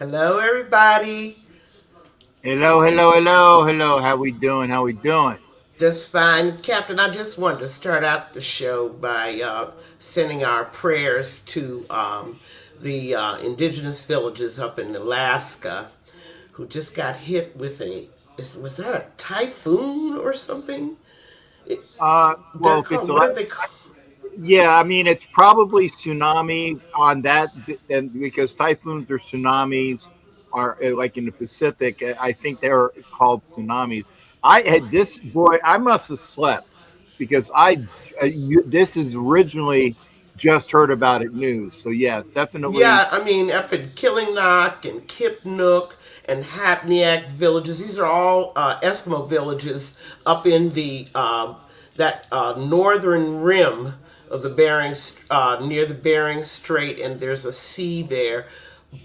Hello, everybody. Hello, hello, hello, hello. How we doing? How we doing? Just fine. Captain, I just wanted to start out the show by sending our prayers to the indigenous villages up in Alaska who just got hit with was that a typhoon or something? It, they're Well, if it's called, what are they called? yeah, I mean, it's probably tsunami on that, and because typhoons or tsunamis are like in the Pacific, I think they're called tsunamis. I had this boy. I must have slept because this is originally just heard about it news. So yes, definitely. Yeah, I mean, up in Killingnock and Kipnook and Hapniak villages, these are all Eskimo villages up in the that northern rim of the Bering near the Bering Strait, and there's a sea there.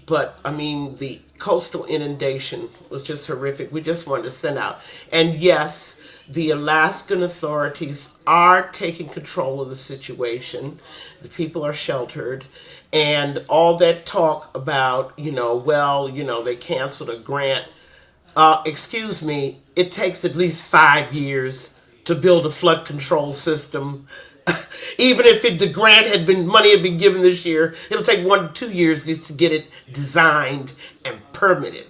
But I mean, the coastal inundation was just horrific. We just wanted to send out, and yes, the Alaskan authorities are taking control of the situation. The people are sheltered, and all that talk about, they canceled a grant. Excuse me, it takes at least 5 years to build a flood control system. Even if the grant money had been given this year, it'll take 1 to 2 years just to get it designed and permitted.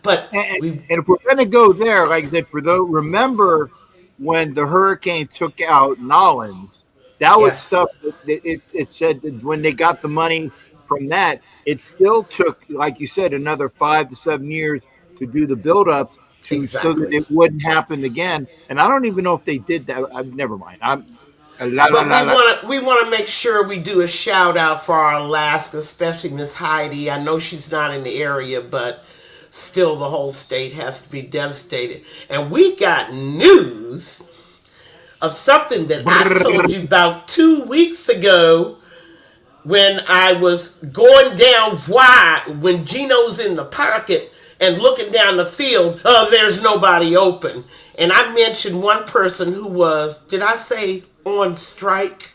But And, we, and if we're going to go there, like I said, remember when the hurricane took out Nolans, that was yes, stuff it said that when they got the money from that, it still took, like you said, another 5 to 7 years to do the buildups to so that exactly. it wouldn't happen again. And I don't even know if they did that. Never mind. La la But la la. we want to make sure we do a shout out for our Alaska, especially Miss Heidi. I know she's not in the area, but still the whole state has to be devastated. And we got news of something that I told you about 2 weeks ago when I was going down wide when Gino's in the pocket and looking down the field. Oh, there's nobody open. And I mentioned one person who was, did I say on strike?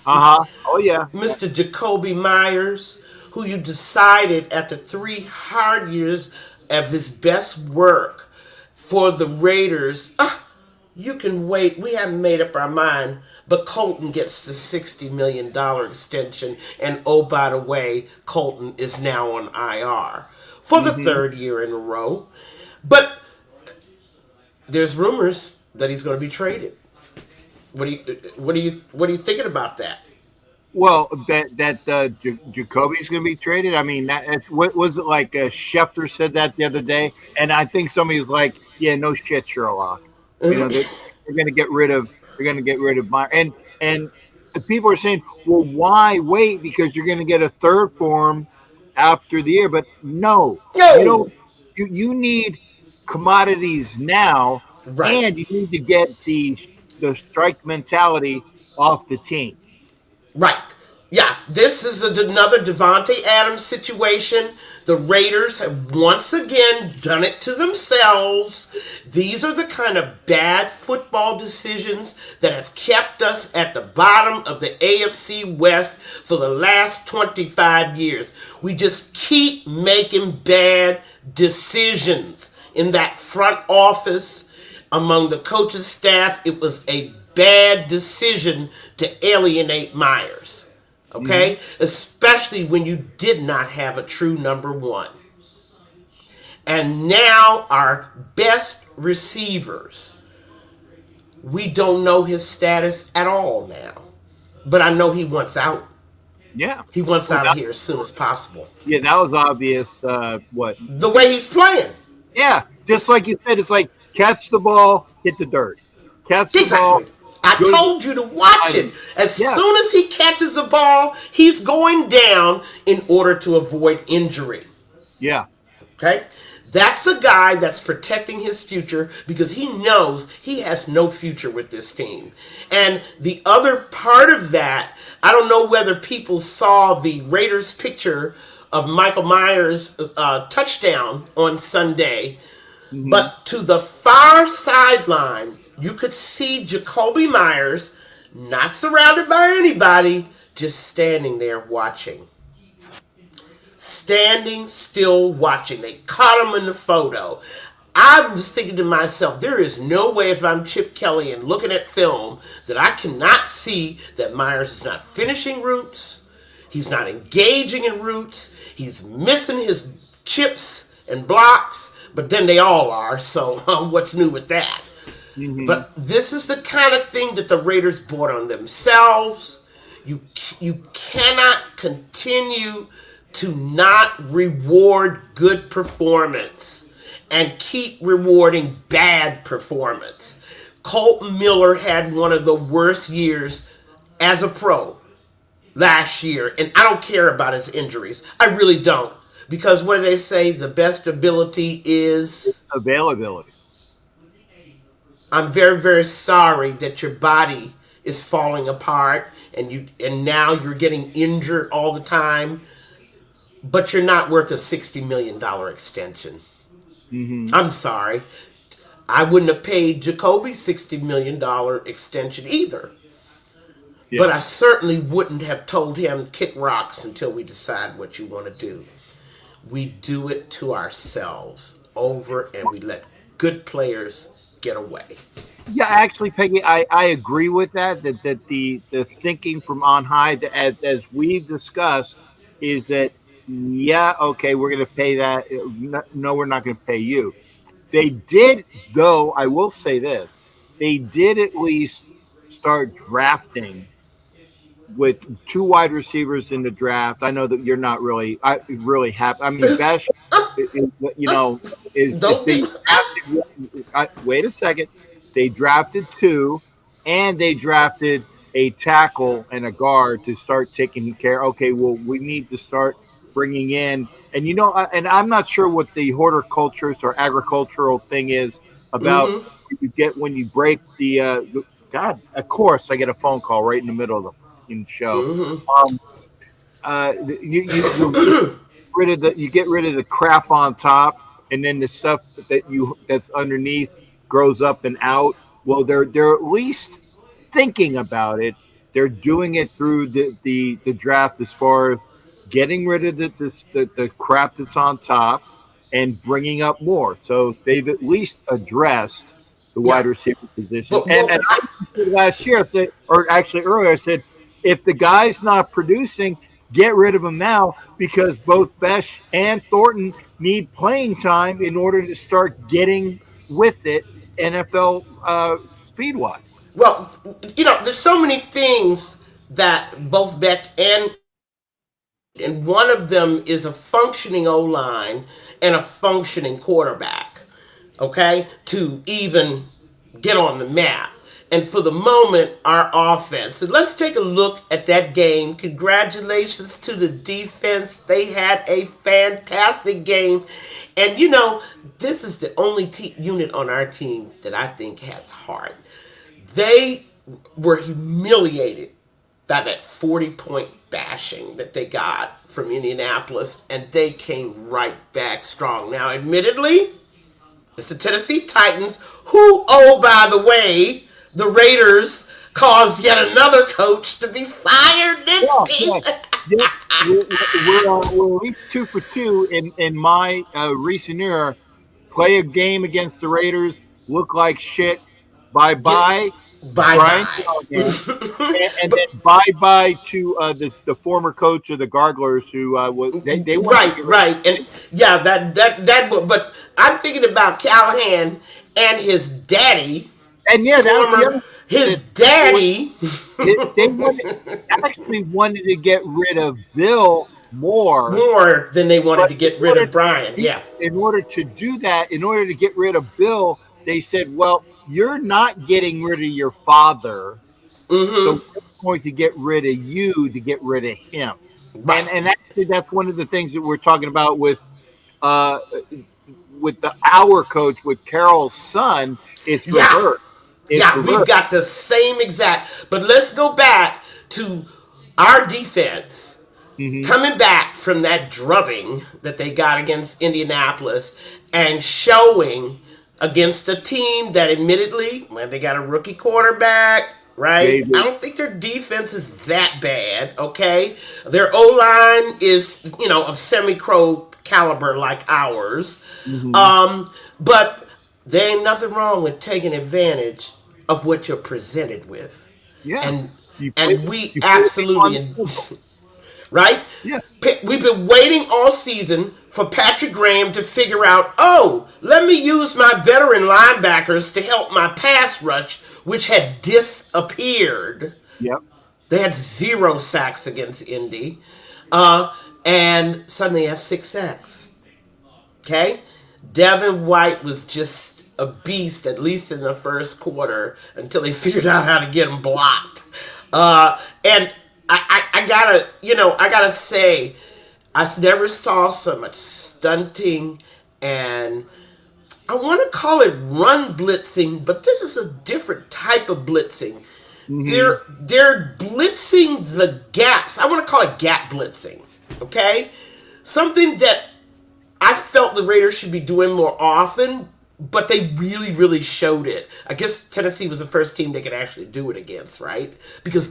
Uh huh. Oh yeah. Mr. Jacoby Myers, who you decided after 3 hard years of his best work for the Raiders. You can wait. We haven't made up our mind. But Colton gets the $60 million extension. And oh, by the way, Colton is now on IR for the Hmm. third year in a row. But there's rumors that he's going to be traded. What are you thinking about that? Well, Jacoby's going to be traded. I mean, what was it like? Schefter said that the other day, and I think somebody was like, "Yeah, no shit, Sherlock." You know, they're going to get rid of Meyer, and the people are saying, "Well, why wait? Because you're going to get a third form after the year." But no, you No, don't. You need commodities now, right. and you need to get the strike mentality off the team. Right. Yeah, this is another Devontae Adams situation. The Raiders have once again done it to themselves. These are the kind of bad football decisions that have kept us at the bottom of the AFC West for the last 25 years. We just keep making bad decisions in that front office among the coaching staff. It was a bad decision to alienate Myers. Hmm. Okay? Especially when you did not have a true number one. And now our best receivers, we don't know his status at all now. But I know he wants out. Yeah. He wants Well, out of here as soon as possible. yeah, that was obvious. What? The way he's playing. Yeah, just It's like you said, it's like catch the ball, hit the dirt. Catch the ball, exactly. I go to the told you to watch it. sideline. As Yeah, soon as he catches the ball, he's going down in order to avoid injury. yeah. Okay? That's a guy that's protecting his future because he knows he has no future with this team. And the other part of that, I don't know whether people saw the Raiders picture of Michael Myers' touchdown on Sunday, Hmm. but to the far sideline, you could see Jacoby Myers, not surrounded by anybody, just standing there watching. standing still watching. They caught him in the photo. I was thinking to myself, there is no way if I'm Chip Kelly and looking at film that I cannot see that Myers is not finishing routes. He's not engaging in routes. He's missing his chips and blocks, but then they all are, so what's new with that? Mm-hmm. But this is the kind of thing that the Raiders brought on themselves. You cannot continue to not reward good performance and keep rewarding bad performance. Colt Miller had one of the worst years as a pro last year, and I don't care about his injuries. I really don't. Because what do they say? The best ability is. Availability. I'm very, very sorry that your body is falling apart and now you're getting injured all the time, but you're not worth a $60 million extension. Mm-hmm. I'm sorry. I wouldn't have paid Jacoby $60 million extension either. But Yeah. I certainly wouldn't have told him kick rocks until we decide what you want to do. We do it to ourselves over and we let good players get away. Yeah, actually, Peggy, I agree with that. That the thinking from on high, that as we've discussed, is that yeah, okay, we're going to pay that. No, we're not going to pay you. They did, though. I will say this: they did at least start drafting with two wide receivers in the draft. I know that you're not really happy. I mean, Besh, you know, is Don't be. they drafted. Wait a second, they drafted two, and they drafted a tackle and a guard to start taking care. Okay, well, we need to start bringing in, and and I'm not sure what the horticulturist or agricultural thing is about. Mm-hmm. You get when you break the God. Of course, I get a phone call right in the middle of the show. Mm-hmm. Um, you get rid of the crap on top, and then the stuff that's underneath grows up and out. Well, they're at least thinking about it. They're doing it through the draft as far as getting rid of the crap that's on top and bringing up more. So they've at least addressed the Yeah. wide receiver position. But And I said last year, I said, or actually earlier, I said, if the guy's not producing, get rid of him now because both Besh and Thornton need playing time in order to start getting with it NFL speed wise. well, there's so many things that both Beck and one of them is a functioning O line and a functioning quarterback. Okay, to even get on the map. And for the moment, our offense. And let's take a look at that game. Congratulations to the defense. They had a fantastic game. And this is the only unit on our team that I think has heart. They were humiliated by that 40-point bashing that they got from Indianapolis, and they came right back strong. Now, admittedly, it's the Tennessee Titans, who, oh, by the way, the Raiders caused yet another coach to be fired Yeah, next yeah, week. yeah. We're at least 2 for 2 in my recent era. Play a game against the Raiders, look like shit. Bye Get bye, bye Brian bye. Callahan, and But then bye bye to the former coach of the Garglers who they wanted to right, get rid. right, and yeah, that. But I'm thinking about Callahan and his daddy, And yeah, that was the former other his thing that daddy. they wanted to get rid of Bill more. More than they wanted But to get rid of Brian. Yeah. in order to do that, in order to get rid of Bill, they said, "Well, you're not getting rid of your father, so Mm-hmm. we're going to get rid of you to get rid of him." Right. And actually, that's one of the things that we're talking about uh, with our coach with Carroll's son. It's Yeah. reversed. It's Yeah, we've reversed. got the same exact. But let's go back to our defense Hmm. coming back from that drubbing that they got against Indianapolis and showing against a team that admittedly, when they got a rookie quarterback, right? I Maybe. don't think their defense is that bad, okay? Their O line is, of semi pro caliber like ours. Hmm. But there ain't nothing wrong with taking advantage of what you're presented with. Yeah. And You play. and we You play people on the absolutely, schedule. right? Yeah. We've been waiting all season for Patrick Graham to figure out, oh, let me use my veteran linebackers to help my pass rush, which had disappeared. Yep. They had 0 sacks against Indy, uh, and suddenly have 6 sacks. Okay? Devin White was just a beast, at least in the first quarter, until they figured out how to get him blocked. And I gotta, I gotta say, I never saw so much stunting and I want to call it run blitzing, but this is a different type of blitzing. Hmm. They're blitzing the gaps. I want to call it gap blitzing. Okay? Something that I felt the Raiders should be doing more often, but they really, really showed it. I guess Tennessee was the first team they could actually do it against, right? Because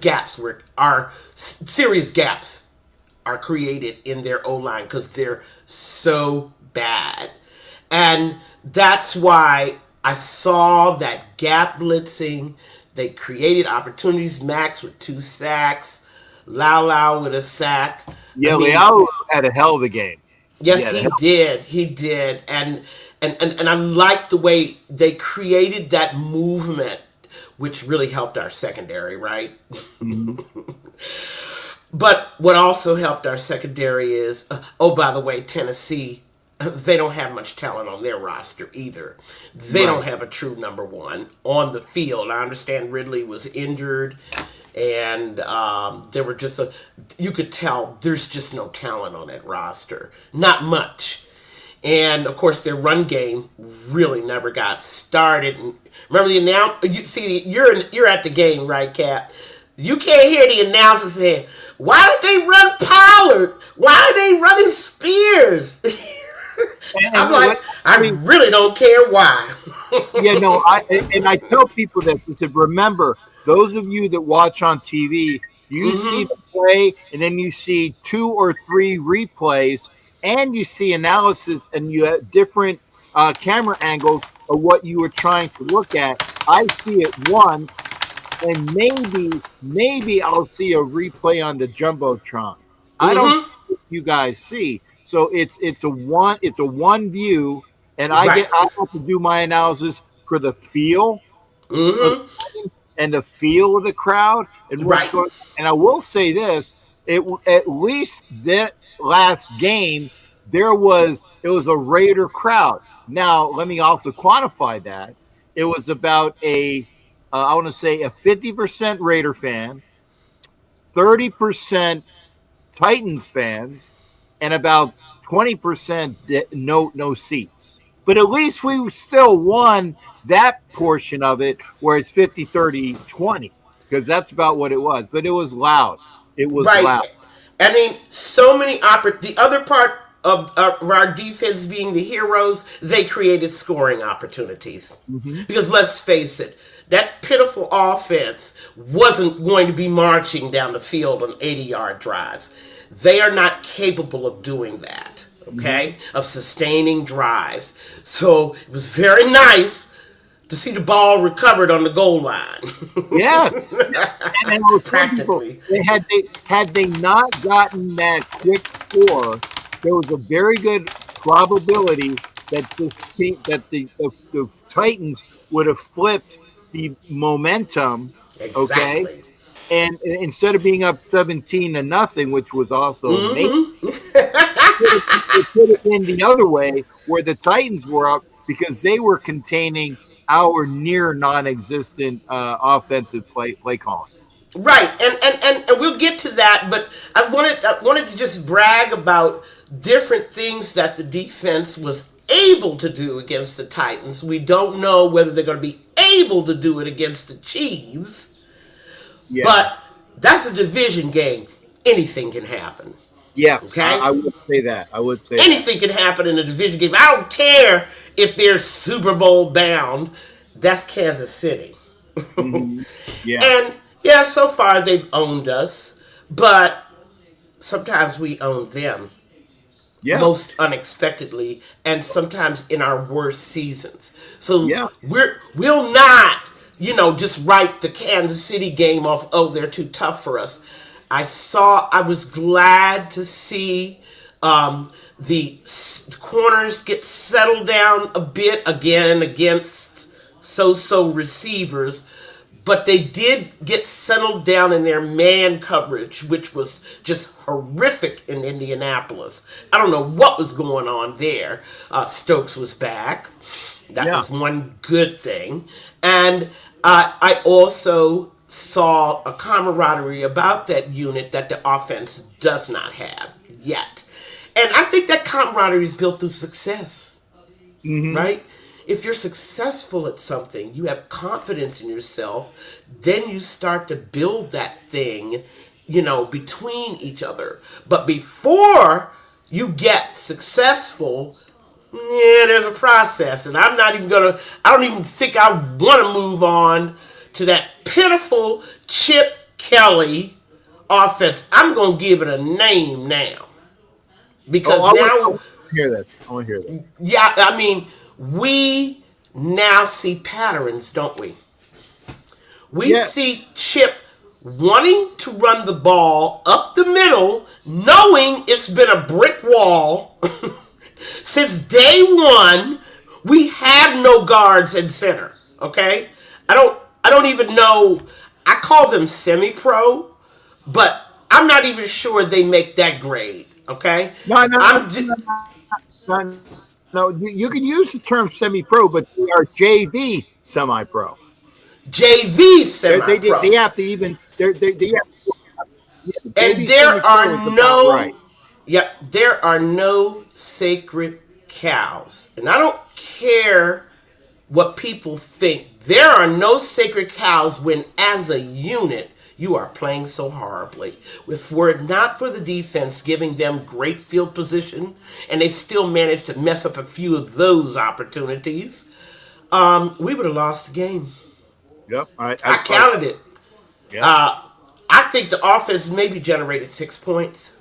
serious gaps are created in their O line because they're so bad, and that's why I saw that gap blitzing. They created opportunities. Max with 2 sacks, Lau Lau with a sack. I Yeah. mean, Leao had a hell of a game. He yes, had a he hell. did. He did, and I like the way they created that movement, which really helped our secondary, right? Hmm. But what also helped our secondary is, oh, by the way, Tennessee, they don't have much talent on their roster either. They don't Right. have a true number one on the field. I understand Ridley was injured, and there were you could tell there's just no talent on that roster. Not much. And of course, their run game really never got started. And remember the You see, you're at the game, right, Cap? You can't hear the announcer saying, "Why don't they run Pollard? Why are they running Spears?" I'm And like, what I I mean, really don't care why. yeah, no, I tell people this. I said, remember, those of you that watch on TV, you see Hmm. the play, and then you see 2 or 3 replays, and you see analysis, and you have different camera angles of what you were trying to look at. I see it once, and maybe I'll see a replay on the jumbotron. I don't see Hmm. what you guys see. So it's a one view, and Right. I have to do my analysis for the feel of Hmm. and the feel of the crowd and what's Right. going on. And I will say this: at least that last game it was a Raider crowd. Now let me also quantify that. It was about I want to say a 50% Raider fan, 30% Titans fans, and about 20% no seats. But at least we still won that portion of it where it's 50, 30, 20, because that's about what it was. But it was loud. It was Right. loud. I mean, so many the other part of our defense being the heroes, they created scoring opportunities. Hmm. Because let's face it, that pitiful offense wasn't going to be marching down the field on 80-yard drives. They are not capable of doing that, Hmm. okay? Of sustaining drives. So it was very nice to see the ball recovered on the goal line. Yes. And I was telling people Practically. had they not gotten that quick score, there was a very good probability that the Titans would have flipped the momentum. Okay, Exactly. and instead of being up 17-0, which was also amazing, it could have been the other way where the Titans were up because they were containing our near non-existent offensive play calling. Right, and we'll get to that, but I wanted to just brag about different things that the defense was able to do against the Titans. We don't know whether they're going to be able to do it against the Chiefs, Yeah. but that's a division game. Anything can happen. Yes, Okay, I would say that. I would say that. anything can happen in a division game. I don't care if they're Super Bowl bound. That's Kansas City. Hmm. Yeah. And yeah, so far they've owned us, but sometimes we own them Yeah. most unexpectedly and sometimes in our worst seasons. So Yeah. we'll not, just write the Kansas City game off, oh, they're too tough for us. I was glad to see the corners get settled down a bit again against so receivers, but they did get settled down in their man coverage, which was just horrific in Indianapolis. I don't know what was going on there. Stokes was back. That Yeah. was one good thing. And I also saw a camaraderie about that unit that the offense does not have yet. And I think that camaraderie is built through success, Hmm. right? If you're successful at something, you have confidence in yourself, then you start to build that thing, between each other. But before you get successful, yeah, there's a process. And I don't even think I want to move on to that pitiful Chip Kelly offense. I'm going to give it a name now. Oh, Because I now, want to hear this. I want to hear this. yeah, I mean, we now see patterns, don't we? We Yeah. see Chip wanting to run the ball up the middle, knowing it's been a brick wall since day one. We have no guards in center. Okay, I don't even know. I call them semi-pro, but I'm not even sure they make that grade. Okay, No, no, no, I'm no, no, no. You can use the term semi-pro, but they are JV semi-pro. JV They semi-pro. have to even they have, yeah, And JV there are semi-pro is about no, right. yep, there are no sacred cows. And I don't care what people think. There are no sacred cows when, as a unit, you are playing so horribly. If were it not for the defense giving them great field position, and they still managed to mess up a few of those opportunities, we would have lost the game. Yep. I It's like counted it. yep. Uh, I think the offense maybe generated 6 points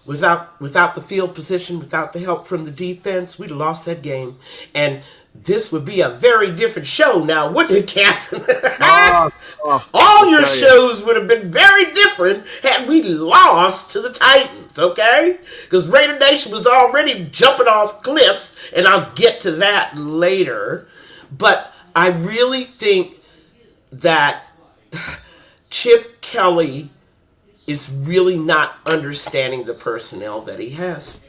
without the field position, without the help from the defense. We'd have lost that game, and this would be a very different show now, wouldn't it, Captain? Oh, oh, I All your tell you. shows would have been very different had we lost to the Titans, okay? Because Raider Nation was already jumping off cliffs, and I'll get to that later. But I really think that Chip Kelly is really not understanding the personnel that he has.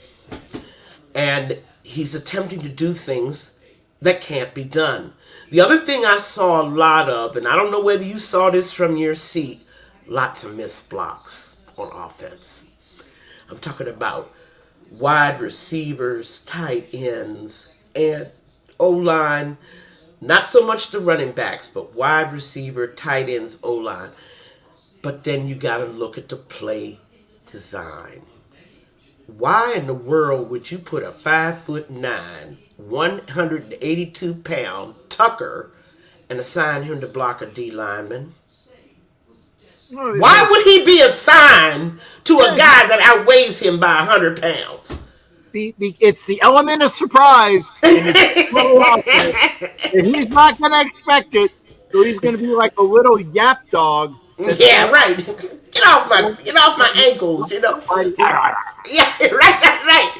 And he's attempting to do things that can't be done. The other thing I saw a lot of, and I don't know whether you saw this from your seat, lots of missed blocks on offense. I'm talking about wide receivers, tight ends, and O line. Not so much the running backs, but wide receiver, tight ends, O line. But then you got to look at the play design. Why in the world would you put a 5'9", 182-pound Tucker and assign him to block a D lineman? No, Why would he be assigned to a yeah, guy that outweighs him by 100 pounds? it's the element of surprise, and it's thrown out there, and he's not going to expect it. So he's going to be like a little yap dog that's Yeah, right. Get off my ankles, going. Yeah, right, that's right.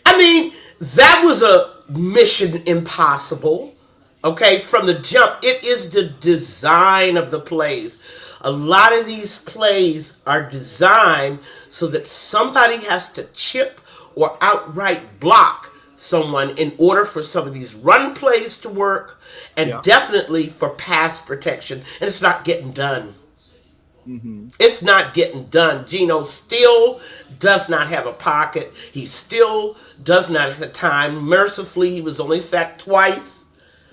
I mean, that was a mission impossible. Okay, from the jump, it is the design of the plays. A lot of these plays are designed so that somebody has to chip or outright block someone in order for some of these run plays to work, and Yeah. definitely for pass protection. And it's not getting done. Hmm. It's not getting done. Geno still does not have a pocket. He still does not have time. Mercifully, he was only sacked twice,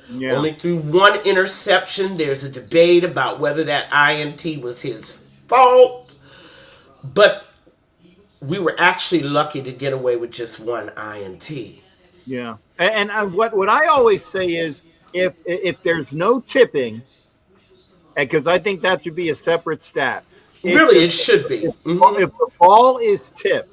Yeah. only threw one interception. There's a debate about whether that INT was his fault, but we were actually lucky to get away with just one INT. Yeah. And what I always say is if there's no tipping, because I think that should be a separate stat. If Really, if it should be. if, if the ball is tipped,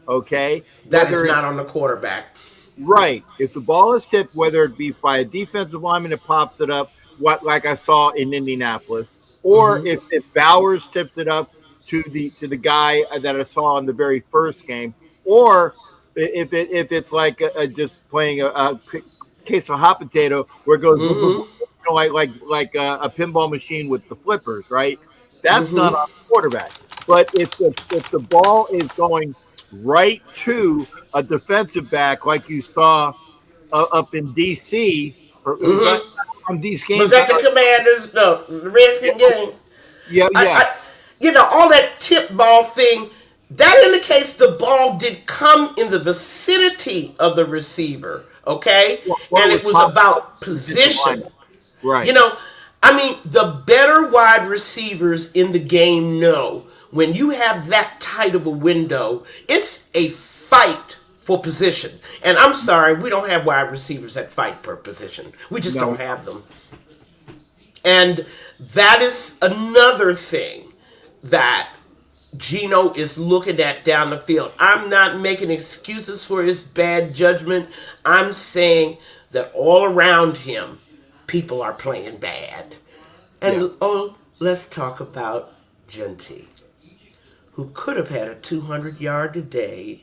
okay, That is whether it's not on the quarterback. right, if the ball is tipped, whether it be by a defensive lineman that pops it up, what like I saw in Indianapolis, or if Bowers tipped it up to the guy that I saw in the very first game, or if it's like just playing a case of hot potato where it goes like a pinball machine with the flippers, right? That's not on the quarterback. But if the ball is going right to a defensive back like you saw up in DC, or it was that on these Was games. that the Commanders? No, the Yeah, Redskin game. yeah, yeah, I, all that tip ball thing. That indicates the ball did come in the vicinity of the receiver. Okay, or it and was it was popped up about to the defensive position. lineman. You Right. know, the better wide receivers in the game know when you have that tight of a window, it's a fight for position. And I'm sorry, we don't have wide receivers that fight per position. We just No, don't we have them. And that is another thing that Gino is looking at down the field. I'm not making excuses for his bad judgment. I'm saying that all around him, people are playing bad. yeah. And let's talk about Genty, who could have had a 200-yard today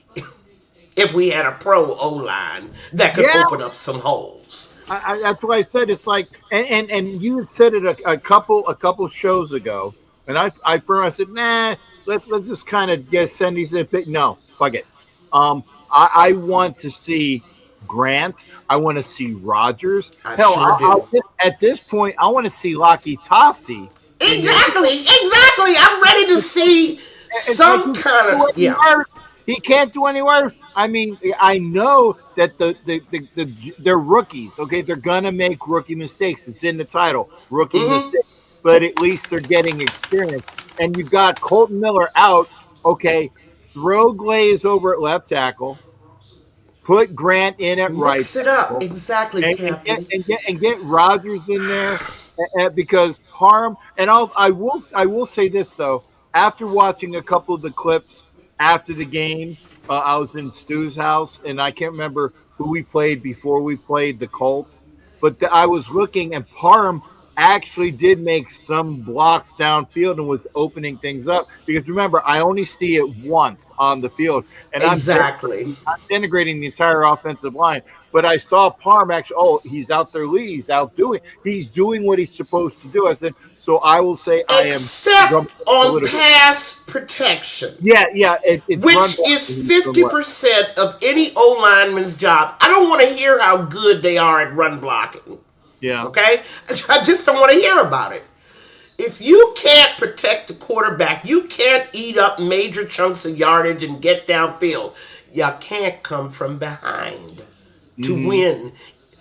if we had a pro O line that could Yeah, open up some holes. that's what I said. It's like, and you had said it a couple shows ago, and I said, nah, let's just kind of get send these in. No, fuck it. I want to see Grant. I want to see Rogers. I Hell, sure do. at this point, I want to see Laki Tassi in there. Exactly. I'm ready to see And some he can't kind do of, any yeah. worse. He can't do any worse. I mean, I know that they're rookies. Okay, they're gonna make rookie mistakes. It's in the title, rookie Mm-hmm. mistake. But at least they're getting experience. And you've got Colton Miller out. Okay, throw Glaze over at left tackle. Put Grant in at right Mix it up. tackle, Exactly, and get Captain. and get and get Rogers in there because Parm and I will say this though, after watching a couple of the clips after the game, I was in Stu's house and I can't remember who we played before we played the Colts, but I was looking and Parm actually did make some blocks downfield and was opening things up because remember I only see it once on the field and Exactly. I'm denigrating the entire offensive line. But I saw Parm actually. Oh, he's out there leading. He's doing what he's supposed to do. I said. So I will say I am Except a on little bit. pass protection, Yeah, yeah. It's run which block that is he's doing well. 50% of any O lineman's job. I don't want to hear how good they are at run blocking. Yeah. Okay? I just don't want to hear about it. If you can't protect the quarterback, you can't eat up major chunks of yardage and get downfield. You can't come from behind to Mm-hmm. win.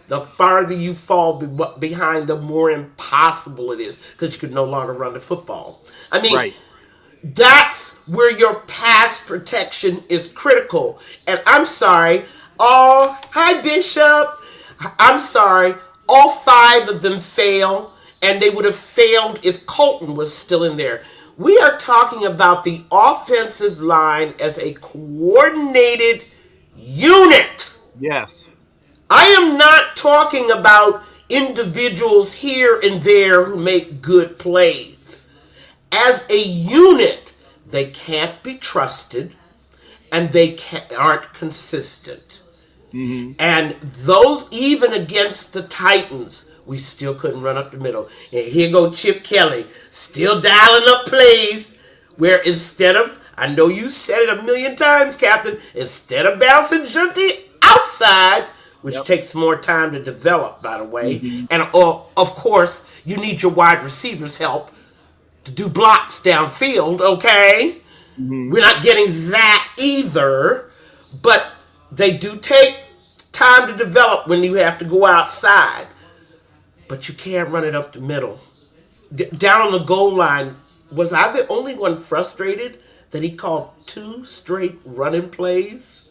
The farther you fall behind, the more impossible it is because you could no longer run the football. I mean, Right. that's where your pass protection is critical. And I'm sorry, hi Bishop. I'm sorry, all five of them fail, and they would have failed if Colton was still in there. We are talking about the offensive line as a coordinated unit. Yes. I am not talking about individuals here and there who make good plays. As a unit, they can't be trusted and aren't consistent. Mm-hmm. And those, even against the Titans, we still couldn't run up the middle. And here go Chip Kelly, still dialing up plays where instead of, I know you said it a million times, Captain, instead of bouncing Junty outside, which Yep. takes more time to develop, by the way, Mm-hmm. and of course, you need your wide receivers' help to do blocks downfield, okay? Mm-hmm. We're not getting that either, but they do take time to develop when you have to go outside. But you can't run it up the middle. Down on the goal line, was I the only one frustrated that he called two straight running plays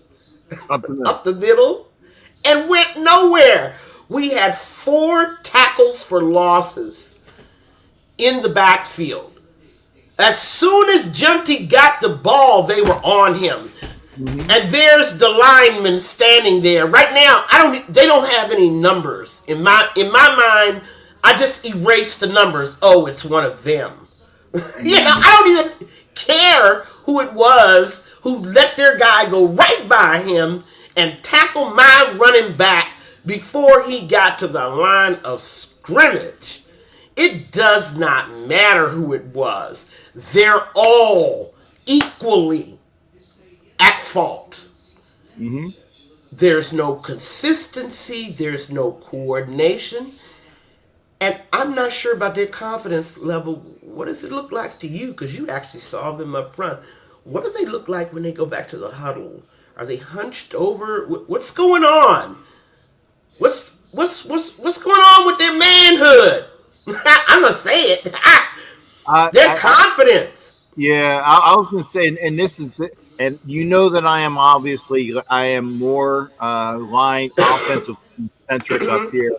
Up the middle. up the middle and went nowhere? We had 4 tackles for losses. in the backfield. As soon as Junty got the ball, they were on him. Hmm. And there's the lineman standing there. Right now, I don't they don't have any numbers. In my mind, I just erased the numbers. Oh, it's one of them. Hmm. I don't even care who it was who let their guy go right by him and tackle my running back before he got to the line of scrimmage. It does not matter who it was. They're all equally at fault. Hmm. There's no consistency, there's no coordination, and I'm not sure about their confidence level. What does it look like to you? Because you actually saw them up front. What do they look like when they go back to the huddle? Are they hunched over? What's going on? What's going on with their manhood? I'm gonna say it. Their I confidence. Yeah, I was going to say, and this is the, and you know that I am more line offensive centric up here.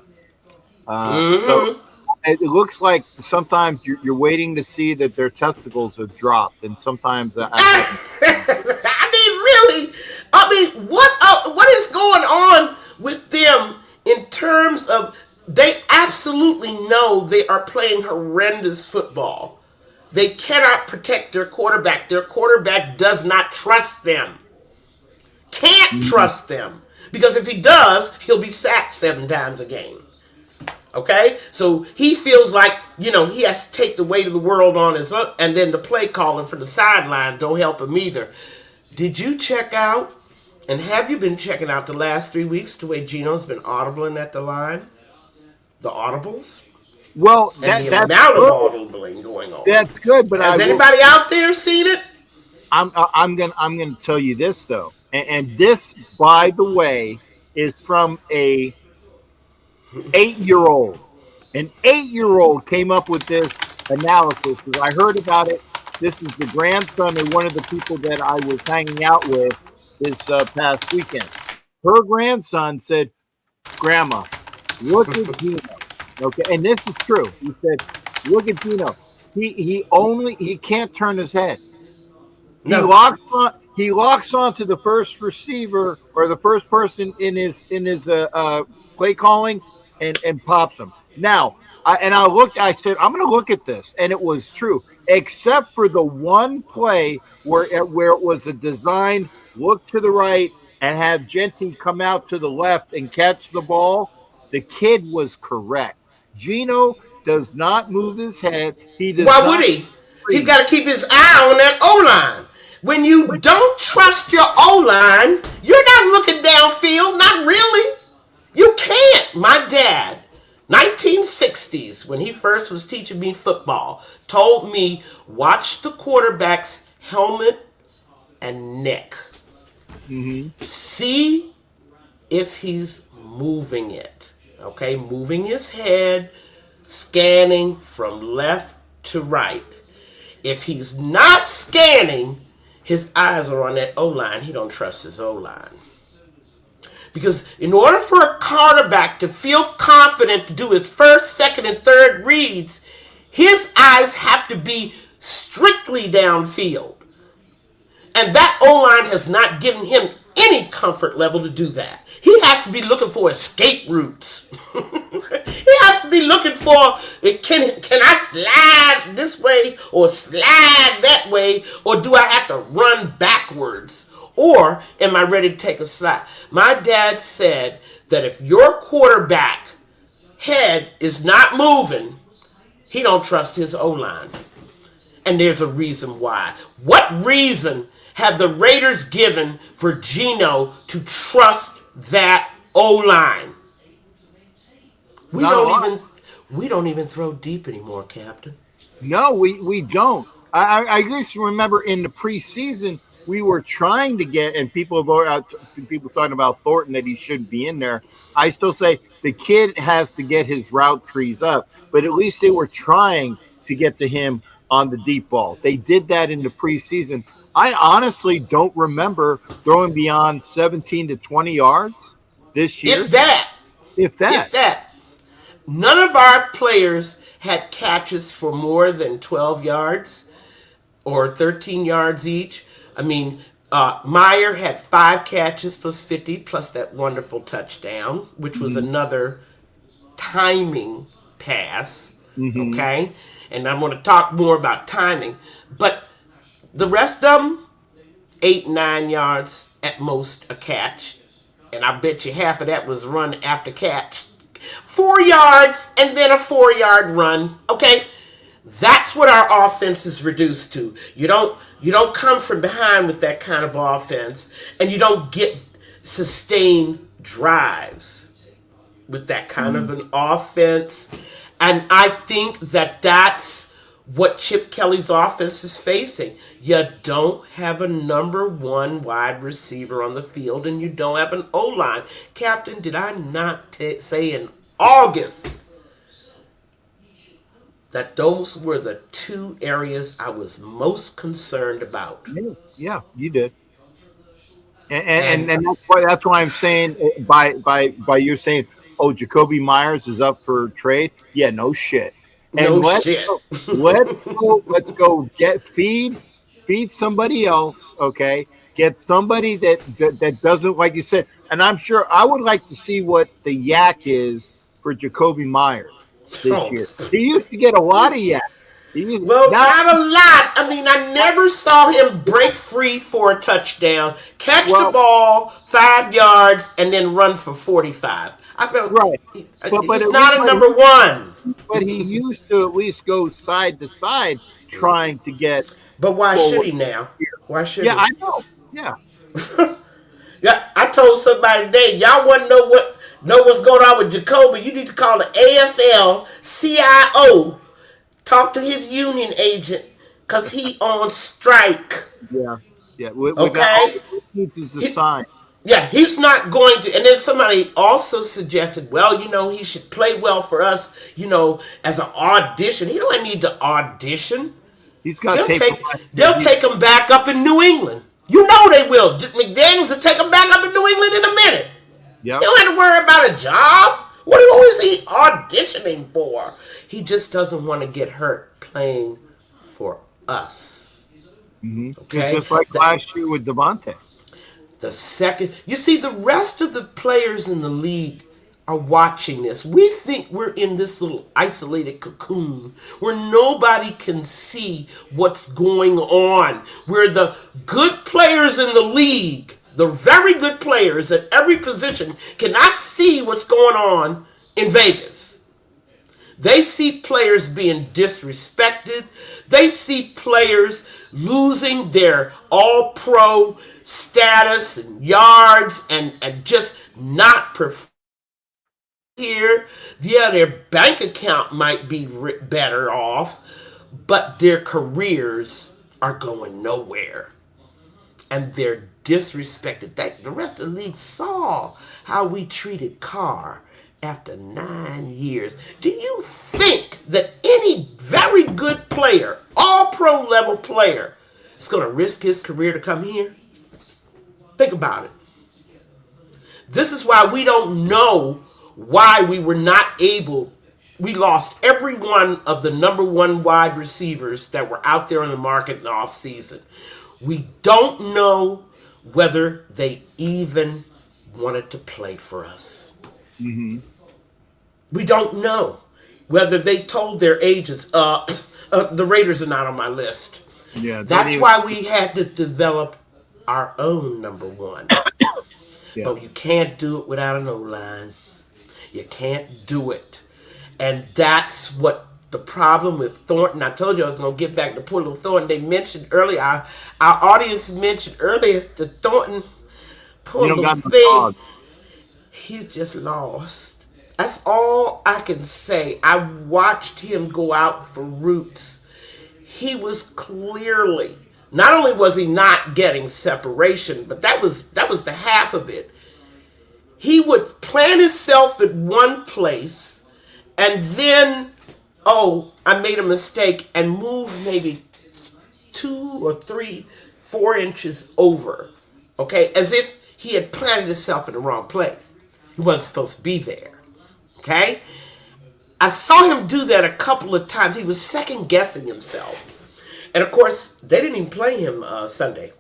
So Mm-hmm. it looks like sometimes you're waiting to see that their testicles have dropped, and sometimes that happens. I mean, really. I mean, what is going on with them in terms of they absolutely know they are playing horrendous football. They cannot protect their quarterback. Their quarterback does not trust them. Can't Mhm. trust them. Because if he does, he'll be sacked 7 times a game. Okay? So he feels like, he has to take the weight of the world on his own, and then the play calling for the sideline don't help him either. Did you check out, and have you been checking out the last 3 weeks the way Gino's been audibling at the line? The audibles? Well, And the that's amount of good. audibling going on. That's good, but I Has will. anybody out there seen it? I'm gonna tell you this though, and this, by the way, is from a 8 year old. An 8 year old came up with this analysis because I heard about it. This is the grandson of one of the people that I was hanging out with this past weekend. Her grandson said, "Grandma, look at Gino." Okay, and this is true. He said, "Look at Gino. He can't turn his head. No. He locks on to the first receiver or the first person in his play calling and pops him. Now, I looked. I said, I'm going to look at this, and it was true, except for the one play where it was a designed look to the right and have Genty come out to the left and catch the ball. The kid was correct. Gino does not move his head. He does Why would not he? He's breathe. got to keep his eye on that O line. When you don't trust your O line, you're not looking downfield. Not really. You can't. My dad, 1960s, when he first was teaching me football, told me watch the quarterback's helmet and neck. Mm-hmm. See if he's moving it. Okay, moving his head, scanning from left to right. If he's not scanning, his eyes are on that O line. He don't trust his O line. Because in order for a quarterback to feel confident to do his first, second, and third reads, his eyes have to be strictly downfield. And that O line has not given him any comfort level to do that. He has to be looking for escape routes. He has to be looking for can I slide this way or slide that way, or do I have to run backwards? Or am I ready to take a slide? My dad said that if your quarterback head is not moving, he don't trust his O line. And there's a reason why. What reason have the Raiders given for Geno to trust that O line? We Not a don't lot. even we don't even throw deep anymore, Captain. No, we don't. I just remember in the preseason we were trying to get, and people talking about Thornton that he shouldn't be in there. I still say the kid has to get his route trees up, but at least they were trying to get to him on the deep ball. They did that in the preseason. I honestly don't remember throwing beyond 17 to 20 yards this If year, that, if if that. that, none of our players had catches for more than 12 yards or 13 yards each. I mean, Meyer had 5 catches plus 50 plus that wonderful touchdown, which was Hmm. another timing pass. Hmm. Okay, and I'm going to talk more about timing, but the rest of them 8, 9 yards at most a catch, and I bet you half of that was run after catch. 4 yards and then a 4 yard run. Okay, that's what our offense is reduced to. You don't come from behind with that kind of offense, and you don't get sustained drives with that kind of Hmm. an offense. And I think that that's what Chip Kelly's offense is facing. You don't have a number one wide receiver on the field, and you don't have an O line. Captain, did I not say in August that those were the two areas I was most concerned about? Yeah, yeah, you did. And And that's why I'm saying by you saying, oh, Jacoby Myers is up for trade. Yeah, no shit. And no shit. let's go get feed somebody else. Okay, get somebody that doesn't, like you said. And I'm sure I would like to see what the yak is for Jacoby Myers this Oh. year. He used to get a lot of yak. Well, Now, not a lot. I mean, I never saw him break free for a touchdown, catch the well, ball 5 yards, and then run for 45. I felt right, but he's at least not a number one. but he used to at least go side to side trying to get But why should forward he now? here. Why should Yeah, he? I know. Yeah. Yeah, I told somebody today, y'all want to know what's going on with Jacoby. You need to call the AFL CIO. Talk to his union agent, cause he on strike. Yeah. Yeah. We got all Okay. it needs is the He, sign. Yeah, he's not going to. And then somebody also suggested, well, he should play well for us, as an audition. He don't need to audition. He's got They'll tape from take last year. they'll take him back up in New England. You know they will. McDaniels will take him back up in New England in a minute. He Yep. don't have to worry about a job. Who is he auditioning for? He just doesn't want to get hurt playing for us. Okay? Just like last year with Devontae. The second, you see, the rest of the players in the league are watching this. We think we're in this little isolated cocoon where nobody can see what's going on. Where the good players in the league, the very good players at every position, cannot see what's going on in Vegas. They see players being disrespected. They see players losing their all pro status and yards and just not performing here. Yeah, their bank account might be better off, but their careers are going nowhere. And they're disrespected. The rest of the league saw how we treated Carr after 9 years. Do you think that any very good player, all pro level player, is going to risk his career to come here? Think about it. This is why we don't know why we were not able. We lost every one of the number one wide receivers that were out there on the market in the offseason. We don't know whether they even wanted to play for us. Hmm. We don't know whether they told their agents, the Raiders are not on my list. Yeah. Don't That's even. why we had to develop our own number one. Yeah. But you can't do it without an O-line. You can't do it. And that's what the problem with Thornton. I told you I was going to get back to poor little Thornton. They mentioned earlier, our audience mentioned earlier that Thornton, You poor don't little got no thing, dog. he's just lost. That's all I can say. I watched him go out for routes. He was clearly, not only was he not getting separation, but that was the half of it. He would plant himself at one place and then, oh, I made a mistake, and move maybe 2 or 3, 4 inches over. Okay, as if he had planted himself in the wrong place. He wasn't supposed to be there. Okay? I saw him do that a couple of times. He was second guessing himself, and of course, they didn't even play him Sunday.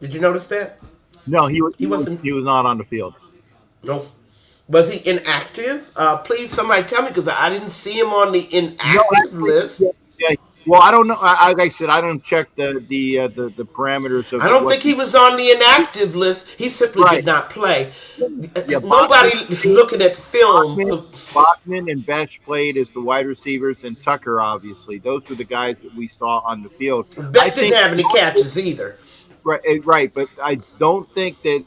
Did you notice that? No, He wasn't. he was not on the field. No. Was he inactive? Please, somebody tell me because I didn't see him on the No, inactive actually, yeah, list. yeah. Well, I don't know. Like I said, I don't check the parameters of I don't what think he the was on the inactive list. He simply right. did not play. Yeah, Nobody looking at film. Bachman, Bachman and Besh played as the wide receivers, and Tucker obviously. Those were the guys that we saw on the field. I Beck didn't think have any catches either. right, right, but I don't think that.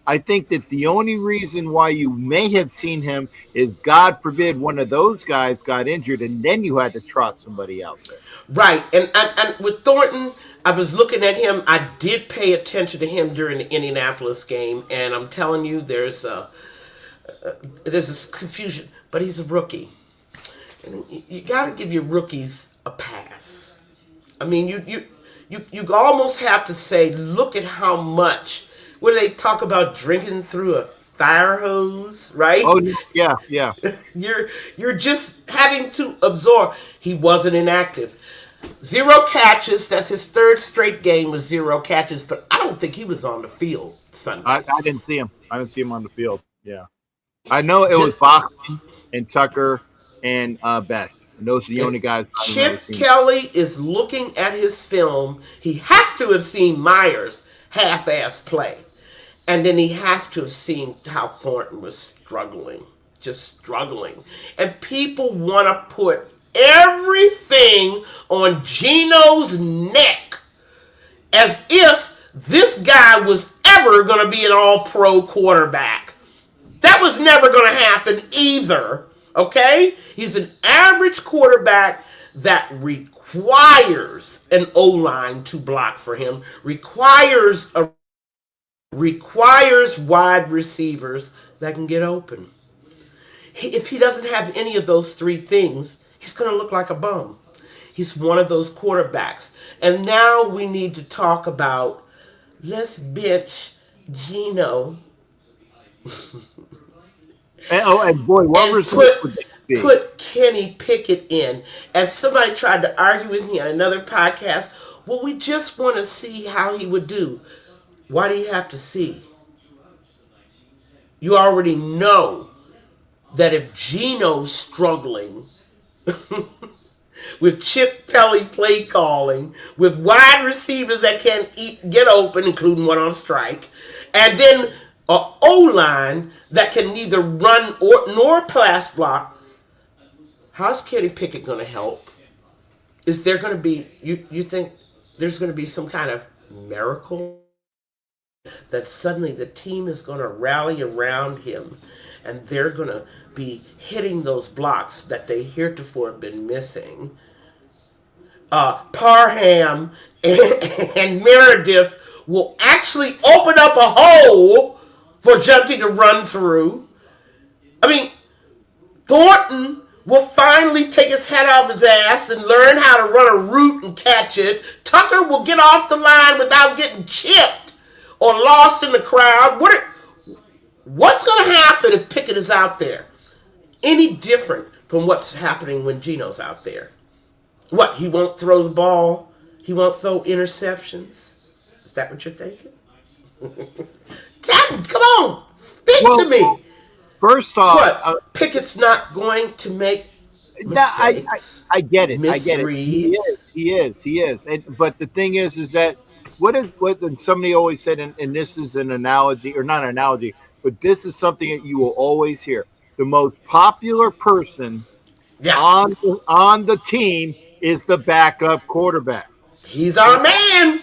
I think that the only reason why you may have seen him is, God forbid, one of those guys got injured, and then you had to trot somebody out there. Right, and with Thornton, I was looking at him. I did pay attention to him during the Indianapolis game, and I'm telling you, there's this confusion. But he's a rookie, and you got to give your rookies a pass. I mean, you almost have to say, look at how much. When they talk about drinking through a fire hose, right? Oh yeah, yeah. You're just having to absorb. He wasn't inactive. Zero catches. That's his third straight game with zero catches. But I don't think he was on the field Sunday. I didn't see him. I didn't see him on the field. Yeah, I know it was Chip, Bachman and Tucker and Besh, and those are the only guys I've ever Chip seen. Kelly is looking at his film. He has to have seen Myers half-ass play. And then he has to have seen how Thornton was struggling, just struggling. And people want to put everything on Gino's neck as if this guy was ever going to be an all pro quarterback. That was never going to happen either. Okay? He's an average quarterback that requires an O line to block for him, requires wide receivers that can get open. If he doesn't have any of those three things, he's going to look like a bum. He's one of those quarterbacks. And now we need to talk about, let's bench Gino And boy, what and result would they be? put Kenny Pickett in. As somebody tried to argue with me on another podcast, well, we just want to see how he would do. Why do you have to see? You already know that if Gino's struggling with Chip Kelly play calling, with wide receivers that can't get open, including one on strike, and then a O line that can neither run or nor pass block, how's Kenny Pickett going to help? Is there going to be you think there's going to be some kind of miracle that suddenly the team is going to rally around him and they're going to be hitting those blocks that they heretofore have been missing? Parham and Meredith will actually open up a hole for Junty to run through. I mean, Thornton will finally take his head off his ass and learn how to run a route and catch it. Tucker will get off the line without getting chipped or lost in the crowd. What's going to happen if Pickett is out there? Any different from what's happening when Gino's out there? What, he won't throw the ball? He won't throw interceptions? Is that what you're thinking? Come on, speak to Well, me. first off, What? Pickett's not going to make mistakes, I get it. I get it. misreads. He is. But the thing is that what and somebody always said, and this is an analogy, or not an analogy, but this is something that you will always hear. The most popular person Yeah, on the team is the backup quarterback. he's our man.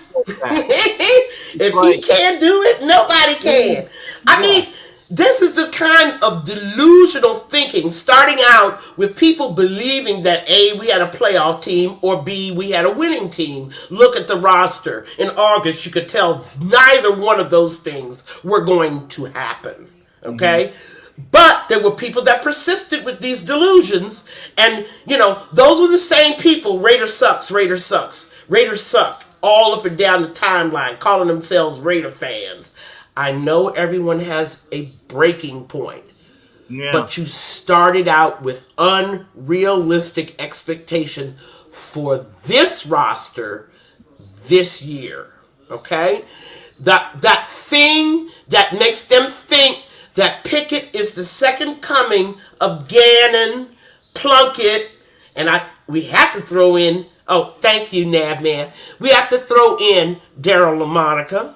If he Like, can't do it, nobody can. I yeah. mean, this is the kind of delusional thinking, starting out with people believing that A, we had a playoff team, or B, we had a winning team. Look at the roster. In August, you could tell neither one of those things were going to happen. Okay? But there were people that persisted with these delusions, and, those were the same people. Raiders sucks, Raiders sucks, Raiders suck, all up and down the timeline, calling themselves Raider fans. I know everyone has a breaking point, Yeah. but you started out with unrealistic expectation for this roster this year. Okay? That thing that makes them think that Pickett is the second coming of Gannon, Plunkett, and we have to throw in, oh, thank you, Nav Man. We have to throw in Daryl LaMonica.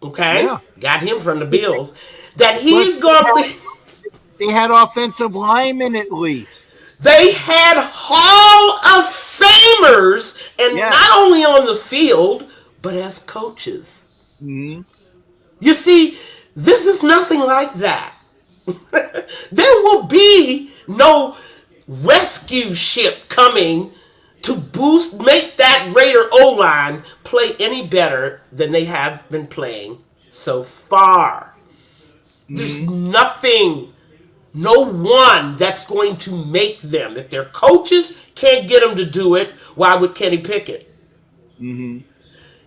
Okay? Yeah. Got him from the Bills. That But he's going to be. they had offensive linemen at least. They had Hall of Famers, and Yeah. not only on the field, but as coaches. Hmm. You see, this is nothing like that. There will be no rescue ship coming to make that Raider O line play any better than they have been playing so far. There's Hmm. nothing, no one that's going to make them. If their coaches can't get them to do it, why would Kenny Pickett? Hmm.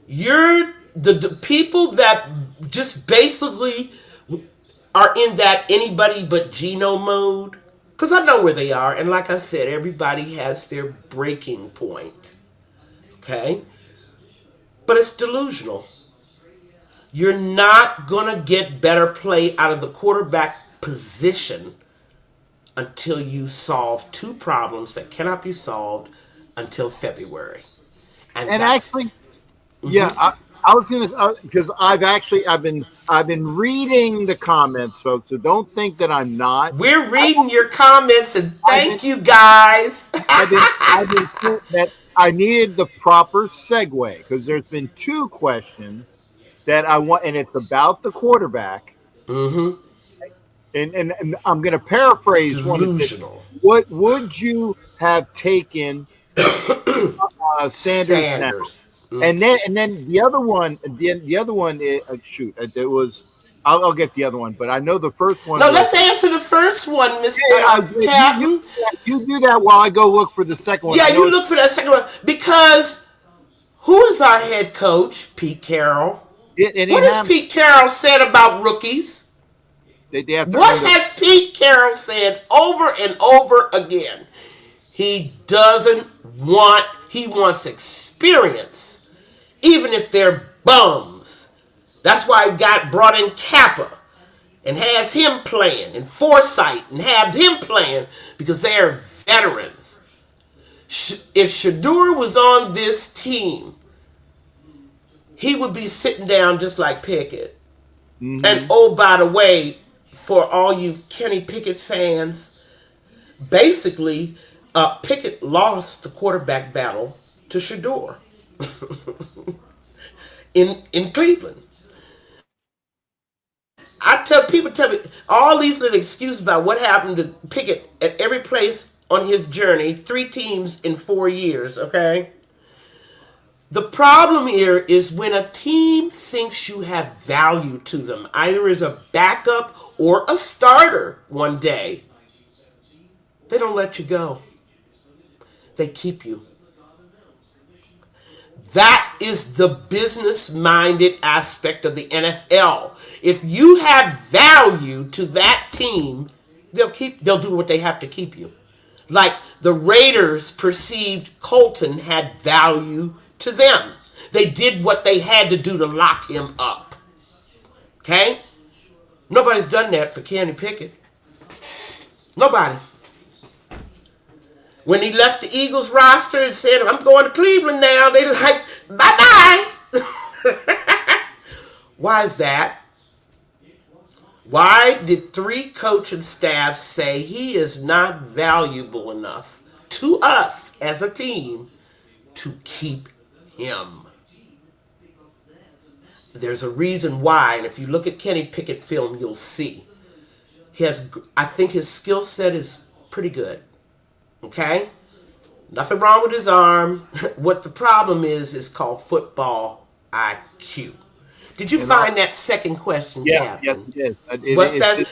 You're the people that just basically are in that anybody but Geno mode. Because I know where they are. And like I said, everybody has their breaking point. Okay? But it's delusional. You're not going to get better play out of the quarterback position until you solve two problems that cannot be solved until February. And And that's. actually, yeah, Mhm. I was gonna because I've been reading the comments, folks. So don't think that I'm not. We're reading your comments and I've been thank you guys. I've been saying that I needed the proper segue because there's been two questions that I want, and it's about the quarterback. Mm-hmm. And I'm going to paraphrase one of it. Delusional. What would you have taken Sanders now? Sanders. And then the other one is, shoot, it was. I'll get the other one, but I know the first one No, was. let's answer the first one, Miss You Captain. you do that while I go look for the second one. Yeah, I know you it's look for that second one because who is our head coach? Pete Carroll. it What ain't has happening. Pete Carroll said about rookies? They have to What earn their. has Pete Carroll said over and over again? He doesn't want, he wants experience, even if they're bums. That's why he got brought in Kappa and has him playing, and Forsythe and have him playing because they're veterans. If Shadur was on this team, he would be sitting down just like Pickett. And Hmm. oh, by the way, for all you Kenny Pickett fans, basically, Pickett lost the quarterback battle to Shadur in Cleveland. Tell me all these little excuses about what happened to Pickett at every place on his journey, 3 teams in 4 years, okay? The problem here is when a team thinks you have value to them, either as a backup or a starter one day, they don't let you go. They keep you. That is the business minded aspect of the NFL. If you have value to that team, they'll do what they have to keep you. Like the Raiders perceived Colton had value to them. They did what they had to do to lock him up. Okay? Nobody's done that for Kenny Pickett. Nobody. When he left the Eagles roster and said, I'm going to Cleveland now, they like, bye-bye. Why is that? Why did 3 coaching staffs say he is not valuable enough to us as a team to keep him? There's a reason why, and if you look at Kenny Pickett film, you'll see. I think his skill set is pretty good. Okay? Nothing wrong with his arm. What the problem is called football IQ. Did you And all, find that second question, yeah, yes, Captain? it is. What's that? And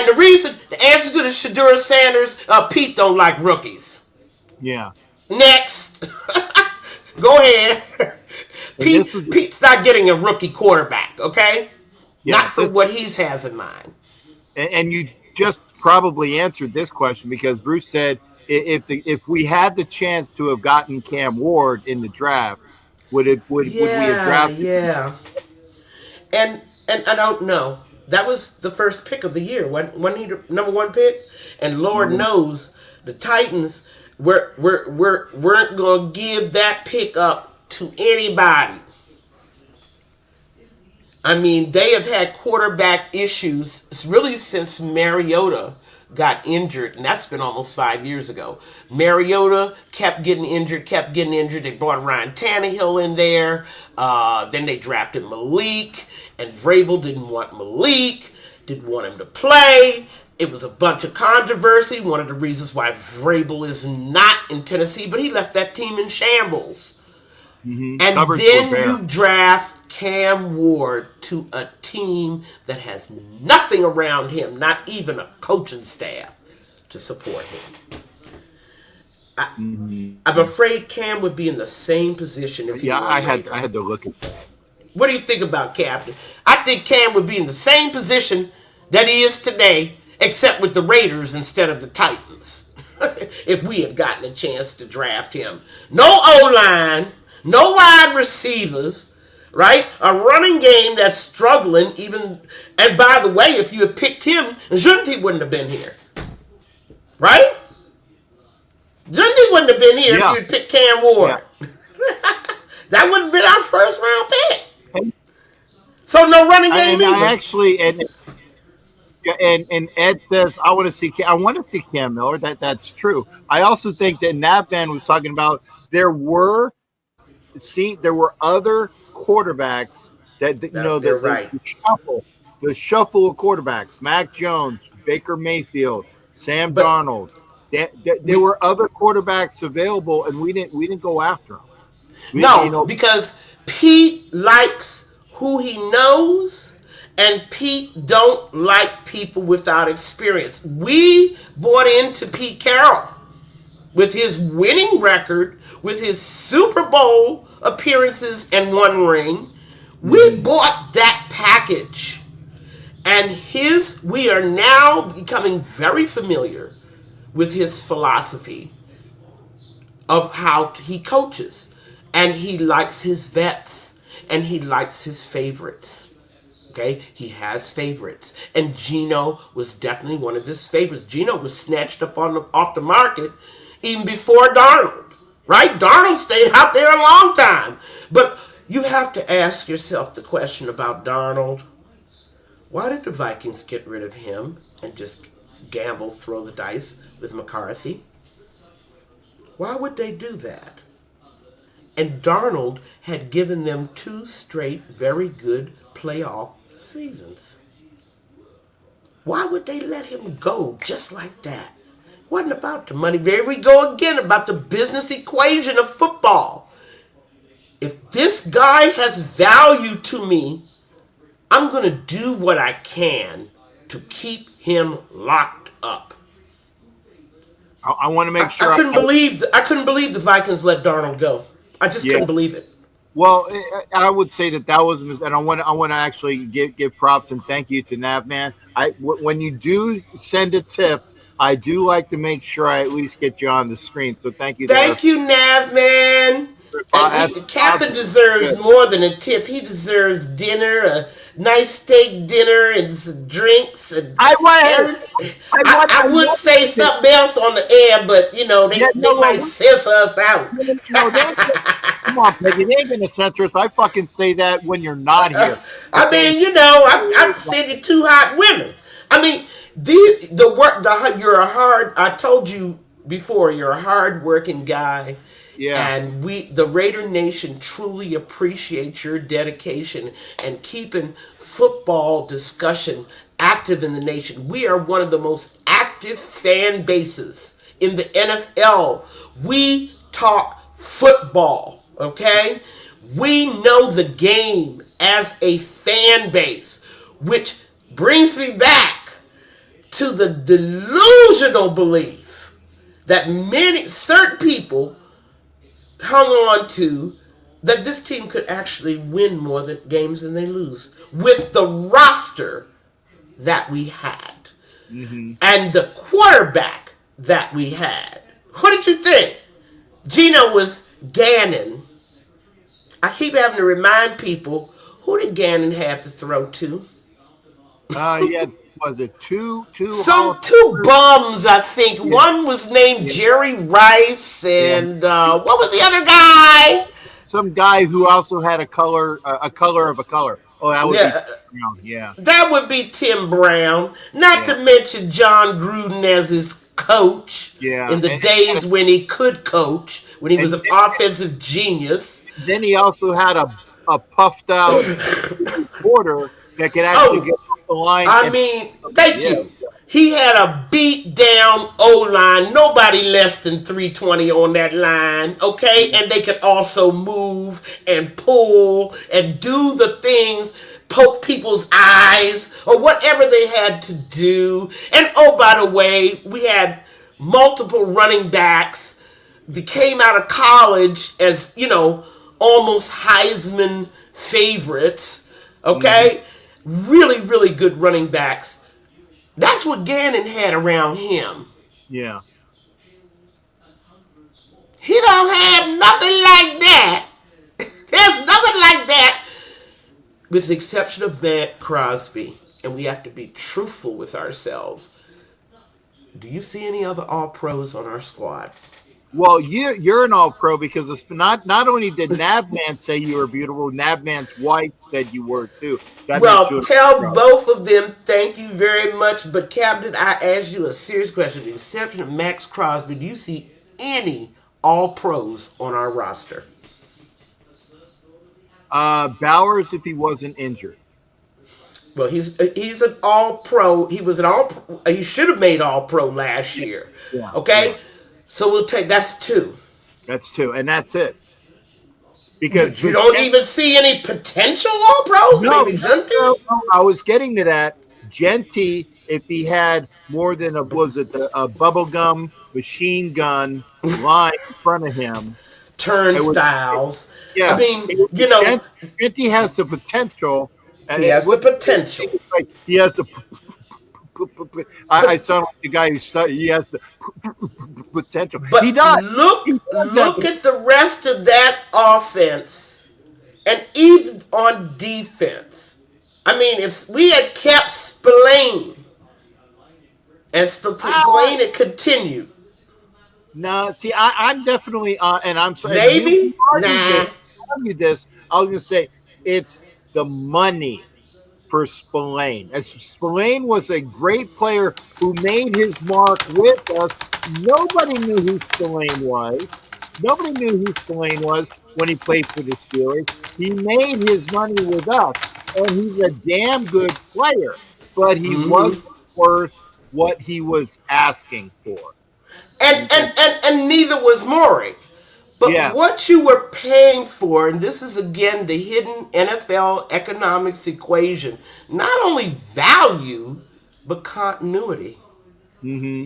the answer to the Shadur Sanders, Pete don't like rookies. Yeah. Next. Go ahead. And this was Pete's not getting a rookie quarterback, okay? Not yeah. for what he has in mind. And you just probably answered this question because Bruce said if we had the chance to have gotten Cam Ward in the draft, would we have Yeah, drafted? yeah. And I don't know. That was the first pick of the year. When he the number one pick, and Lord Mhm. knows the Titans weren't gonna give that pick up to anybody. I mean, they have had quarterback issues really since Mariota got injured, and that's been almost 5 years ago. Mariota kept getting injured, kept getting injured. They brought Ryan Tannehill in there. Then they drafted Malik, and Vrabel didn't want Malik, didn't want him to play. It was a bunch of controversy. One of the reasons why Vrabel is not in Tennessee, but he left that team in shambles. And Cupboards were then bare. you draft Cam Ward to a team that has nothing around him, not even a coaching staff to support him. I, Hmm. I'm afraid Cam would be in the same position if he Yeah, were a I Raider. had to look at that. What do you think about Captain? I think Cam would be in the same position that he is today, except with the Raiders instead of the Titans. If we had gotten a chance to draft him. No O line, no wide receivers, right? A running game that's struggling, even. And by the way, if you had picked him, Junti wouldn't have been here, right? Junti wouldn't have been here if you Yeah, had picked Cam yeah. Ward. That would have been our first round pick. So no running game And I either. actually and Ed says I want to see Cam Miller. That's true. I also think that Navman was talking about there were other quarterbacks that They're right. the shuffle of quarterbacks. Mac Jones, Baker Mayfield, Sam But Darnold. There we were other quarterbacks available, and we didn't go after them. no, because Pete likes who he knows, and Pete don't like people without experience. We bought into Pete Carroll with his winning record, with his Super Bowl appearances and one ring. We Mhm. bought that package. And we are now becoming very familiar with his philosophy of how he coaches. And he likes his vets and he likes his favorites. Okay, he has favorites, and Gino was definitely one of his favorites. Gino was snatched up off the market even before Darnold, right? Darnold stayed out there a long time, but you have to ask yourself the question about Darnold: why did the Vikings get rid of him and just gamble, throw the dice with McCarthy? Why would they do that? And Darnold had given them two straight very good playoff seasons. Why would they let him go just like that? Wasn't about the money. There we go again about the business equation of football. If this guy has value to me, I'm going to do what I can to keep him locked up. I want to I, make I sure. couldn't believe I couldn't believe the Vikings let Darnold go. I just Yeah. couldn't believe it. Well, I would say that was, and I want to actually give props and thank you to Navman. When you do send a tip, I do like to make sure I at least get you on the screen. So thank you there. Thank you, Nav man. And That's the captain positive. deserves Good. more than a tip. He deserves dinner, a nice steak dinner, and some drinks. And I want. every, I I would want say to. something else on the air, but Yeah, they no, might censor us out. no, come on, Peggy. They ain't gonna censor us. I fucking say that when you're not here. I Okay. mean, I'm sending two hot women. I mean, the work, you're a hard. I told you before, you're a hard working guy, Yeah. and the Raider Nation truly appreciates your dedication and keeping football discussion active in the nation. We are one of the most active fan bases in the NFL. We talk football, okay? We know the game as a fan base, which brings me back to the delusional belief that certain people hung on to, that this team could actually win more games than they lose with the roster that we had. Mm-hmm. And the quarterback that we had, what did you think? Gino was Gannon. I keep having to remind people, who did Gannon have to throw to? Yeah, was it two Hall Some of two Famers? bums, I think. Yeah, One was named yeah, Jerry Rice, yeah. and what was the other guy? Some guy who also had a color of a color. Oh, that would be Yeah, Brown. Yeah, that would be Tim Brown. Not yeah, to mention John Gruden as his coach yeah. in the days when he could coach, when he was And an offensive genius. then he also had a puffed out reporter that could actually Oh, get off the line I and mean, thank yeah, you. He had a beat down O line, nobody less than 320 on that line, okay? yeah, And they could also move and pull and do the things, poke people's eyes or whatever they had to do. And oh, by the way, we had multiple running backs that came out of college as, almost Heisman favorites, hmm, okay? Really, really good running backs. That's what Gannon had around him. yeah. He don't have nothing like that. There's nothing like that, with the exception of Matt Crosby. And we have to be truthful with ourselves. Do you see any other All Pros on our squad? Well, you're an all pro because it's not only did Navman say you were beautiful, Navman's wife said you were too. So that makes Well, you an tell all pro. both of them thank you very much. But, Captain, I asked you a serious question. With the exception of Max Crosby, do you see any All Pros on our roster? Bowers, if he wasn't injured. Well, he's an all pro. He was an all. He should have made all pro last Yeah, year. yeah, yeah. Okay, so we'll take that's two. That's two, and that's it. You, Because you don't even see any potential all pros. no, Maybe no, no, Junty. no, I was getting to that. Genty, if he had more than a bubblegum machine gun line in front of him, it would, Turnstiles. I yeah, mean, it would be Genty has the potential. he has the What potential. like he has the. I But sound like the guy who studied. He has the potential. He but does. look He does have look the. at the rest of that offense, and even on defense. I mean, if we had kept Spillane and Ah, Spillane had continued, no, see, I'm definitely and I'm sorry, and maybe argued this. nah. Argued this. I was going to say it's the money for Spillane. As Spillane was a great player who made his mark with us. Nobody knew who Spillane was. Nobody knew who Spillane was when he played for the Steelers. He made his money with us, and he's a damn good player, but he wasn't Mm-hmm. worth what he was asking for. And, Okay. and neither was Maury. But Yeah. what you were paying for, and this is again the hidden NFL economics equation, not only value, but continuity Mm-hmm.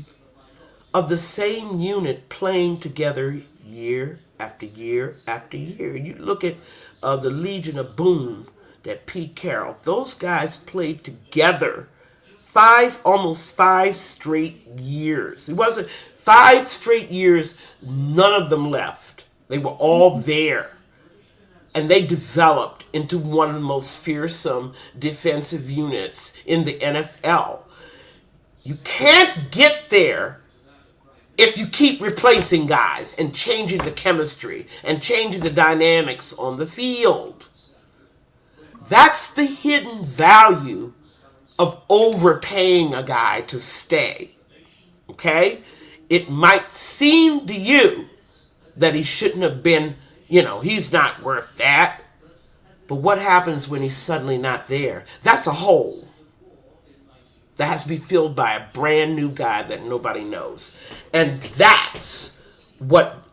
of the same unit playing together year after year after year. You look at the Legion of Boom, that Pete Carroll, those guys played together almost 5 straight years. It wasn't 5 straight years, none of them left. They were all there. And they developed into one of the most fearsome defensive units in the NFL. You can't get there if you keep replacing guys and changing the chemistry and changing the dynamics on the field. That's the hidden value of overpaying a guy to stay. Okay? It might seem to you that he shouldn't have been, he's not worth that. But what happens when he's suddenly not there? That's a hole that has to be filled by a brand new guy that nobody knows. And that's what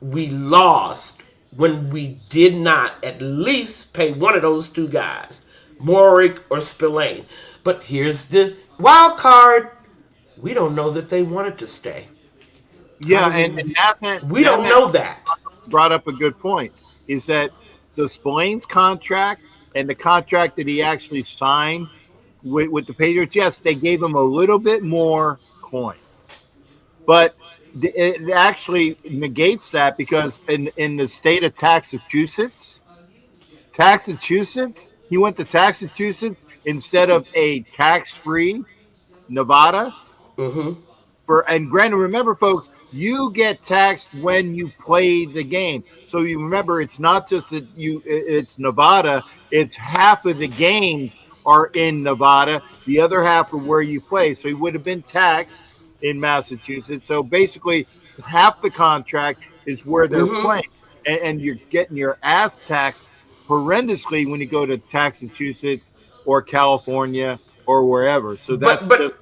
we lost when we did not at least pay one of those two guys, Morick or Spillane. But here's the wild card. We don't know that they wanted to stay. How Yeah, do and we we don't Navman know that. brought up a good point. Is that the Spillane's contract and the contract that he actually signed with the Patriots, yes, they gave him a little bit more coin, but it actually negates that because in the state of Massachusetts, he went to Massachusetts instead of a tax-free Nevada. Mm-hmm. And granted, remember, folks, you get taxed when you play the game. So you remember, it's not just that it's Nevada. It's half of the games are in Nevada. The other half are where you play. So he would have been taxed in Massachusetts. So basically, half the contract is where they're Mm-hmm. playing, and you're getting your ass taxed horrendously when you go to Massachusetts or California or wherever. So But that's just, but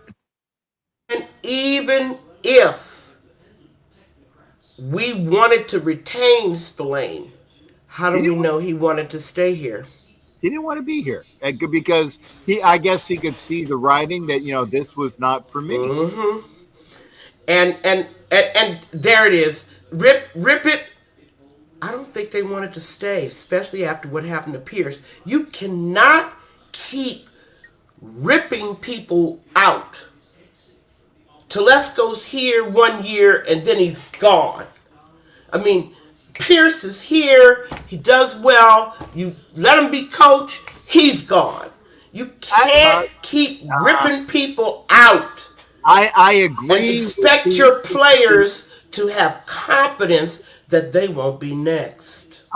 even if we wanted to retain Spillane, how do he we didn't know he wanted to stay here? he didn't want to be here because I guess he could see the writing that this was not for me. Mm-hmm. And there it is. Rip it. I don't think they wanted to stay, especially after what happened to Pierce. You cannot keep ripping people out. Telesco's here 1 year and then he's gone. I mean, Pierce is here. He does well. You let him be coach. He's gone. You I can't keep ripping people out I and agree with expect your players to have confidence that they won't be next.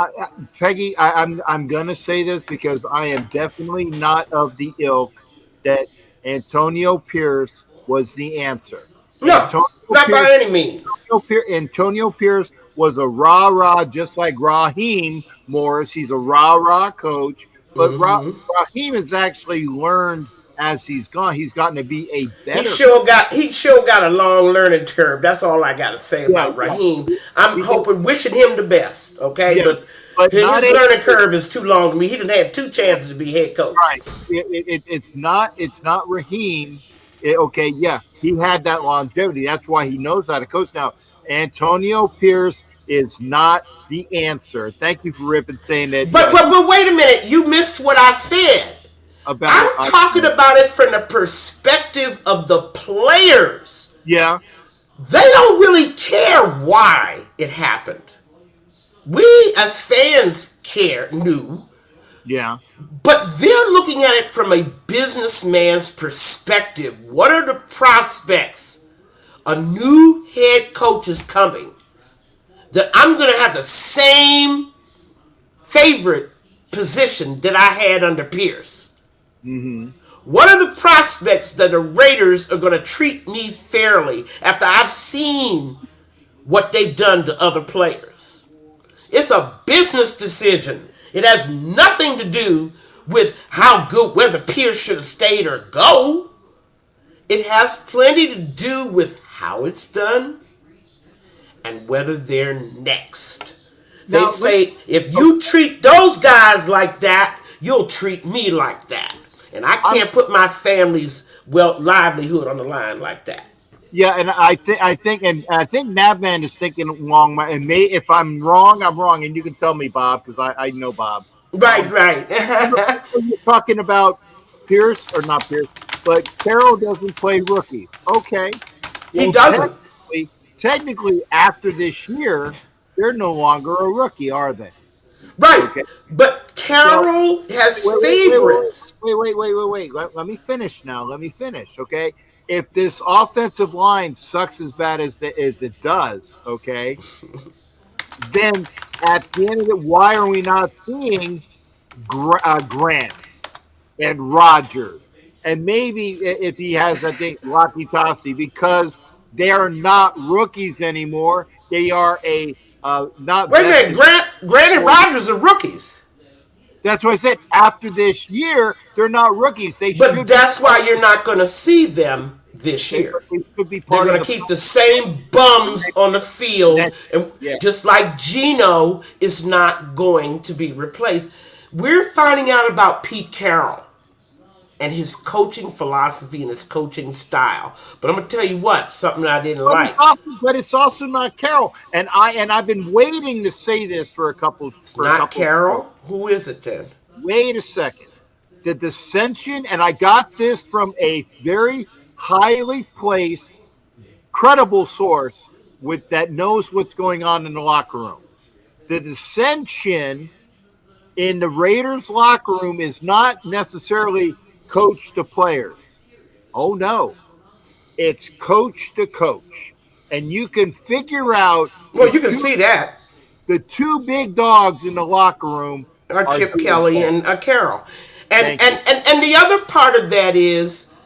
Peggy. I'm gonna say this because I am definitely not of the ilk that Antonio Pierce was the answer. No, Antonio not Pierce by any means. Antonio Pierce was a rah rah, just like Raheem Morris. He's a rah rah coach, but Hmm. Raheem has actually learned as he's gone. He's gotten to be a He better coach. sure got he sure got a long learning curve. That's all I got to say Yeah, about yeah. Raheem. I'm He did, hoping, wishing him the best. Okay, yeah, but but not his a learning curve is too long to me. He didn't have two chances to be head coach. right. It's not Raheem. Okay, yeah, he had that longevity. That's why he knows how to coach. Now, Antonio Pierce is not the answer. Thank you for Rip and saying that. But wait a minute, you missed what I said. About I'm talking about it from the perspective of the players. yeah, They don't really care why it happened. We as fans knew, yeah. but they're looking at it from a businessman's perspective. What are the prospects? A new head coach is coming. That I'm going to have the same favorite position that I had under Pierce. Hmm. What are the prospects that the Raiders are going to treat me fairly after I've seen what they've done to other players? It's a business decision. It has nothing to do with how good, whether Pierce should have stayed or go. It has plenty to do with how it's done and whether they're next. They Now let say if you treat those guys like that, you'll treat me like that. And I I'm can't put my family's livelihood on the line like that. yeah, and I think Navman is thinking along my and may if I'm wrong, I'm wrong, and you can tell me, Bob, because I know Bob. Right, Um, right. you're talking about Pierce or not Pierce, but Carroll doesn't play rookies. Okay, He well doesn't. technically after this year, they're no longer a rookie, are they? Right. Okay. But Well, Carroll has wait, wait, wait, wait, favorites. wait. Let me finish now. Let me finish. Okay. If this offensive line sucks as bad as it does, okay, then at the end of it, why are we not seeing Grant and Rogers and maybe if he has, I think, Rocky Tassi because they are not rookies anymore. They are a not Wait a minute, vested. Grant and Rogers are rookies. That's why I said after this year, they're not rookies. They But should be that's why you're not going to see them this year. they should be They're part of going the to keep the same bums on the field. next. And Yeah. just like Gino is not going to be replaced. We're finding out about Pete Carroll and his coaching philosophy and his coaching style. But I'm going to tell you what, something I didn't like. But it's also not Carroll. And I've been waiting to say this for a couple It's for a not couple of shows. Carroll. Who is it then? Wait a second. the dissension, and I got this from a very highly placed, credible source with that knows what's going on in the locker room. The dissension in the Raiders locker room is not necessarily coach to players. Oh no, it's coach to coach. And you can figure out Well, the you can two see that the two big dogs in the locker room are are Chip doing Kelly that. and Carroll. And, Thank and you. and the other part of that is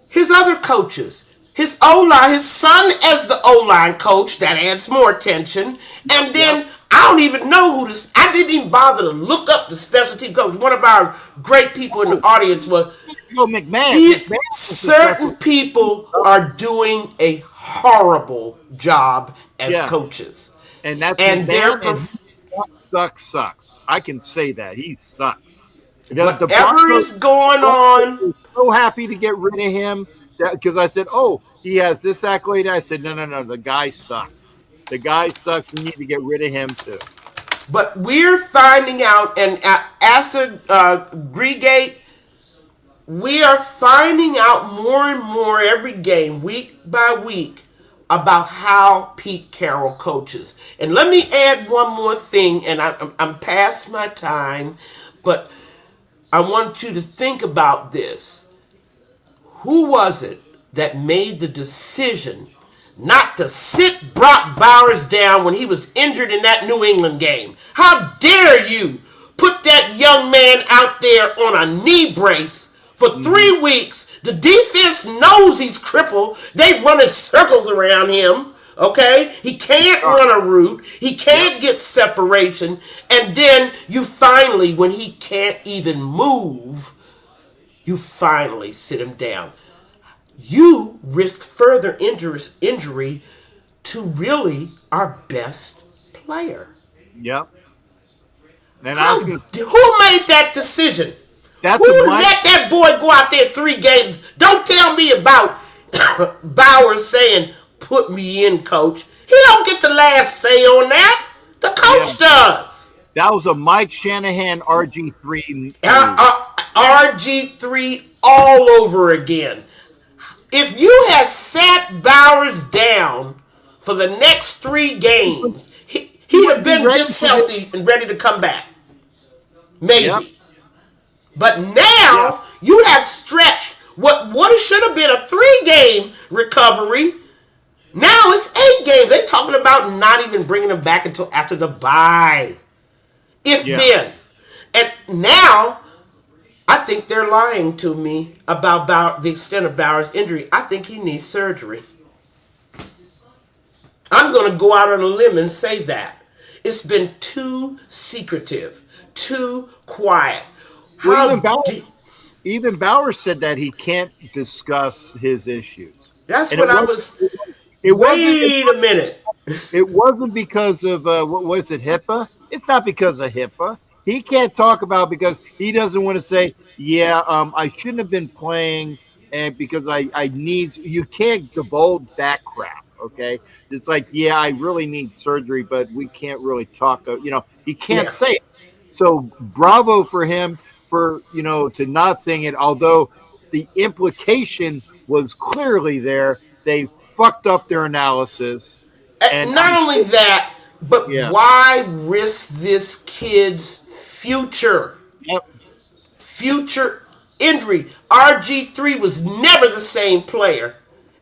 his other coaches. His O line, his son as the O line coach, that adds more attention. And Yep. then I don't even know who this. I didn't even bother to look up the special team coach. One of our great people in the Oh, audience was Joe McMahon. he. McMahon was the Certain special people are sucks. doing a horrible job as Yeah. coaches, And that's and they're McMahon, and he sucks. I can say that. He sucks. The whatever Broncos is going on. was so happy to get rid of him because I said, "Oh, he has this accolade." I said, "No. The guy sucks. The guy sucks. We need to get rid of him too." But we're finding out, and Asa Gregate, we are finding out more and more every game, week by week, about how Pete Carroll coaches. And let me add one more thing, and I'm past my time, but I want you to think about this. Who was it that made the decision not to sit Brock Bowers down when he was injured in that New England game? How dare you put that young man out there on a knee brace for Mm-hmm. 3 weeks? The defense knows he's crippled. They running circles around him. Okay? He can't run a route. He Yep. can't get separation. And then you finally, when he can't even move, you finally sit him down. You risk further injury to really our best player. Yep. And I How? was going to. Who made that decision? That's Who a Mike. let that boy go out there 3 games? Don't tell me about Bowers saying, "Put me in, coach." He don't get the last say on that. The Yeah. coach does. That was a Mike Shanahan RG3 move. RG3 all over again. If you had sat Bowers down for the next 3 games, He he'd have wouldn't be been ready just for the. healthy and ready to come back. Yep. Maybe. But Yeah. now you have stretched what should have been a 3 game recovery. Now it's 8 games. They're talking about not even bringing him back until after the bye. If Yeah. then. And now I think they're lying to me about the extent of Bowers' injury. I think he needs surgery. I'm going to go out on a limb and say that. It's been too secretive, too quiet. Well, How deep? even Bauer said that he can't discuss his issues, That's and what I was. it wasn't Wait a minute. it wasn't because of what is it, HIPAA? It's not because of HIPAA. He can't talk about because he doesn't want to say, yeah, I shouldn't have been playing, and because I need. You can't divulge that crap. Okay, it's like, yeah, I really need surgery, but we can't really talk. He can't Yeah. say it. So bravo for him for to not saying it. Although the implication was clearly there, they fucked up their analysis, and Not only that, but yeah, why risk this kid's future? yep, Future injury. RG3 was never the same player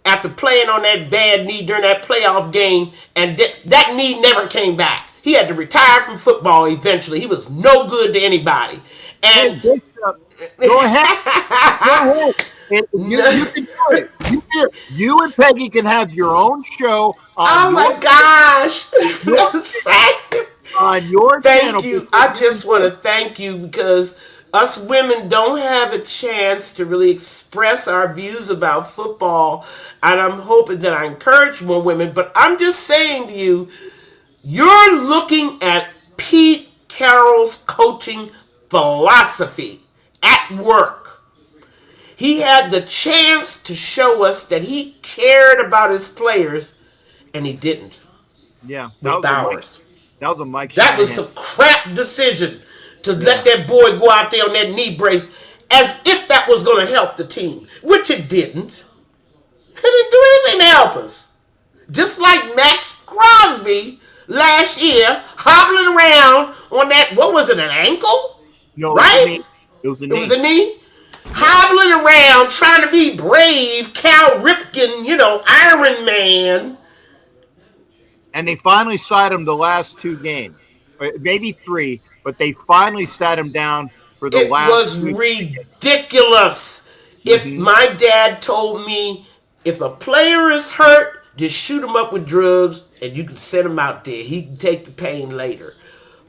after playing on that bad knee during that playoff game, and that knee never came back. He had to retire from football eventually. He was no good to anybody. hey And Bishop, go ahead, go ahead. And you can do it. You and Peggy can have your own show oh my gosh. your I'm saying. on your channel. Thank you. I just want to thank you because us women don't have a chance to really express our views about football. And I'm hoping that I encourage more women. But I'm just saying to you, you're looking at Pete Carroll's coaching philosophy at work. He had the chance to show us that he cared about his players, and he didn't Yeah, with Bowers. that was a Mike That was Shanahan. some crap decision. to let Yeah. that boy go out there on that knee brace as if that was going to help the team, which it didn't. It didn't do anything to help us. Just like Max Crosby last year, hobbling around on that, what was it, an ankle? No, it was a Right? knee. It was a It was knee. a knee. Yeah. Hobbling around trying to be brave, Cal Ripken, Iron Man. And they finally sat him the last two games, maybe three, but they finally sat him down for the It last was two ridiculous. games. If my dad told me if a player is hurt, just shoot him up with drugs and you can send him out there. He can take the pain later.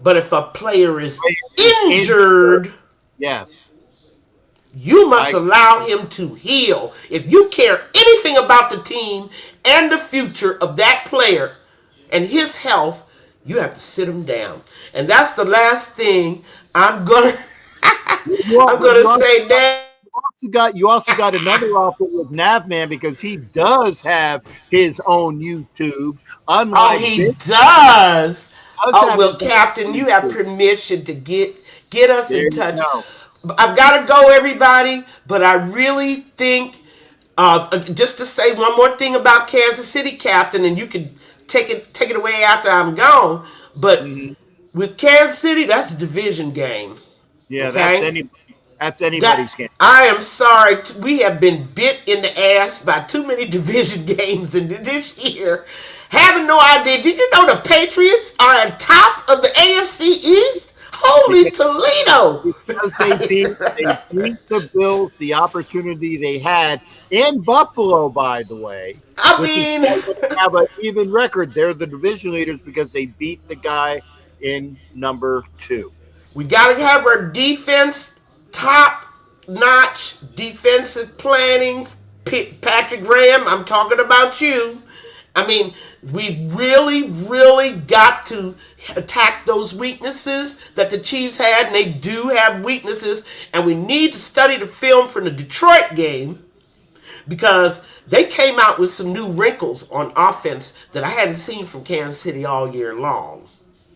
But if a player is Is injured. injured, Yes. you must I allow him to heal. If you care anything about the team and the future of that player and his health, you have to sit him down. And that's the last thing I'm gonna I'm but gonna say now. you also got another offer with Navman because he does have his own YouTube, Oh, unlike he Big does. does Oh have well, his own Captain, you have YouTube. permission to get us There in you touch. go. I've got to go, everybody. But I really think, just to say one more thing about Kansas City, Captain, and you can take it away after I'm gone. But Hmm. with Kansas City, that's a division game. Yeah, Okay, that's that anybody's game. I am sorry, we have been bit in the ass by too many division games in this year. Having no idea. Did you know the Patriots are on top of the AFC East? Holy Because Toledo! they beat the Bills the opportunity they had in Buffalo, by the way, I which is mean, why they have an even record. They're the division leaders because they beat the guy in number two. we got to have our defense top notch defensive planning. Patrick Graham, I'm talking about you. I mean, we really, really got to attack those weaknesses that the Chiefs had, and they do have weaknesses. And we need to study the film from the Detroit game because they came out with some new wrinkles on offense that I hadn't seen from Kansas City all year long.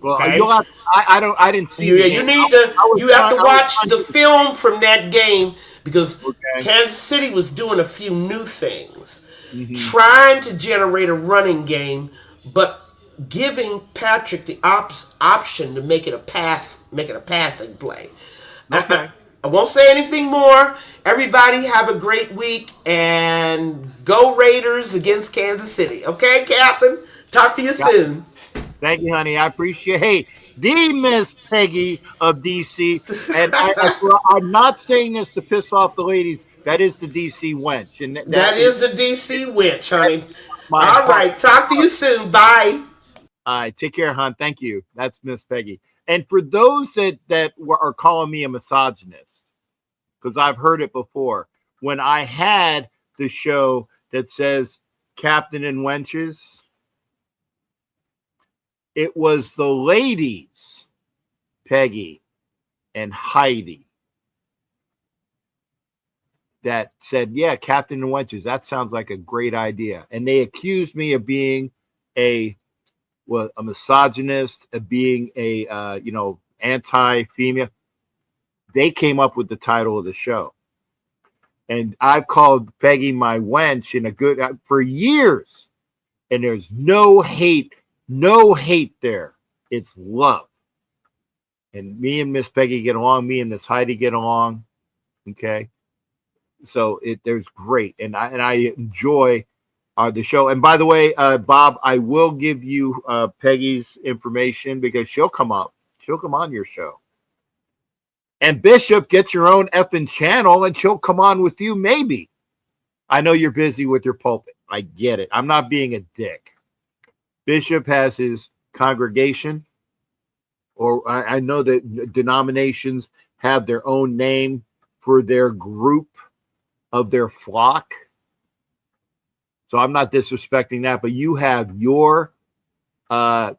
Well, Okay, you'll have. I didn't see the you game. need to you have to I was watch trying the to. film from that game because Okay. Kansas City was doing a few new things, Hmm. trying to generate a running game, but giving Patrick the option to make it a passing play. I, I, Okay. I won't say anything more. Everybody have a great week and go Raiders against Kansas City. Okay, Captain? Talk to you Got soon. Thank you, honey. I appreciate. Hey, the Miss Peggy of DC, and I'm not saying this to piss off the ladies. That is the DC wench, and That that is is the DC winch, honey. my All heart. right. Talk to you soon. Bye. All right, take care, hon. Thank you. That's Miss Peggy. And for those are calling me a misogynist, because I've heard it before. When I had the show that says Captain and Wenches, it was the ladies, Peggy and Heidi, that said, "Yeah, Captain and Wenches, that sounds like a great idea." And they accused me of being a a misogynist, of being a anti-female. They came up with the title of the show, and I've called Peggy my wench in a good for years, and there's no hate there. It's love, and me and Miss Peggy get along. Me and Miss Heidi get along. Okay, so there's great, and I enjoy the show. And by the way, Bob, I will give you Peggy's information because she'll come up. She'll come on your show. And Bishop, get your own effing channel, and she'll come on with you. Maybe. I know you're busy with your pulpit. I get it. I'm not being a dick. Bishop has his congregation, or I know that denominations have their own name for their group of their flock. So I'm not disrespecting that, but you have your what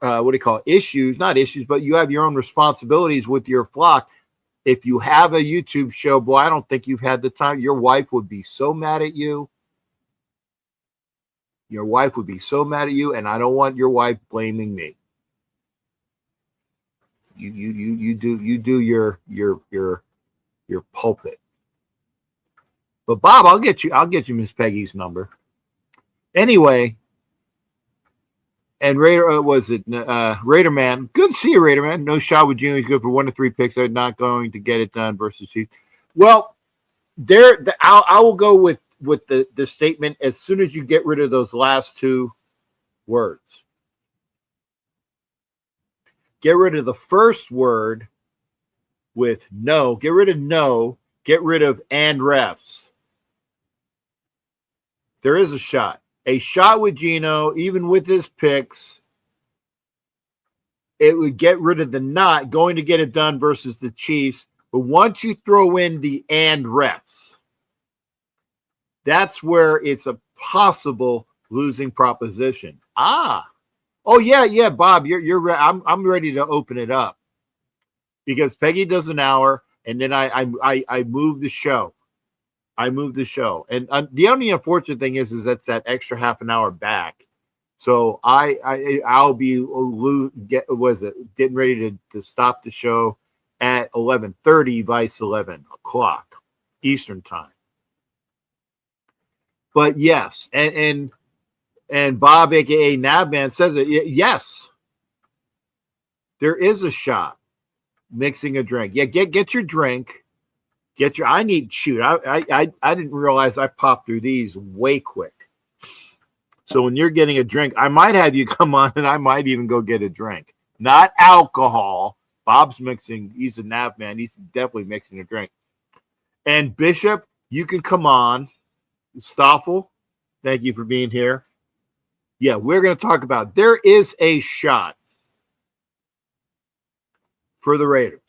do you call it? Issues, not issues, but you have your own responsibilities with your flock. If you have a YouTube show, boy, I don't think you've had the time. Your wife would be so mad at you. Your wife would be so mad at you, and I don't want your wife blaming me. You do your pulpit. But Bob, I'll get you Miss Peggy's number. Anyway, and Raider was it Raider Man? Good to see you, Raider Man. No shot with Jimmy. He's good for 1 to 3 picks. They're not going to get it done versus Chiefs. Well, I will go with the statement as soon as you get rid of those last two words. Get rid of the first word with no. Get rid of no. Get rid of and refs. There is a shot. A shot with Gino, even with his picks, it would get rid of the not going to get it done versus the Chiefs. But once you throw in the and refs, that's where it's a possible losing proposition. Oh yeah, Bob, you're I'm ready to open it up because Peggy does an hour, and then I move the show. And the only unfortunate thing is that's that extra half an hour back. So I'll be getting ready to stop the show at 11:30 vice 11 o'clock Eastern time. But yes, and Bob, aka Nabman, says it. Yes, there is a shot mixing a drink. Yeah, get your drink. I didn't realize I popped through these way quick. So when you're getting a drink, I might have you come on and I might even go get a drink. Not alcohol. Bob's mixing. He's a nav man. He's definitely mixing a drink. And Bishop, you can come on. Stoffel, thank you for being here. Yeah, we're going to talk about there is a shot for the Raiders.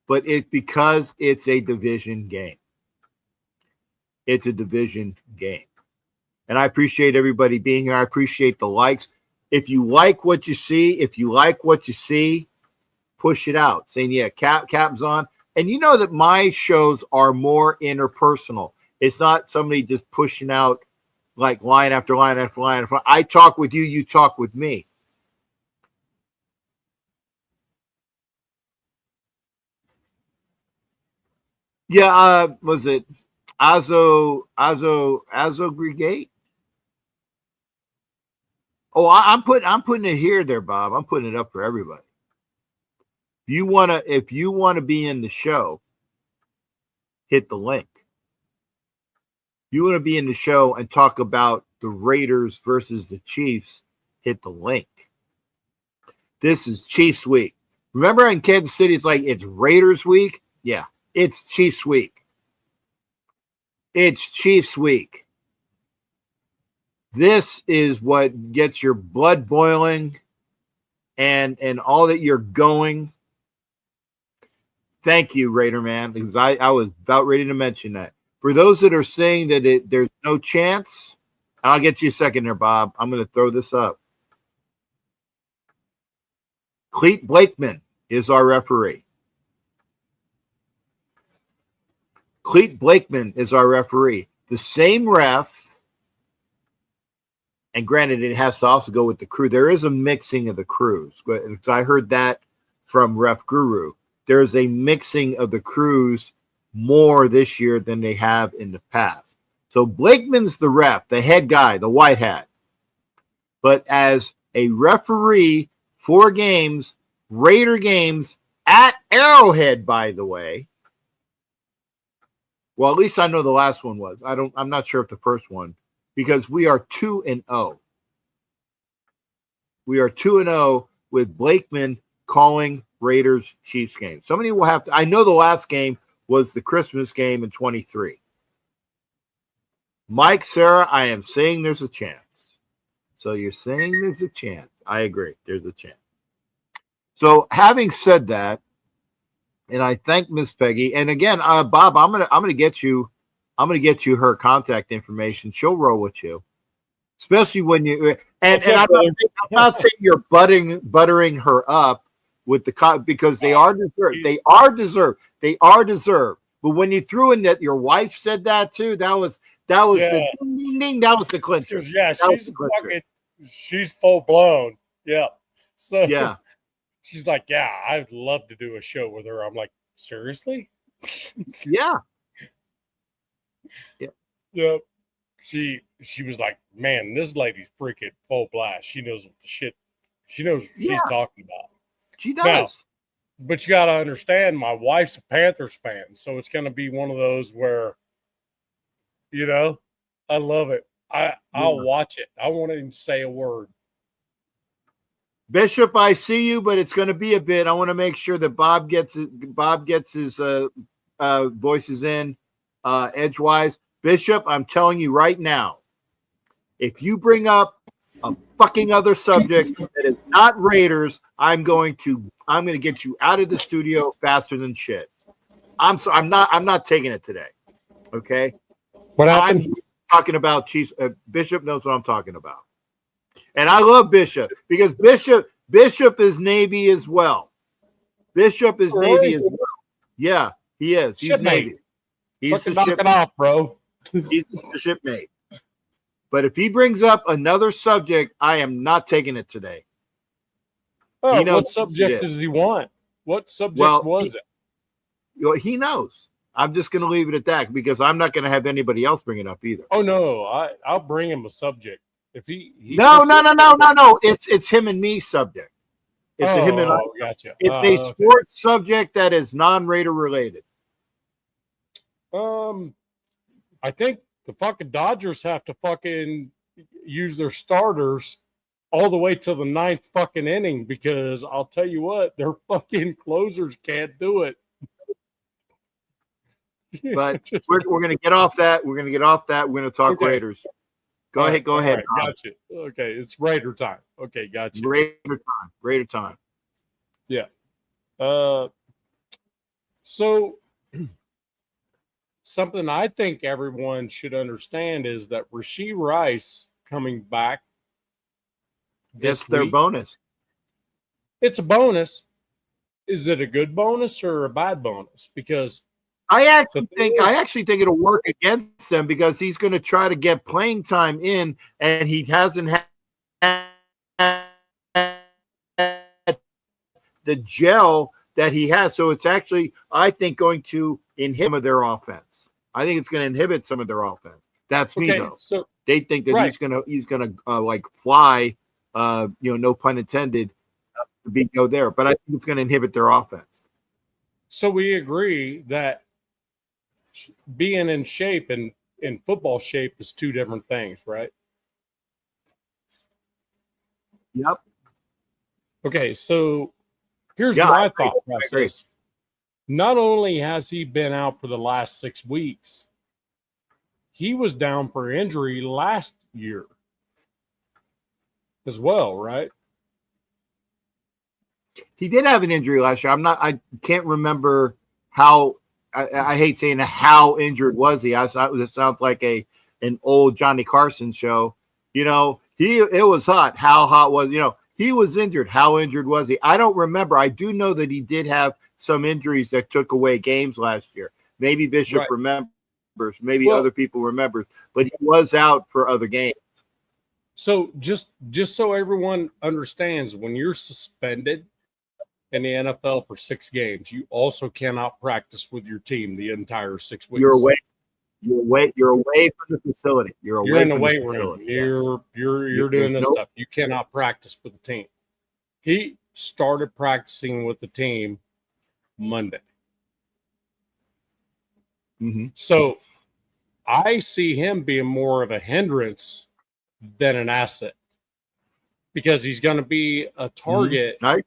But it's because it's a division game. It's a division game. And I appreciate everybody being here. I appreciate the likes. If you like what you see, push it out. Saying, yeah, Cap's on. And you know that my shows are more interpersonal. It's not somebody just pushing out like line after line after line. I talk with you, you talk with me. Yeah, was it Azo Brigade? Oh, I'm putting it here there, Bob. I'm putting it up for everybody. If you wanna be in the show, hit the link. You want to be in the show and talk about the Raiders versus the Chiefs, hit the link. This is Chiefs week. Remember in Kansas City, it's Raiders week? Yeah. It's Chiefs week. It's Chiefs week. This is what gets your blood boiling and all that you're going. Thank you, Raider Man, because I was about ready to mention that. For those that are saying that there's no chance, I'll get you a second there, Bob. I'm going to throw this up. Cleet Blakeman is our referee. Cleet Blakeman is our referee. The same ref, and granted, it has to also go with the crew. There is a mixing of the crews. I heard that from Ref Guru. There's a mixing of the crews more this year than they have in the past. So Blakeman's the ref, the head guy, the white hat. But as a referee, 4 games, Raider games at Arrowhead, by the way. Well, at least I know the last one was. I'm not sure if the first one, because we are 2-0. We are 2-0 with Blakeman calling Raiders Chiefs game. Somebody will have to. I know the last game was the Christmas game in 23. Mike, Sarah, I am saying there's a chance. So you're saying there's a chance. I agree. There's a chance. So having said that, and I thank Miss Peggy. And again, Bob, I'm gonna get you her contact information. She'll roll with you, especially when you. And I'm not saying you're buttering her up with the because they are deserved. They are deserved. But when you threw in that your wife said that too, that was the ding, ding, that was the clincher. She's full blown. Yeah. So yeah. She's like, yeah, I'd love to do a show with her. I'm like, seriously? Yeah. Yep. She was like, man, this lady's freaking full blast. She knows what the shit. She knows what she's Yeah, talking about. she Now, does. but you got to understand, my wife's a Panthers fan, so it's going to be one of those where, you know, I love it. I'll Yeah. watch it. I won't even say a word. Bishop, I see you, but it's going to be a bit. I want to make sure that Bob gets his voices in edgewise. Bishop, I'm telling you right now, if you bring up a fucking other subject that is not Raiders, I'm going to get you out of the studio faster than shit. I'm not taking it today. Okay? What happened? I'm talking about Chiefs. Bishop knows what I'm talking about. And I love Bishop because Bishop is Navy as well. Bishop is Navy as well. Yeah, he is. He's Shipmate. Navy. He's Fucking the knock it shipmate. off, bro. He's the shipmate. But if he brings up another subject, I am not taking it today. Oh, He knows what subject does he want? What subject was it? He knows. I'm just going to leave it at that because I'm not going to have anybody else bring it up either. Oh no, I'll bring him a subject. If he No. It's him and me subject. It's him and I. Gotcha. It's a sports subject that is non-Raider related. I think the fucking Dodgers have to fucking use their starters all the way to the 9th fucking inning because I'll tell you what, their fucking closers can't do it. But we're going to get off that. We're going to get off that. We're going to talk Raiders. Go ahead. Right, gotcha. Okay, it's Raider time. Okay, gotcha. Raider time. Yeah. So something I think everyone should understand is that Rashee Rice coming back. It's their bonus. It's a bonus. Is it a good bonus or a bad bonus? Because I actually think it'll work against them because he's going to try to get playing time in, and he hasn't had the gel that he has. So it's actually, I think, going to inhibit their offense. I think it's going to inhibit some of their offense. That's me though. So they think that he's gonna like fly, no pun intended, to go there. But I think it's going to inhibit their offense. So we agree that being in shape and in football shape is two different things, right? Yep. Okay, so here's my thought process. Not only has he been out for the last 6 weeks, he was down for injury last year as well, right? He did have an injury last year. I can't remember how. I hate saying how injured was he. This sounds like an old Johnny Carson show. It was hot. How hot was he was injured. How injured was he? I don't remember. I do know that he did have some injuries that took away games last year. Maybe Bishop remembers. Maybe other people remember. But he was out for other games. So just so everyone understands, when you're suspended in the NFL for 6 games, you also cannot practice with your team the entire 6 weeks. You're away from the facility. You're in the weight room. You're doing this stuff. You cannot practice with the team. He started practicing with the team Monday. Mm-hmm. So I see him being more of a hindrance than an asset because he's going to be a target that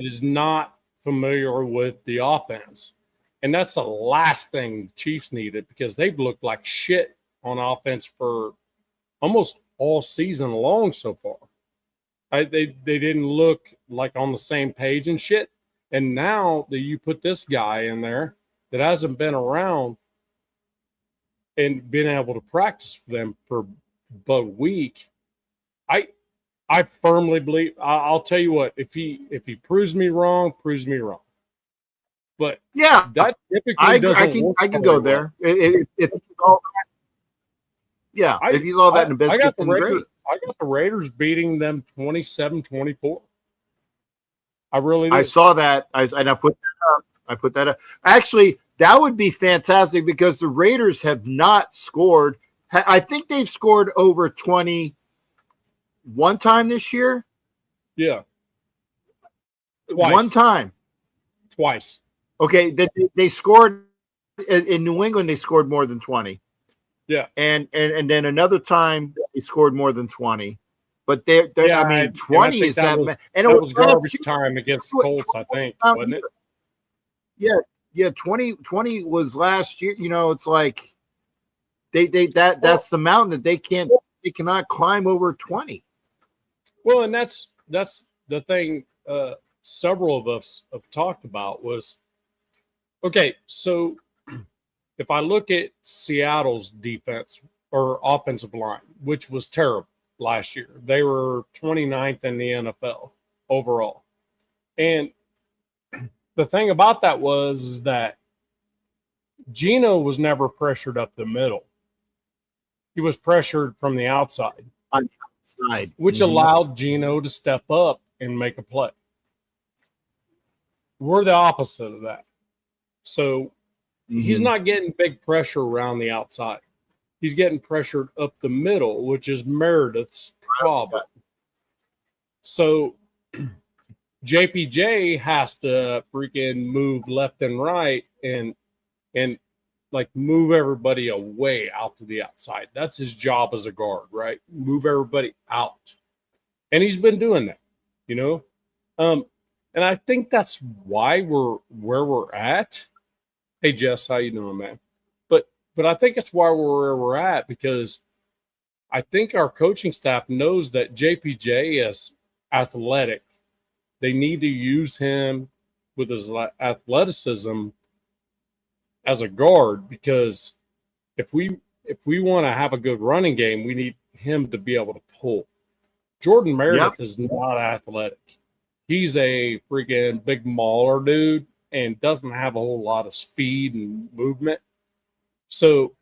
is not familiar with the offense. And that's the last thing the Chiefs needed because they've looked like shit on offense for almost all season long so far. They didn't look like on the same page and shit. And now that you put this guy in there that hasn't been around and been able to practice with them for a week, I firmly believe. I'll tell you what, if he proves me wrong, proves me wrong. But yeah, that typically doesn't work. I can go there. If all that, if he's all that in a biscuit, then great. I got the Raiders beating them 27-24. I really do. I saw that. And I put that up. I put that up. Actually, that would be fantastic because the Raiders have not scored. I think they've scored over 20 one time this year. Yeah. Twice. One time. Twice. Okay. They scored in New England. They scored more than 20. Yeah. And then another time they scored more than 20. But they're Yeah, I mean, 20 is that. And it was garbage time against the Colts, I think, wasn't it? Yeah. 20 was last year. You know, it's like that's the mountain that they cannot climb over 20. Well, and that's the thing several of us have talked about was, okay, so if I look at Seattle's defense or offensive line, which was terrible last year, they were 29th in the NFL overall. And the thing about that was that Geno was never pressured up the middle. He was pressured from the outside, which allowed Geno to step up and make a play. We're the opposite of that. So he's not getting big pressure around the outside. He's getting pressured up the middle, which is Meredith's problem. So JPJ has to freaking move left and right and like move everybody away out to the outside. That's his job as a guard, right? Move everybody out. And he's been doing that, you know? And I think that's why we're where we're at. Hey Jess, how you doing, man? But I think it's why we're where we're at, because I think our coaching staff knows that JPJ is athletic. They need to use him with his athleticism as a guard, because if we want to have a good running game, we need him to be able to pull. Jordan Meredith is not athletic. He's a freaking big mauler dude and doesn't have a whole lot of speed and movement. So,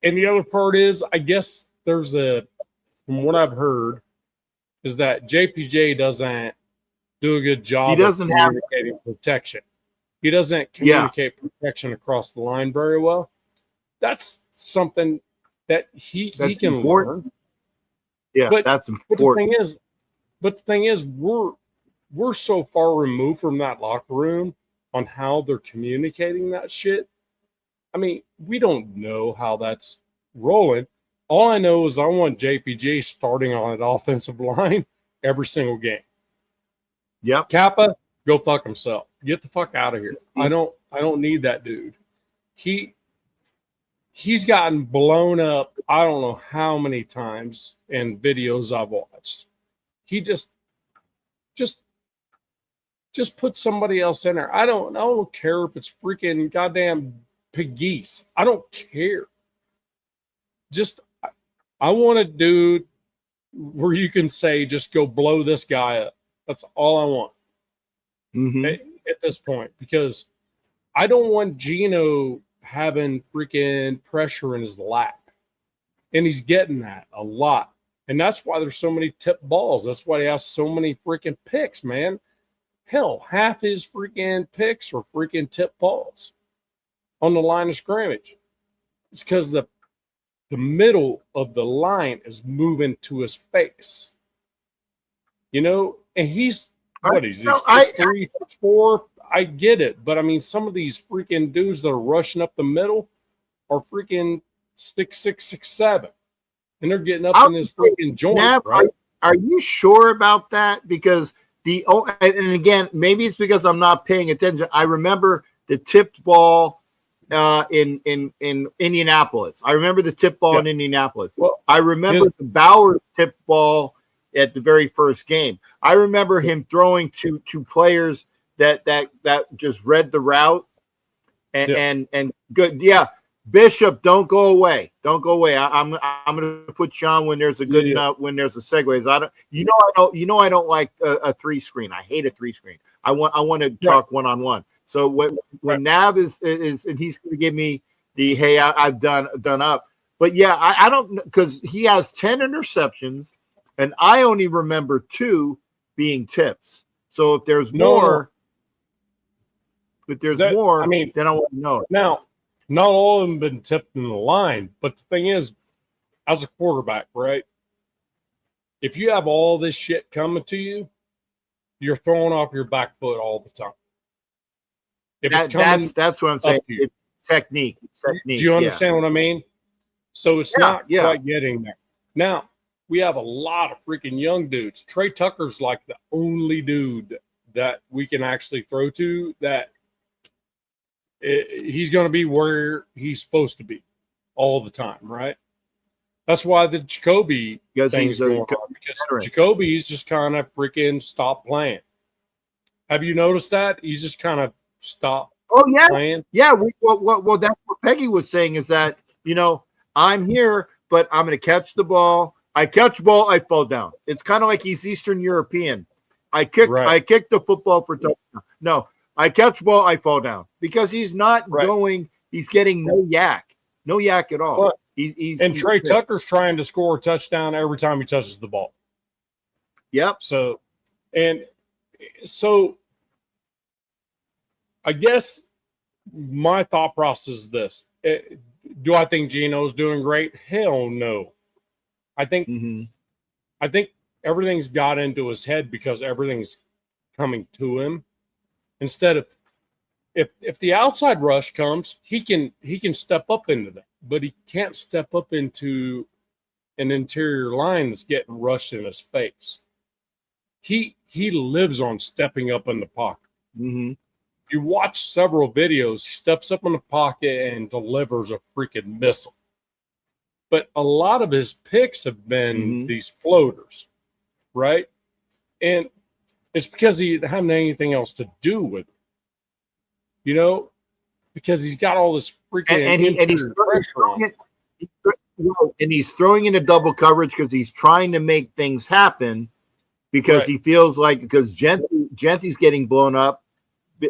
and the other part is, I guess from what I've heard, is that JPJ doesn't do a good job of communicating protection. He doesn't communicate protection across the line very well. That's something that he can learn. Yeah, that's important. But the thing is, we're so far removed from that locker room on how they're communicating that shit. I mean, we don't know how that's rolling. All I know is I want JPJ starting on an offensive line every single game. Yep. Kappa, go fuck himself. Get the fuck out of here. I don't need that dude. He's gotten blown up I don't know how many times in videos I've watched. He just put somebody else in there. I don't care if it's freaking goddamn Peggy's. I don't care. Just I want a dude where you can say, just go blow this guy up. That's all I want at this point, because I don't want Geno having freaking pressure in his lap. And he's getting that a lot. And that's why there's so many tip balls. That's why he has so many freaking picks, man. Hell, half his freaking picks are freaking tip balls on the line of scrimmage. It's because the middle of the line is moving to his face. You know, and he's, what is he, 6'3", 6'4"? I get it. But, I mean, some of these freaking dudes that are rushing up the middle are freaking 6'6", 6'7". And they're getting up in his freaking joint, right? Are you sure about that? Because and again, maybe it's because I'm not paying attention. I remember the tipped ball in Indianapolis. I remember the tip ball in Indianapolis. Well, I remember the Bauer tip ball at the very first game. I remember him throwing to players that just read the route and good. Yeah. Bishop, don't go away. Don't go away. I'm going to put you on when there's a good when there's a segue. I don't like a 3-screen. I hate a 3-screen. I want to talk one-on-one. So when Nav is and he's going to give me the hey, I've done up. But yeah, I don't, because he has 10 interceptions and I only remember 2 being tips. So if there's more, then I want to know it. Now, not all of them been tipped in the line, but the thing is, as a quarterback, right? If you have all this shit coming to you, you're throwing off your back foot all the time. If it's coming, that's what I'm saying. It's technique. Do you understand what I mean? So it's not quite getting there. Now, we have a lot of freaking young dudes. Trey Tucker's like the only dude that we can actually throw to that he's going to be where he's supposed to be all the time, right? That's why the Jacoby thing's going on, because Jacoby's just kind of freaking stopped playing. Have you noticed that? He's just kind of stopped playing. Yeah. Well, that's what Peggy was saying, is that, I'm here, but I'm going to catch the ball. I catch ball, I fall down. It's kind of like he's Eastern European. I kick the football for touchdown. No, I catch ball, I fall down, because he's not going. He's getting no yak at all. But, he's Trey Tucker's trying to score a touchdown every time he touches the ball. Yep. So I guess my thought process is this. Do I think Geno's doing great? Hell no. I think everything's got into his head because everything's coming to him. Instead of if the outside rush comes, he can step up into that, but he can't step up into an interior line that's getting rushed in his face. He lives on stepping up in the pocket. Mm-hmm. You watch several videos, he steps up in the pocket and delivers a freaking missile. But a lot of his picks have been these floaters, right? And it's because he didn't have anything else to do with it. Because he's got all this freaking and he's throwing into double coverage because he's trying to make things happen, because he feels like, because Gentry's getting blown up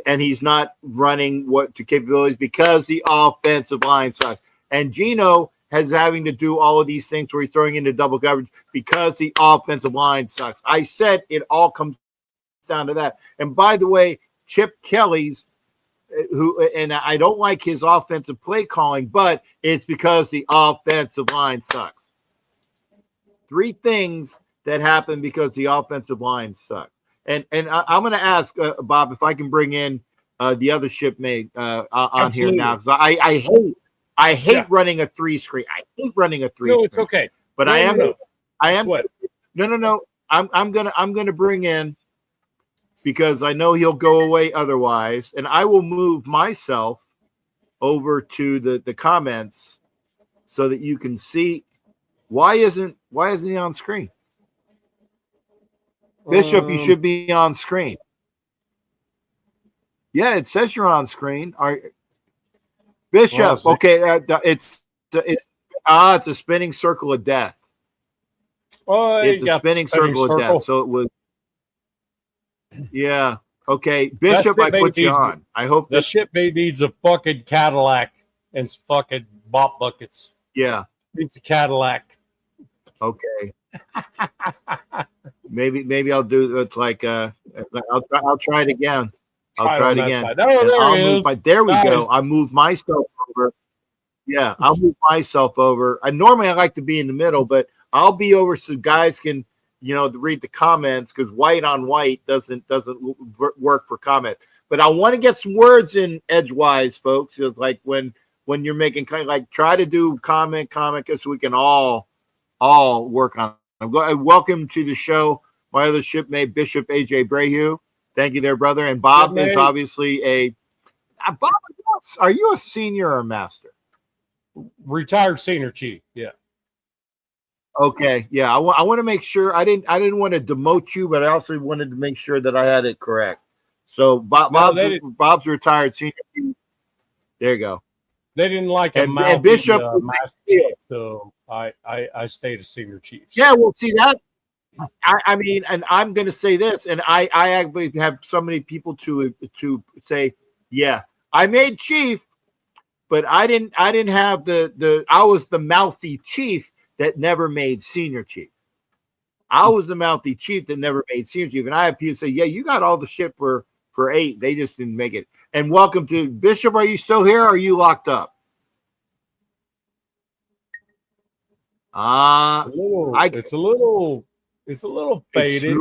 and he's not running to capabilities because the offensive line sucks. And Geno has having to do all of these things where he's throwing into double coverage because the offensive line sucks. I said it all comes down to that. And by the way, Chip Kelly's, and I don't like his offensive play calling, but it's because the offensive line sucks. 3 things that happen because the offensive line sucks. And I'm going to ask Bob if I can bring in the other shipmate on here now, because I hate running a 3 screen. I hate running a 3 screen. No, it's okay. But I am. No. I'm gonna bring in, because I know he'll go away otherwise, and I will move myself over to the comments so that you can see why isn't he on screen? Bishop, you should be on screen. Yeah, it says you're on screen. Bishop, okay, it's a spinning circle of death. Oh, it's a spinning circle of death. So it was. Yeah. Okay, Bishop, I put you on. I hope the shipmate needs a fucking Cadillac and fucking mop buckets. Yeah, it's a Cadillac. Okay. Maybe I'll do it like I'll try it again. I'll try it again. There we go. I moved myself over. Yeah, I'll move myself over. Normally I like to be in the middle, but I'll be over so guys can, read the comments, because white on white doesn't work for comment. But I want to get some words in edgewise, folks. It's like when you're making kind of like, try to do comment, so we can all work on it. Welcome to the show, my other shipmate, Bishop AJ Brayhu. Thank you there, brother. And Bob is obviously Bob, are you a senior or a master? Retired senior chief. Yeah. Okay. Yeah. I want to make sure I didn't want to demote you, but I also wanted to make sure that I had it correct. So Bob's retired senior chief. There you go. They didn't like him. And Bishop, master chief, so I stayed a senior chief. So. Yeah, well, see that. I mean, and I'm going to say this, and I actually have so many people to say, yeah, I made chief, but I didn't have I was the mouthy chief that never made senior chief. I was the mouthy chief that never made senior chief, and I have people say, "Yeah, you got all the shit for 8. They just didn't make it." And welcome to Bishop. Are you still here? Or are you locked up? It's a little faded.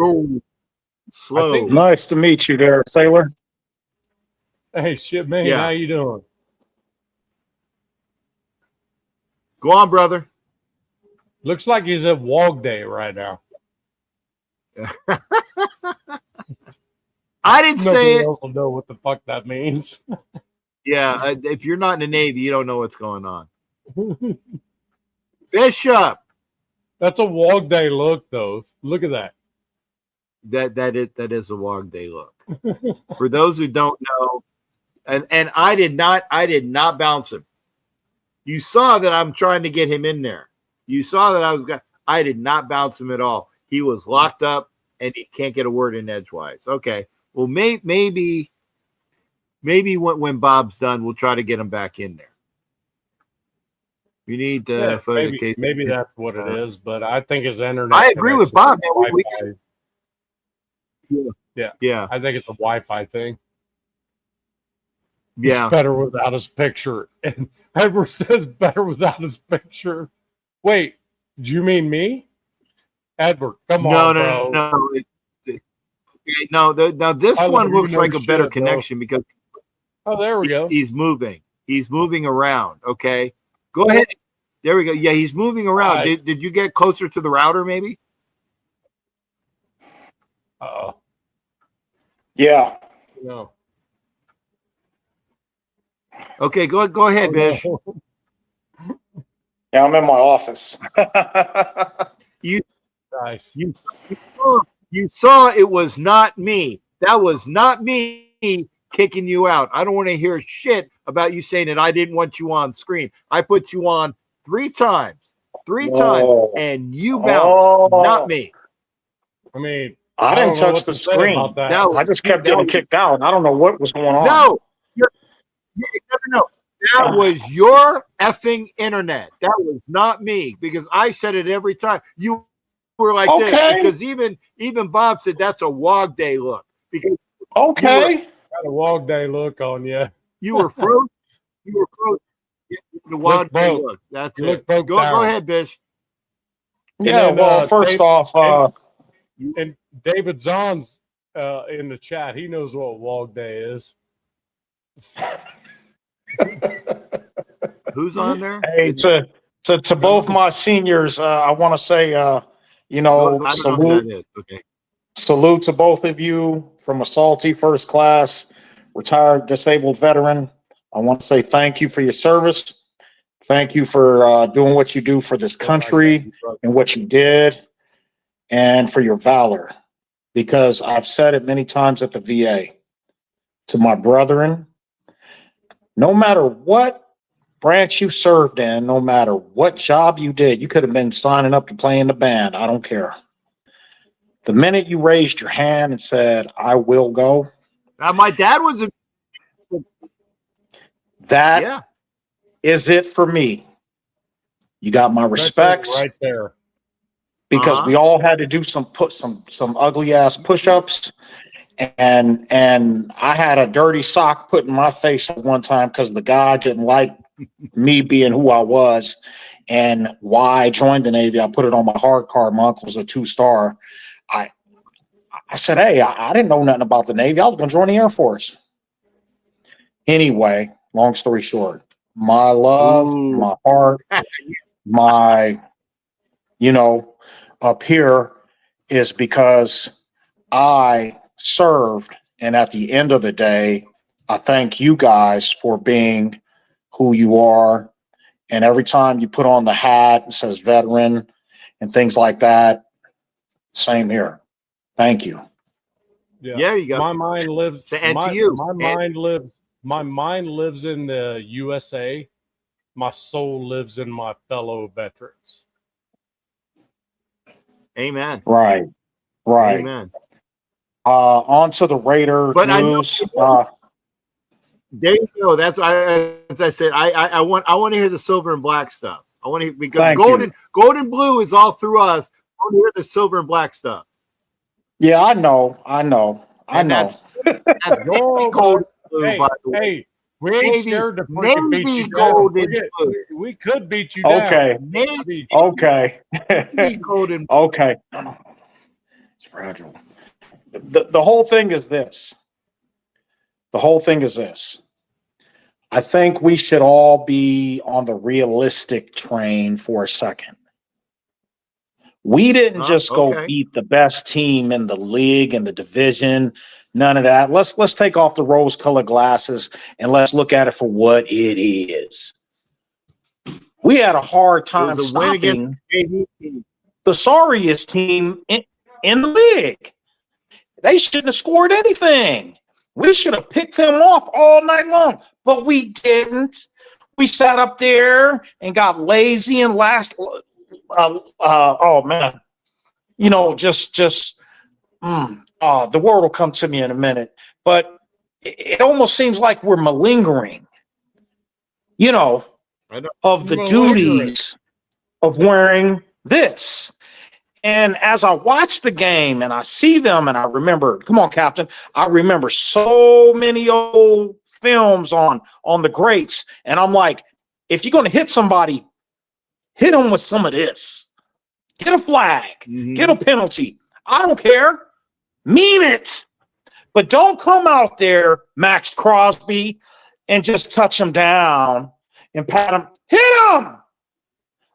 It's slow. Nice to meet you there, sailor. Hey, shit, man, how you doing? Go on, brother. Looks like he's at Wog Day right now. I didn't say Nobody it. else will know what the fuck that means. Yeah, if you're not in the Navy, you don't know what's going on. Bishop. That's a Wog Day look, though. Look at that. That is a Wog Day look. For those who don't know, and I did not bounce him. You saw that I'm trying to get him in there. You saw that I did not bounce him at all. He was locked up and he can't get a word in edgewise. Okay. Well, maybe when Bob's done, we'll try to get him back in there. We need maybe that's what it is, but I think his internet. I agree with Bob. Yeah. I think it's a Wi-Fi thing. Yeah. It's better without his picture. And Edward says better without his picture. Wait, do you mean me? Edward, come on, bro. No. Now this one looks like a better connection because there we go. He's moving. He's moving around. Okay. Go ahead. There we go. Yeah, he's moving around. Nice. Did you get closer to the router, maybe? Yeah. No. Okay, go ahead, Bish. Yeah, I'm in my office. Nice. You saw it was not me. That was not me kicking you out. I don't want to hear shit about you saying that I didn't want you on screen. I put you on 3 times, and you bounced, not me. I mean, I didn't touch the screen. I just kept getting kicked out. I don't know what was going on. No. That was your effing internet. That was not me, because I said it every time. You were like this, because even Bob said that's a Wog Day look. Because got a Wog Day look on you. You were frozen. The Wog Day look. That's it. Go ahead, Bish. Yeah. Then, first off, and David Zahn's in the chat. He knows what Wog Day is. Who's on there? Hey, to both my seniors, I want to say, salute to both of you from a salty first class, retired disabled veteran. I want to say thank you for your service. Thank you for doing what you do for this country and what you did, and for your valor. Because I've said it many times at the VA to my brethren, no matter what branch you served in, no matter what job you did, you could have been signing up to play in the band. I don't care. The minute you raised your hand and said, I will go. Now, my dad was That is it for me. You got my respects. Right there. Because we all had to do some ugly ass push-ups. And I had a dirty sock put in my face at one time because the guy didn't like me being who I was and why I joined the Navy. I put it on my hard card. My uncle's a 2-star. I said, hey, I didn't know nothing about the Navy. I was going to join the Air Force. Anyway, long story short, my love, my heart, my, up here is because I served. And at the end of the day, I thank you guys for being who you are. And every time you put on the hat, it says veteran and things like that. Same here. Thank you. Yeah, you go. My mind lives. My mind lives in the USA. My soul lives in my fellow veterans. Amen. Right. Amen. On to the Raider news. There you go. That's as I said. I want to hear the silver and black stuff. I want to, because gold and blue is all through us, only hear the silver and black stuff. Yeah, I know. That's Oh, gold and blue, hey, by the way. hey, we ain't scared to freaking beat Navy you down. gold and blue. We could beat you Okay. down. Navy Okay. gold and Okay. It's fragile. The whole thing is this. The whole thing is this. I think we should all be on the realistic train for a second. We didn't just go beat the best team in the league and the division. None of that. Let's take off the rose-colored glasses and let's look at it for what it is. We had a hard time stopping the sorriest team in the league. They shouldn't have scored anything. We should have picked them off all night long, but we didn't. We sat up there and got lazy and oh man, the word will come to me in a minute, but it almost seems like we're malingering, of the duties of wearing this. And as I watch the game and I see them and I remember, come on, Captain, I remember so many old films on the greats. And I'm like, if you're going to hit somebody, hit them with some of this. Get a flag, get a penalty. I don't care. Mean it. But don't come out there, Max Crosby, and just touch them down and pat them. Hit them.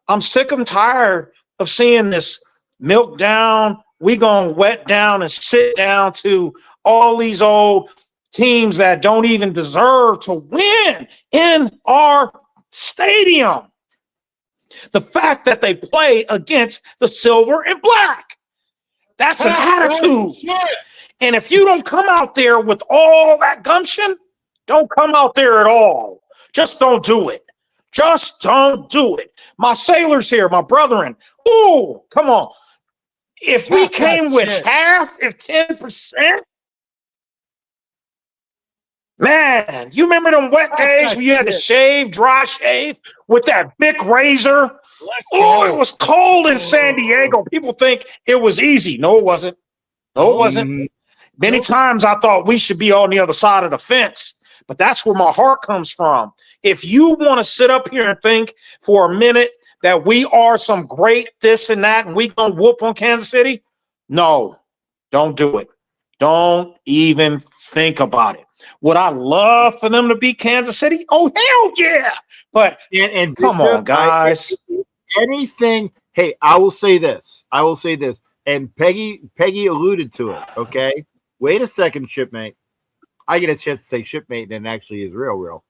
I'm sick and tired of seeing this milk down, we gonna wet down and sit down to all these old teams that don't even deserve to win in our stadium. The fact that they play against the silver and black, that's an attitude. And if you don't come out there with all that gumption, don't come out there at all. Just don't do it. Just don't do it. My sailors here, my brethren, ooh, come on. If we came with half, if 10%, man, you remember them wet days when you had to dry shave with that Bic razor? Oh, it was cold in San Diego. People think it was easy. No, it wasn't. No, it wasn't. Many times I thought we should be on the other side of the fence, but that's where my heart comes from. If you want to sit up here and think for a minute that we are some great this and that and we gonna whoop on Kansas City, no, don't do it. Don't even think about it. Would I love for them to beat Kansas City? Oh, hell yeah. But and come on, guys. Anything. Hey, I will say this. And Peggy alluded to it. Okay. Wait a second, shipmate. I get a chance to say shipmate, and it actually is real.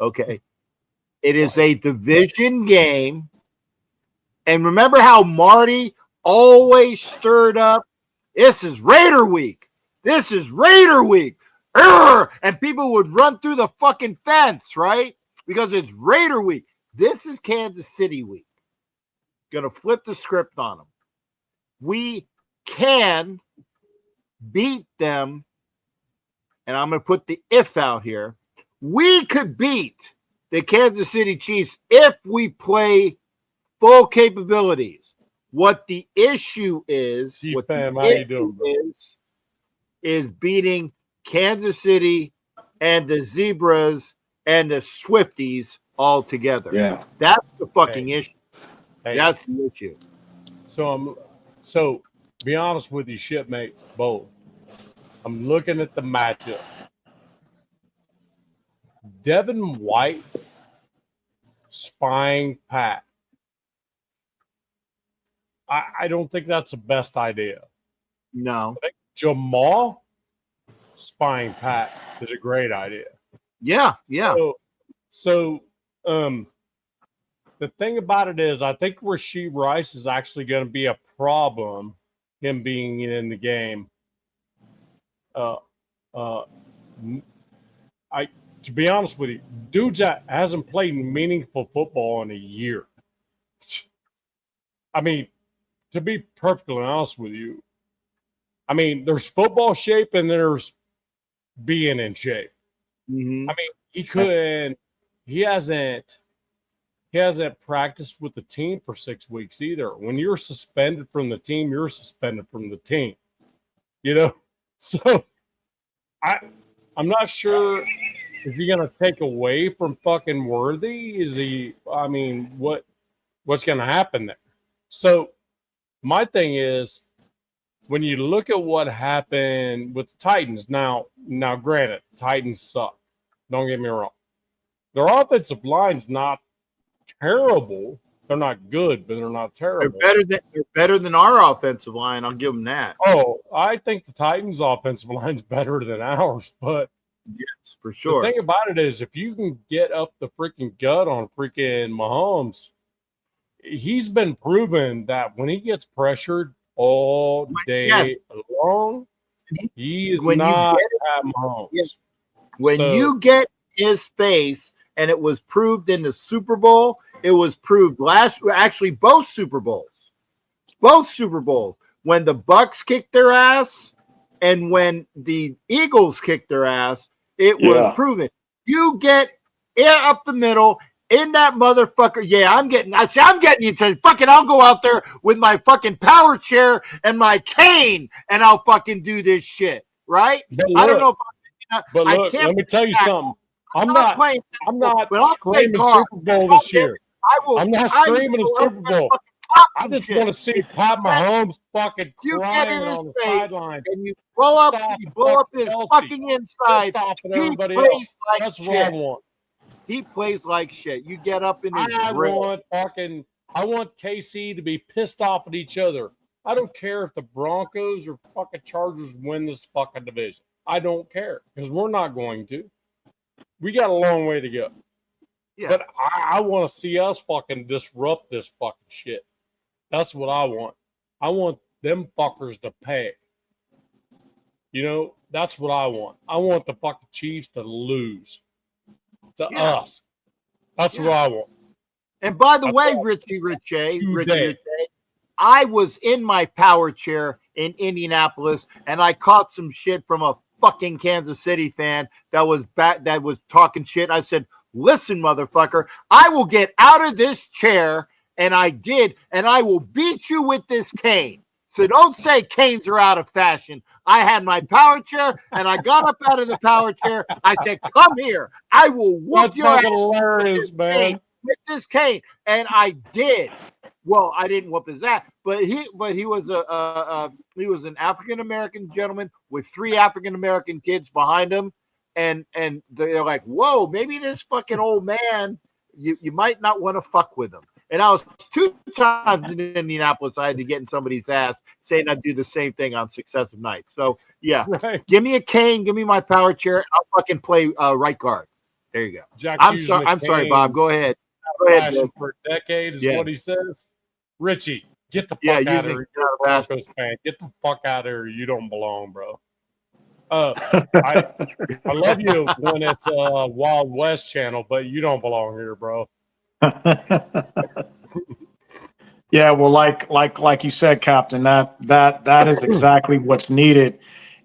Okay. It is a division game. And remember how Marty always stirred up? This is Raider week. Urgh! And people would run through the fucking fence, right? Because it's Raider week. This is Kansas City week. Gonna flip the script on them. We can beat them. And I'm going to put the if out here. We could beat the Kansas City Chiefs if we play full capabilities. What the issue is, is beating Kansas City and the Zebras and the Swifties all together. Yeah. That's the fucking issue. That's the issue. So be honest with you, shipmates, both. I'm looking at the matchup. Devin White spying Pat. I don't think that's the best idea. No. I think Jamal spying Pat is a great idea. Yeah. So the thing about it is, I think Rashee Rice is actually going to be a problem, him being in the game. To be honest with you, dudes that hasn't played meaningful football in a year. I mean, to be perfectly honest with you, I mean, there's football shape and there's being in shape. Mm-hmm. I mean, he hasn't he hasn't practiced with the team for 6 weeks either. When you're suspended from the team, you're suspended from the team. You know, so I'm not sure. Is he going to take away from fucking Worthy? Is he? I mean, what's going to happen there? So my thing is, when you look at what happened with the Titans, now granted, Titans suck. Don't get me wrong. Their offensive line's not terrible. They're not good, but they're not terrible. They're better than our offensive line. I'll give them that. Oh, I think the Titans' offensive line's better than ours, but yes, for sure. The thing about it is, if you can get up the freaking gut on freaking Mahomes, he's been proven that when he gets pressured all day long, he is not at Mahomes. Yes. When you get his face, and it was proved in the Super Bowl, it was proved both Super Bowls. Both Super Bowls. When the Bucks kicked their ass and when the Eagles kicked their ass, it was proven. You get up the middle in that motherfucker. Yeah, I'm getting you to fucking, I'll go out there with my fucking power chair and my cane and I'll fucking do this shit. Right? Look, I don't know if let me tell you something. I'm not screaming Super Bowl this year. I'm not screaming a Super Bowl. I just want to see Pat Mahomes fucking crying on the sideline. And you blow up his fucking inside. That's what I want. He plays like shit. You get up in his grill. I want KC to be pissed off at each other. I don't care if the Broncos or fucking Chargers win this fucking division. I don't care because we're not going to. We got a long way to go. Yeah. But I want to see us fucking disrupt this fucking shit. That's what I want. I want them fuckers to pay. You know, that's what I want. I want the fucking Chiefs to lose to us. That's what I want. And by the way, Richie, I was in my power chair in Indianapolis and I caught some shit from a fucking Kansas City fan that was talking shit. I said, listen, motherfucker, I will get out of this chair, and I did, and I will beat you with this cane. So don't say canes are out of fashion. I had my power chair, and I got up out of the power chair. I said, come here. I will whoop your ass hilarious, man. With this cane. And I did. Well, I didn't whoop his ass, but he was an African American gentleman with 3 African American kids behind him, and they're like, whoa, maybe this fucking old man, you might not want to fuck with him. And I was 2 times in Indianapolis. I had to get in somebody's ass saying I'd do the same thing on successive nights. So yeah, Give me a cane, give me my power chair, I'll fucking play right guard. There you go. I'm sorry, Bob. Go ahead. For a decade is what he says. Richie, get the fuck out of here. You're a Broncos fan. Get the fuck out of here. You don't belong, bro. I love you when it's Wild West channel, but you don't belong here, bro. Yeah, well, like you said, Captain, that is exactly what's needed.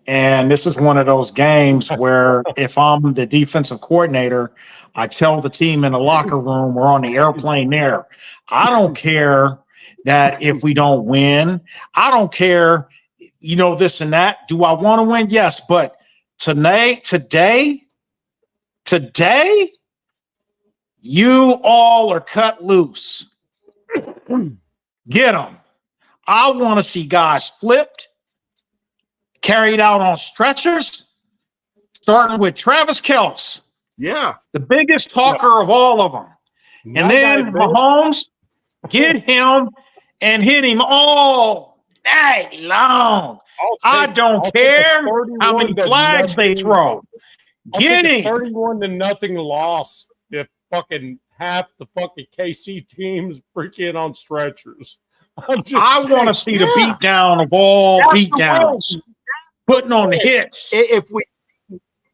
And this is one of those games where if I'm the defensive coordinator, I tell the team in the locker room or on the airplane there, I don't care that if we don't win, I don't care, this and that. Do I want to win? Yes. But today, you all are cut loose. Get them. I want to see guys flipped, carried out on stretchers, starting with Travis Kelce. Yeah. The biggest talker of all of them. And then Mahomes, get him and hit him all night long. I don't care how many flags they throw. Get him. 31-0 loss if fucking half the fucking KC team's freaking on stretchers. I want to see the beatdown of all beatdowns. Putting on the hits.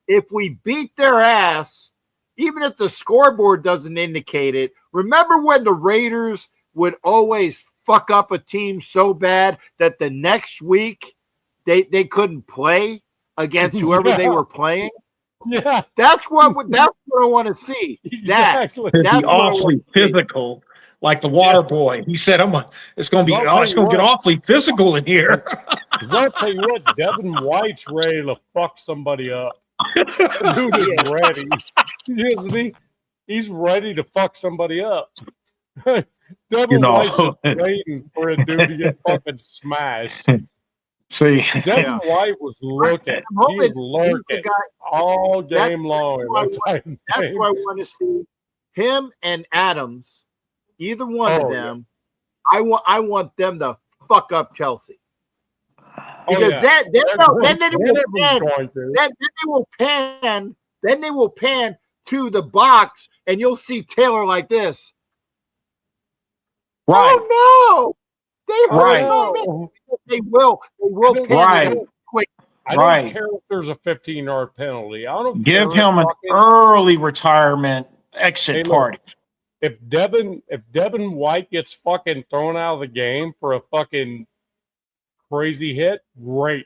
If we beat their ass, even if the scoreboard doesn't indicate it, remember when the Raiders would always fuck up a team so bad that the next week they couldn't play against whoever they were playing? Yeah, That's what I want to see. exactly. That's Be what I want awfully to see. physical, like the water boy. He said, it's gonna be, I'll tell it's you gonna get what. awfully physical in here. Because I'll tell you what, Devin White's ready to fuck somebody up. That dude is ready. Isn't he? He's ready to fuck somebody up. You Devin know. White's just waiting for a dude to get fucking smashed. See, Devin White was looking. He was lurking all game long in that Titan That's game. why I want to see him and Adams, either one of them. Yeah. I want them to fuck up Chelsea. Because then they will pan to the box and you'll see Taylor like this. Right. Oh no! They right. No. They will pan right. quick. I don't care if there's a 15-yard penalty. I don't give care him an early retirement exit party. If Devin White gets fucking thrown out of the game for a fucking crazy hit, great.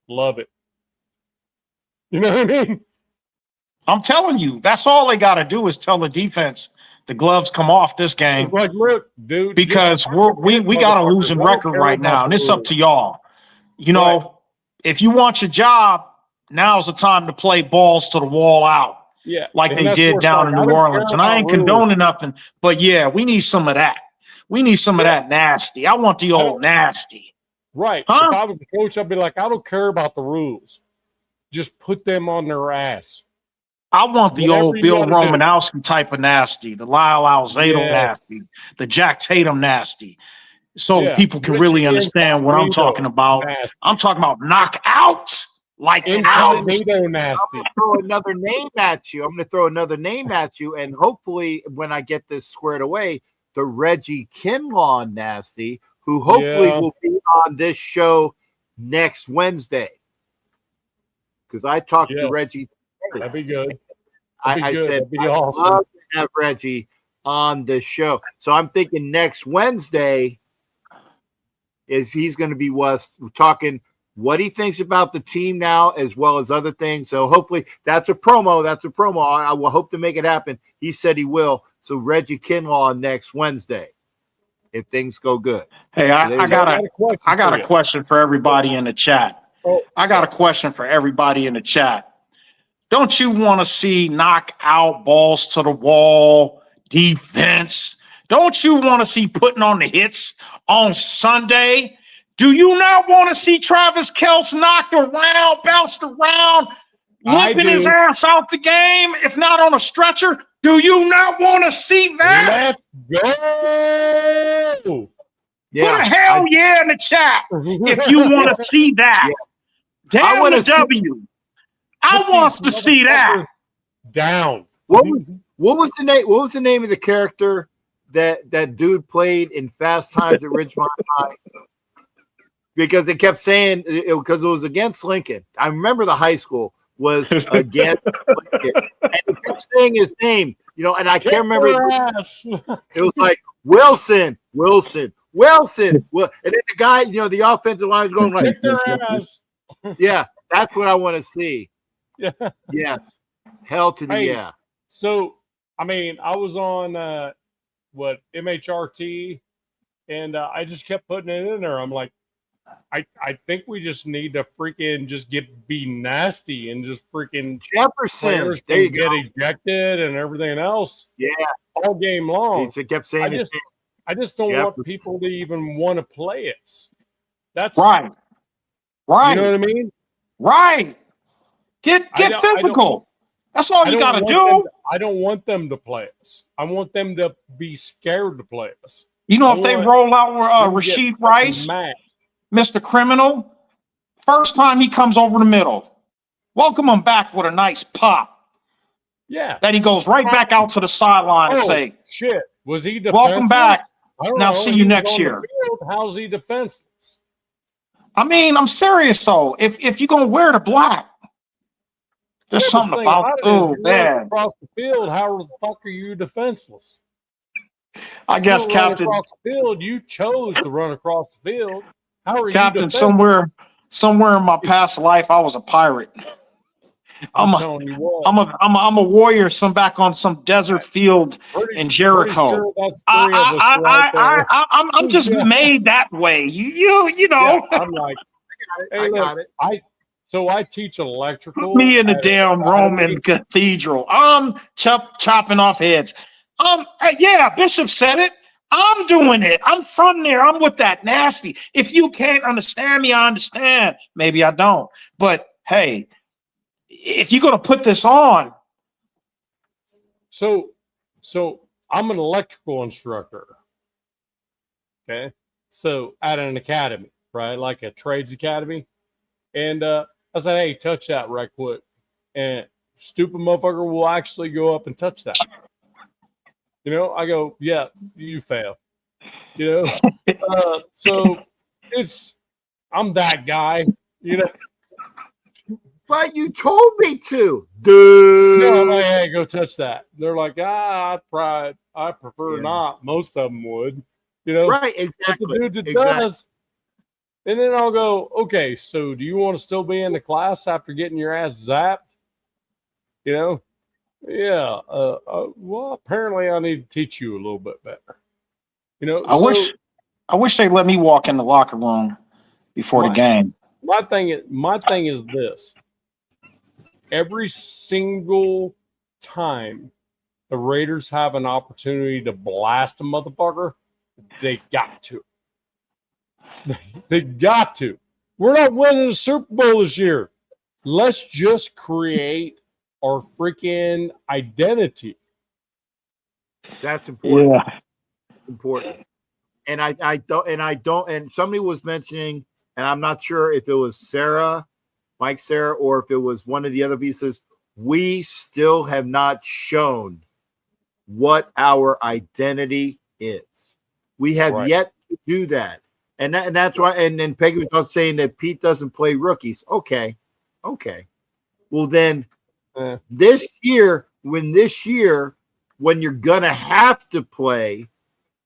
Love it. You know what I mean? I'm telling you, that's all they got to do is tell the defense the gloves come off this game. Like, look, dude, because we got a losing record right now, and it's up to y'all. You know, if you want your job, now's the time to play balls to the wall out. Yeah, like they did down in New Orleans. And I ain't condoning nothing, but yeah, we need some of that. We need some of that nasty. I want the old nasty. Right. If I was the coach, I'd be like, I don't care about the rules. Just put them on their ass. I want the old Bill Romanowski type of nasty, the Lyle Alzado nasty, the Jack Tatum nasty. So people can really understand what I'm talking about. Nasty. I'm talking about knockout, lights out. Nasty. I'm going to throw another name at you. And hopefully when I get this squared away, the Reggie Kinlaw nasty, who hopefully will be on this show next Wednesday. Because I talked to Reggie. That'd be good. I said, that'd be awesome. I'd love to have Reggie on this show. So I'm thinking next Wednesday he's going to be talking what he thinks about the team now, as well as other things. So hopefully that's a promo. I will hope to make it happen. He said he will. So Reggie Kinlaw next Wednesday, if things go good. Hey, I got a question for everybody in the chat. I got a question for everybody in the chat. Don't you want to see knockout, balls to the wall, defense? Don't you want to see putting on the hits on Sunday? Do you not want to see Travis Kelce knocked around, bounced around, limping his ass out the game, if not on a stretcher? Do you not want to see that? Let's go. Put a hell yeah in the chat if you want to see that. Damn the W. I want to see that. Down. What was the name of the character that dude played in Fast Times at Ridgemont High? Because they kept saying because it was against Lincoln. I remember the high school was against Lincoln, and they kept saying his name. And I can't remember. It was like Wilson. Well, and then the guy, the offensive line is going like, yeah, that's what I want to see. Yeah. Hell to the So, I mean, I was on MHRT, and I just kept putting it in there. I'm like, I think we just need to freaking just be nasty and just freaking Jefferson get ejected and everything else. Yeah, all game long. He kept saying I just don't want people to even want to play it. That's right. You know what I mean? Right. Get physical. That's all you got to do. I don't want them to play us. I want them to be scared to play us. If they roll out Rashid Rice, Mr. Criminal, first time he comes over the middle, welcome him back with a nice pop. Yeah. Then he goes right back out to the sideline and say, shit, was he defenseless? Welcome back. Now see you next year. How's he defenseless? I mean, I'm serious though. If you're gonna wear the black, there's something about man. Across the field, how the fuck are you defenseless? I guess, Captain. Across the field, you chose to run across the field. How are Captain, you defenseless? somewhere in my past life, I was a pirate. I'm telling you what. I'm a warrior. Some back on some desert field in Jericho. Sure that's three of us right there. I'm just made that way. You know. Yeah, I'm like, hey, I look, got it. I teach electrical. Put me in the damn Roman cathedral. I'm chopping off heads. Yeah, Bishop said it. I'm doing it. I'm from there. I'm with that nasty. If you can't understand me, I understand. Maybe I don't. But hey, if you're gonna put this on. So I'm an electrical instructor. Okay. So at an academy, right? Like a trades academy. And I said, hey, touch that right quick. And stupid motherfucker will actually go up and touch that. You know, I go, yeah, you fail. You know, so I'm that guy. You know, But you told me to, dude. no, I'm like, hey, go touch that. They're like, I prefer not. Most of them would. You know, right? Exactly. But the dude that does. And then I'll go, okay, so do you want to still be in the class after getting your ass zapped? You know? Yeah. Well, apparently I need to teach you a little bit better. You know, I wish they'd let me walk in the locker room before the game. My thing is this. Every single time the Raiders have an opportunity to blast a motherfucker, they got to. They got to. We're not winning the Super Bowl this year. Let's just create our freaking identity. That's important. Yeah. Important. And I don't. And somebody was mentioning, and I'm not sure if it was Mike Sarah, or if it was one of the other pieces. We still have not shown what our identity is. We have yet to do that. And that's why. And then Peggy was not saying that Pete doesn't play rookies. Okay. Well, then this year, when you're gonna have to play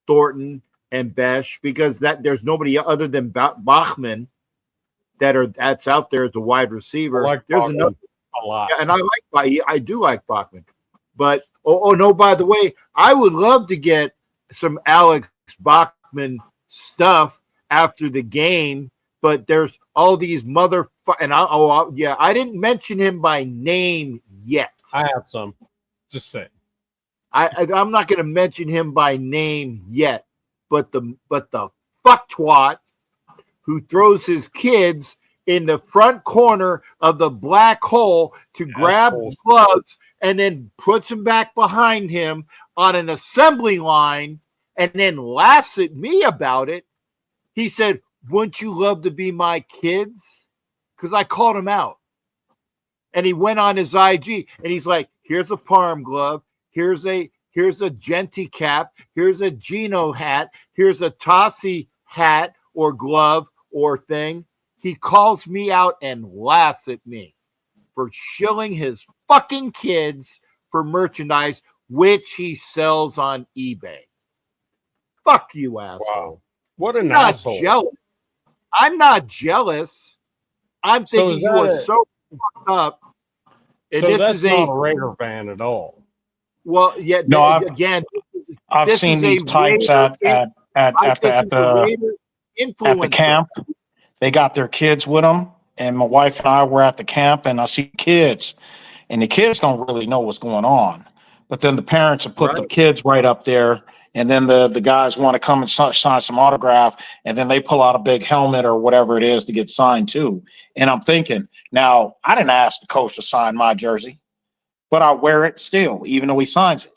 Thornton and Besh, because there's nobody other than Bachman that's out there as a wide receiver. There's another a lot, and I do like Bachman, but no, by the way, I would love to get some Alex Bachman stuff after the game, but there's all these I didn't mention him by name yet. I have some. Just saying. I'm not going to mention him by name yet, but the fucktwat who throws his kids in the front corner of the black hole to grab gloves and then puts them back behind him on an assembly line and then laughs at me about it. He said, "Wouldn't you love to be my kids?" Because I called him out. And he went on his IG and he's like, here's a Parm glove. Here's a Genti cap. Here's a Gino hat. Here's a Tossie hat or glove or thing. He calls me out and laughs at me for shilling his fucking kids for merchandise, which he sells on eBay. Fuck you, asshole. Wow. What an asshole. Jealous. I'm not jealous. I'm thinking you are so fucked up. And so that's not a Raider fan at all. Well, yeah. No, I've seen these types at the camp. They got their kids with them, and my wife and I were at the camp, and I see kids, and the kids don't really know what's going on, but then the parents have put the kids right up there, and then the guys want to come and sign some autograph, and then they pull out a big helmet or whatever it is to get signed too. And I'm thinking, now I didn't ask the coach to sign my jersey, but I wear it still, even though he signs it.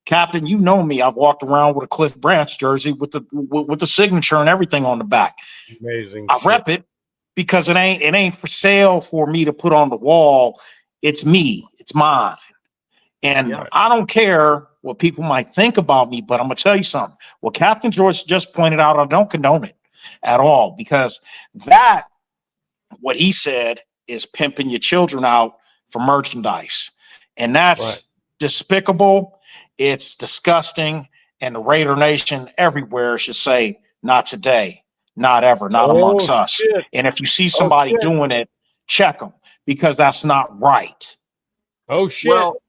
Captain, you know me. I've walked around with a Cliff Branch jersey with the signature and everything on the back. Amazing. I rep it because it ain't for sale for me to put on the wall. It's me. It's mine. And I don't care what people might think about me, but I'm gonna tell you something. What Captain George just pointed out, I don't condone it at all, because what he said is pimping your children out for merchandise. And that's despicable. It's disgusting. And the Raider Nation everywhere should say, not today, not ever, not amongst us. And if you see somebody doing it, check them, because that's not right. Oh shit! Well,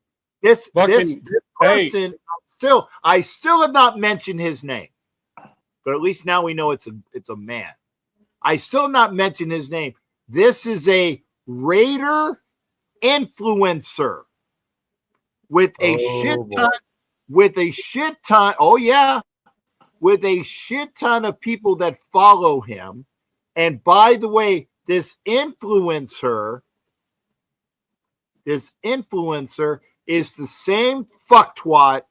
this Fucking, person, I still have not mentioned his name, but at least now we know it's a man. I still have not mentioned his name. This is a Raider influencer with a shit ton. Oh yeah, with a shit ton of people that follow him. And by the way, this influencer is the same fucktwat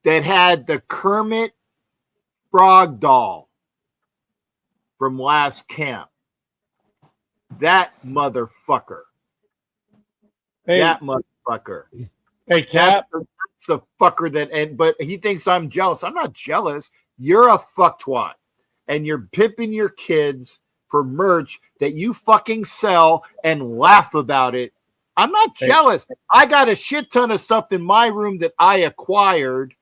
that had the Kermit Frog doll from last camp. That motherfucker. hey, That motherfucker. hey, Cap. That's the fucker but he thinks I'm jealous. I'm not jealous. You're a fucktwat. And you're pimping your kids for merch that you fucking sell and laugh about it. I'm not jealous. I got a shit ton of stuff in my room that I acquired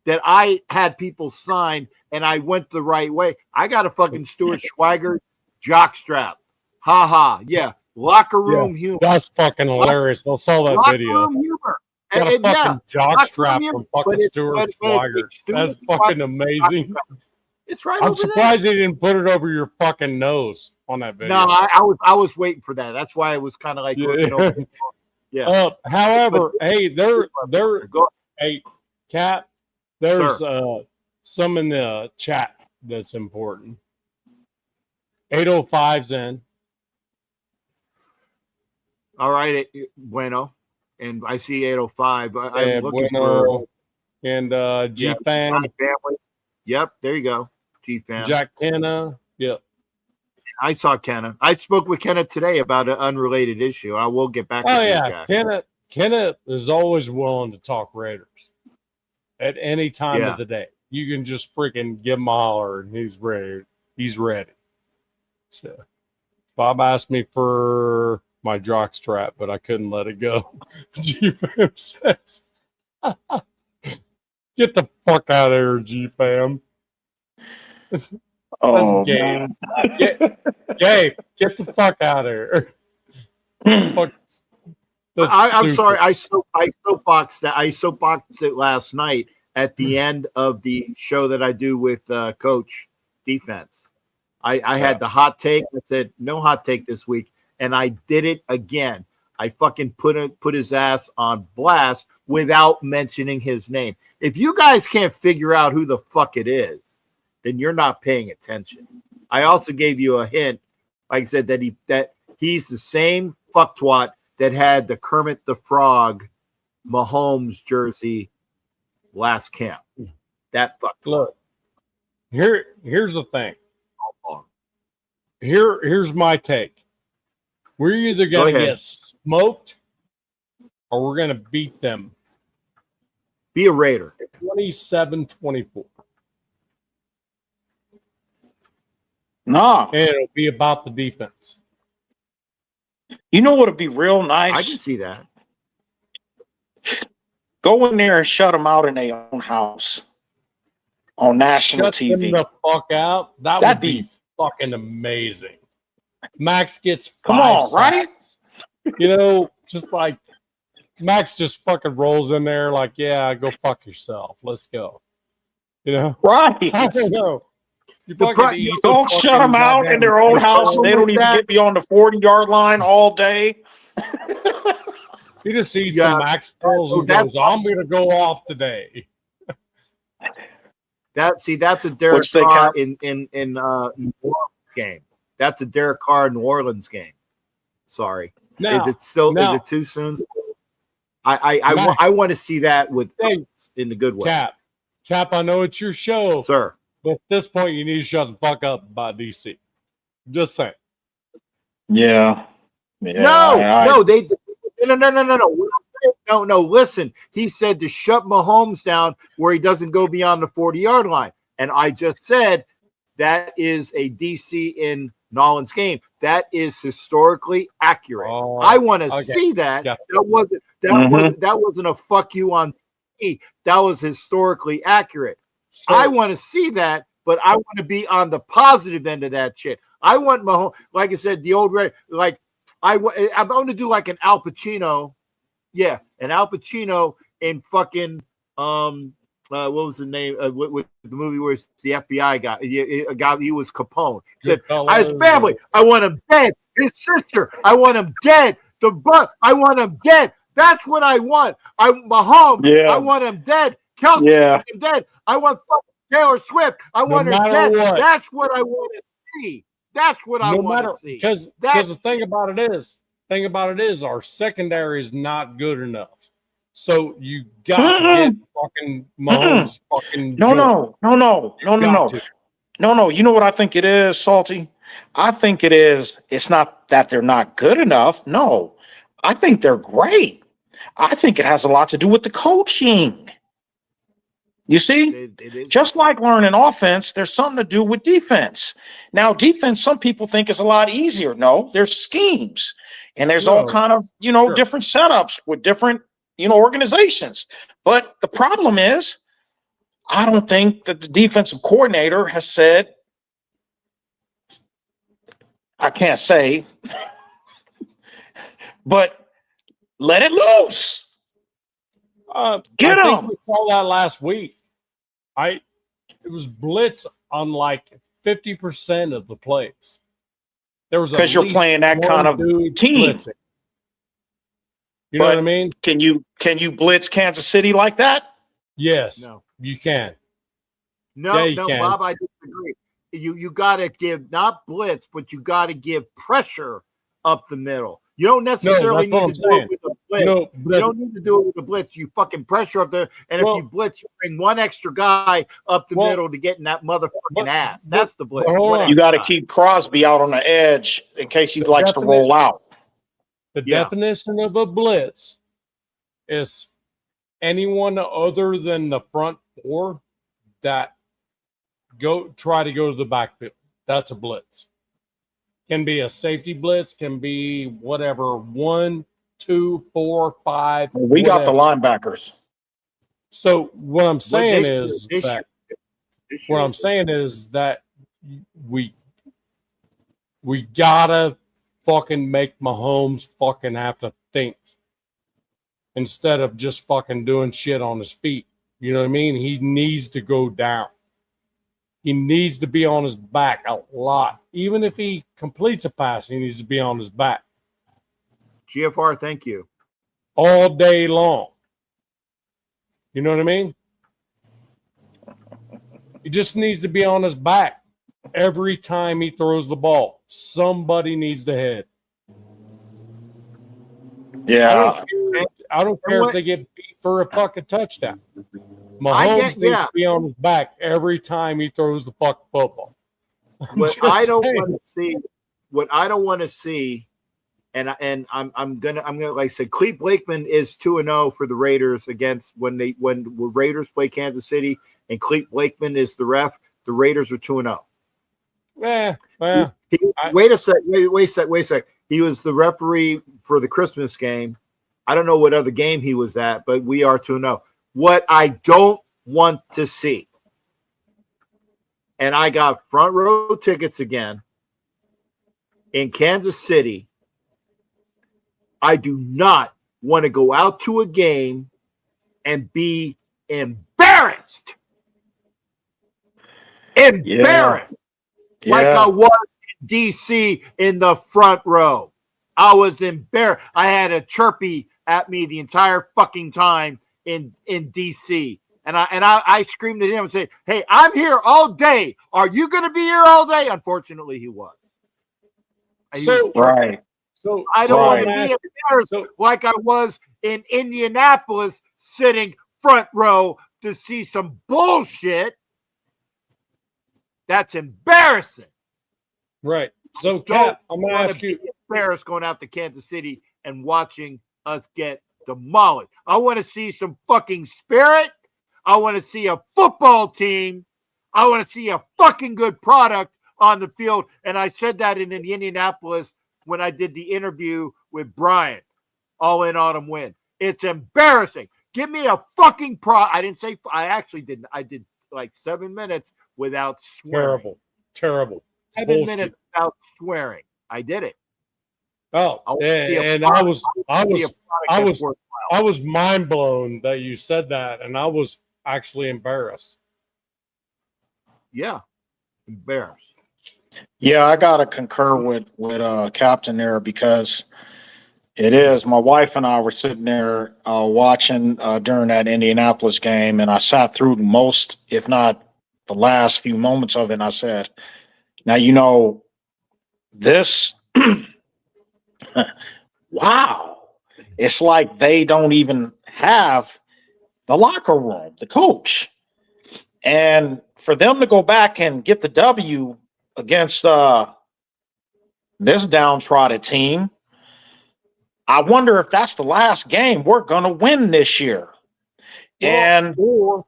that I had people sign and I went the right way. I got a fucking Stuart Schweiger jockstrap. Ha ha. Yeah. Locker room humor. That's fucking hilarious. I saw that Locker video. room humor. Got a fucking jockstrap from fucking Stuart Schweiger. That's fucking amazing. It's right. I'm surprised he didn't put it over your fucking nose on that video. No, I was waiting for that. That's why I was kind of like looking over. Yeah. However, hey, hey, Cap, there's some in the chat that's important. 805's in. All right, bueno. And I see 805. I'm looking bueno, for and G-Fan. Family. Yep, there you go. G-Fan. Jack Kenna. Yep. I saw Kenna. I spoke with Kenna today about an unrelated issue. I will get back to you, Jack. Kenna is always willing to talk Raiders at any time of the day. You can just freaking give him a holler and he's ready. He's ready. So Bob asked me for my jockstrap, but I couldn't let it go. G-Fam says, get the fuck out of here, G-Fam. That's Gabe. Gabe, get the fuck out of here. I'm sorry. I soapboxed it last night at the end of the show that I do with Coach Defense. I had the hot take. I said no hot take this week, and I did it again. I fucking put his ass on blast without mentioning his name. If you guys can't figure out who the fuck it is, then you're not paying attention. I also gave you a hint, like I said, that he's the same fucktwat that had the Kermit the Frog Mahomes jersey last camp. That fucktwat. Look, here's the thing. Here's my take. We're either going to get smoked or we're going to beat them. Be a Raider. 27-24. No. And it'll be about the defense. You know what would be real nice? I can see that. Go in there and shut them out in their own house on national Shut TV. Them the fuck out. That'd be fucking amazing. Max gets 5 sacks. Right? You know, just like Max just fucking rolls in there like, yeah, go fuck yourself. Let's go. You know? Right. I don't know. Don't shut them out in their own house. They don't even get beyond the 40-yard line all day. He just sees some Max Bills and goes, I'm going to go off today. That's a Derek Carr in New Orleans game. That's a Derek Carr New Orleans game. Sorry. Now, is it too soon? I want to see that in the good way. Cap, I know it's your show. Sir. But at this point, you need to shut the fuck up about DC. Just saying. Yeah. No. No. Listen, he said to shut Mahomes down where he doesn't go beyond the 40-yard line, and I just said that is a DC in Nolan's game. That is historically accurate. I want to see that. Yeah. That wasn't a fuck you on me. That was historically accurate. So, I want to see that, but I want to be on the positive end of that shit. I want Mahomes, like I said, the old I'm going to do like an Al Pacino Yeah, and Al Pacino in fucking what was the name? With the movie where the FBI guy, a guy, he was Capone. He said, "His family, I want him dead. His sister, I want him dead. The butt, I want him dead. That's what I want. Mahomes, I want him dead. Kelsey, I want him dead. I want fucking Taylor Swift. I want her dead. What. That's what I want to see. That's what I want to see. Because the thing about it is, our secondary is not good enough. So you got to get fucking Mahomes fucking. No. You know what I think it is, Salty? I think it's not that they're not good enough. No, I think they're great. I think it has a lot to do with the coaching. You see, just like learning offense, there's something to do with defense. Now, defense, some people think is a lot easier. No, there's schemes, and there's all kind of different setups with different organizations. But the problem is, I don't think that the defensive coordinator has said, I can't say, but let it loose. Get him. We saw that last week. It was blitz on like 50% of the plays. There was because you're playing that kind of team. Blitzing. You know what I mean? Can you blitz Kansas City like that? Yes, you can. No, Bob, I disagree. You got to give not blitz, but you got to give pressure up the middle. You don't necessarily need to do it with a blitz. You don't need to do it with a blitz. You fucking pressure up there, and if you blitz, you bring one extra guy up the middle to get in that motherfucking ass. That's the blitz. You got to keep Crosby out on the edge in case he likes to roll out. The definition of a blitz is anyone other than the front four that try to go to the backfield. That's a blitz. Can be a safety blitz, can be whatever, 1, 2, 4, 5. We got the linebackers. So what I'm saying is that we gotta fucking make Mahomes fucking have to think instead of just fucking doing shit on his feet. You know what I mean? He needs to go down. He needs to be on his back a lot. Even if he completes a pass, he needs to be on his back. GFR, thank you. All day long. You know what I mean? He just needs to be on his back every time he throws the ball. Somebody needs to hit. Yeah. I don't care if they get beat for a fucking touchdown. Mahomes needs to be on his back every time he throws the fucking football. What I don't want to see, and I'm gonna like I said, Clete Blakeman is 2-0 for the Raiders against when Raiders play Kansas City and Clete Blakeman is the ref. The Raiders are 2-0. Wait a sec. He was the referee for the Christmas game. I don't know what other game he was at, but we are 2-0. What I don't want to see, and I got front row tickets again in Kansas City. I do not want to go out to a game and be embarrassed. Like I was in DC in the front row. I was embarrassed. I had a chirpy at me the entire fucking time in DC. And I screamed at him and said, "Hey, I'm here all day. Are you going to be here all day?" Unfortunately, he was. So I don't want to be embarrassed like I was in Indianapolis sitting front row to see some bullshit. That's embarrassing. Right. So, Cap, I'm going to ask you. Embarrassed going out to Kansas City and watching us get demolished. I want to see some fucking spirit. I want to see a football team. I want to see a fucking good product on the field. And I said that in Indianapolis when I did the interview with Brian. All in autumn win. It's embarrassing. Give me a fucking I didn't say. I actually didn't. I did like 7 minutes without swearing. Terrible. 7 minutes without swearing. I did it. Oh, I want to see and I was mind blown that you said that, and I was actually embarrassed. Yeah, embarrassed. Yeah, I gotta concur with Captain there because it is. My wife and I were sitting there watching during that Indianapolis game, and I sat through most, if not the last few moments of it. And I said, "Now you know this. Wow, it's like they don't even have the locker room, the coach, and for them to go back and get the W against this downtrodden team." I wonder if that's the last game we're going to win this year. And or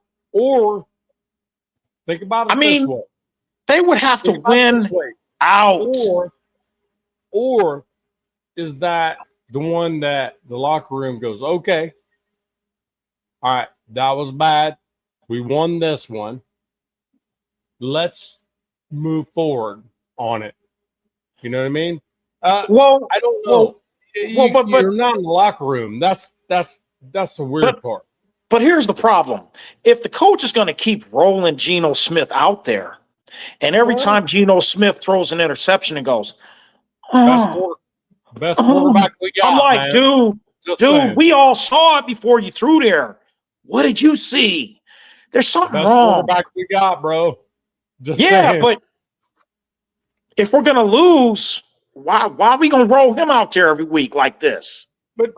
think about I it this mean, way. they would have to win out. Or is that the one that the locker room goes, okay, all right, that was bad. We won this one. Let's move forward on it. You know what I mean? Well, I don't know. but You're not in the locker room. That's the weird part. But here's the problem: if the coach is going to keep rolling Geno Smith out there, and every time Geno Smith throws an interception and goes, best quarterback we got, I'm like, man. dude, we all saw it before you threw there. What did you see? There's something best wrong. Quarterback we got, bro. Just yeah, saying. But if we're gonna lose, why are we gonna roll him out there every week like this? But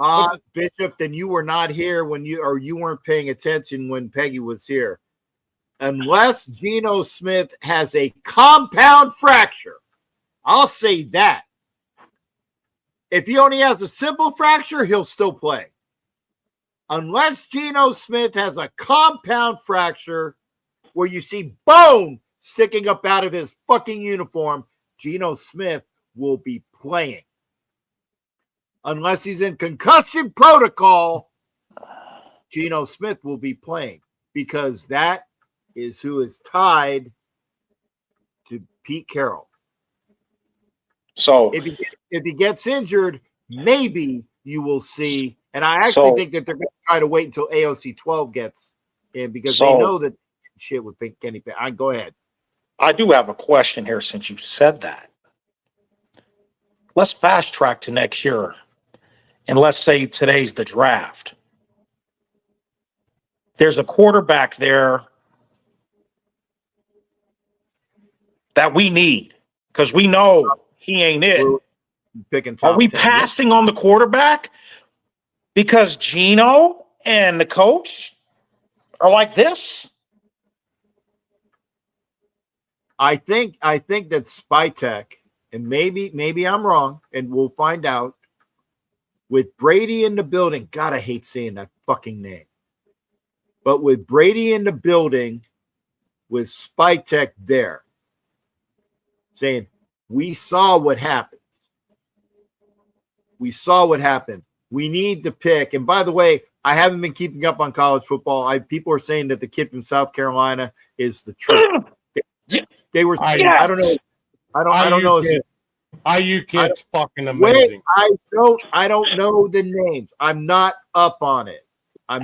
Bishop, then you were not here when you weren't paying attention when Peggy was here. Unless Geno Smith has a compound fracture, I'll say that. If he only has a simple fracture, he'll still play. Unless Geno Smith has a compound fracture where you see bone sticking up out of his fucking uniform, Geno Smith will be playing. Unless he's in concussion protocol, Geno Smith will be playing because that is who is tied to Pete Carroll. So if he gets injured, maybe you will see. And I actually think that they're going to try to wait until AOC 12 gets in because they know that shit with Kenny Pickett. Go ahead. I do have a question here since you said that. Let's fast track to next year. And let's say today's the draft. There's a quarterback there that we need because we know he ain't it. Are we passing on the quarterback because Geno and the coach are like this? I think that Spytek, and maybe I'm wrong, and we'll find out. With Brady in the building, God, I hate saying that fucking name. But with Brady in the building, with Spytek there, saying, we saw what happened. We saw what happened. We need to pick. And by the way, I haven't been keeping up on college football. People are saying that the kid from South Carolina is the truth. They were saying, I don't know. I don't know. IU kid's fucking amazing. Wait, I don't know the names. I'm not up on it. I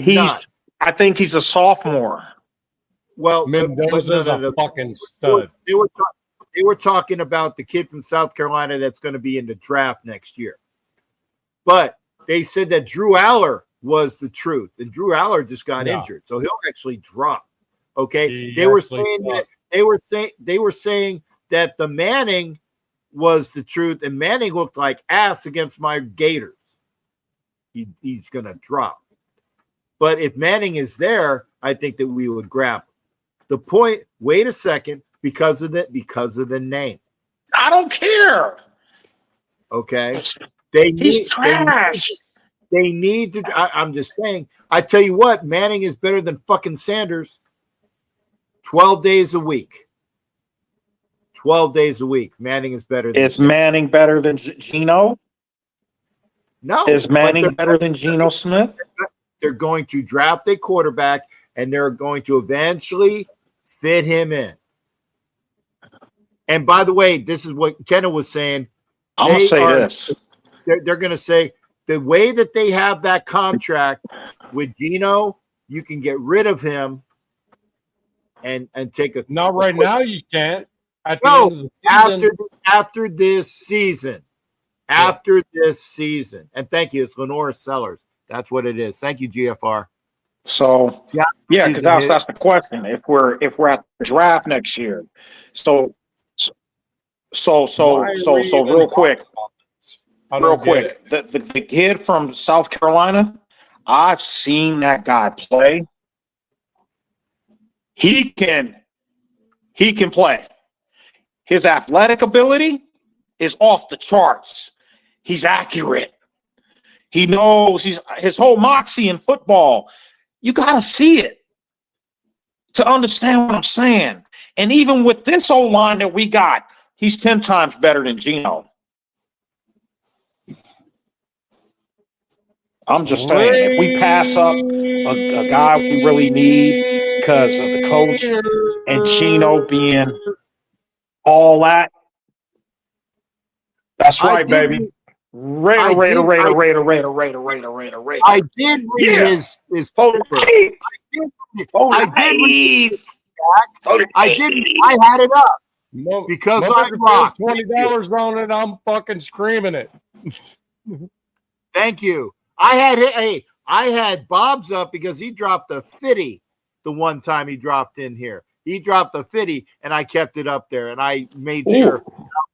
think he's a sophomore. Well, Mendoza's a fucking stud. They were talking about the kid from South Carolina that's going to be in the draft next year. But they said that Drew Aller was the truth, and Drew Aller just got injured, so he'll actually drop. Okay, they were saying that the Manning was the truth, and Manning looked like ass against my Gators. He's going to drop. But if Manning is there, I think that we would grab him. The point, wait a second, because of the name. I don't care. Okay. He's trash. They need to. I'm just saying. I tell you what, Manning is better than fucking Sanders. 12 days a week. 12 days a week. Manning is better than. Is Manning better than Geno? No. Is Manning better than Geno Smith? They're going to draft a quarterback, and they're going to eventually fit him in. And by the way, this is what Kenna was saying. I'm going to say this. they're going to say the way that they have that contract with Gino, you can get rid of him and take a. Not right now. You can't. At the No, end of the season. after this season. After this season. And thank you. It's Lenora Sellers. That's what it is. Thank you, GFR. So yeah, because that's the question. If we're at the draft next year, so real quick, the kid from South Carolina, I've seen that guy play. He can play. His athletic ability is off the charts. He's accurate. He knows his whole moxie in football. You got to see it to understand what I'm saying. And even with this O-line that we got, he's 10 times better than Gino. I'm just saying, if we pass up a guy we really need because of the coach and Gino being all that, that's right, baby. Raider. I did read his paper. I had it up because I rock. $20 on it. I'm fucking screaming it. Thank you. I had Bob's up because he dropped a 50 the one time he dropped in here. He dropped a 50 and I kept it up there and I made sure.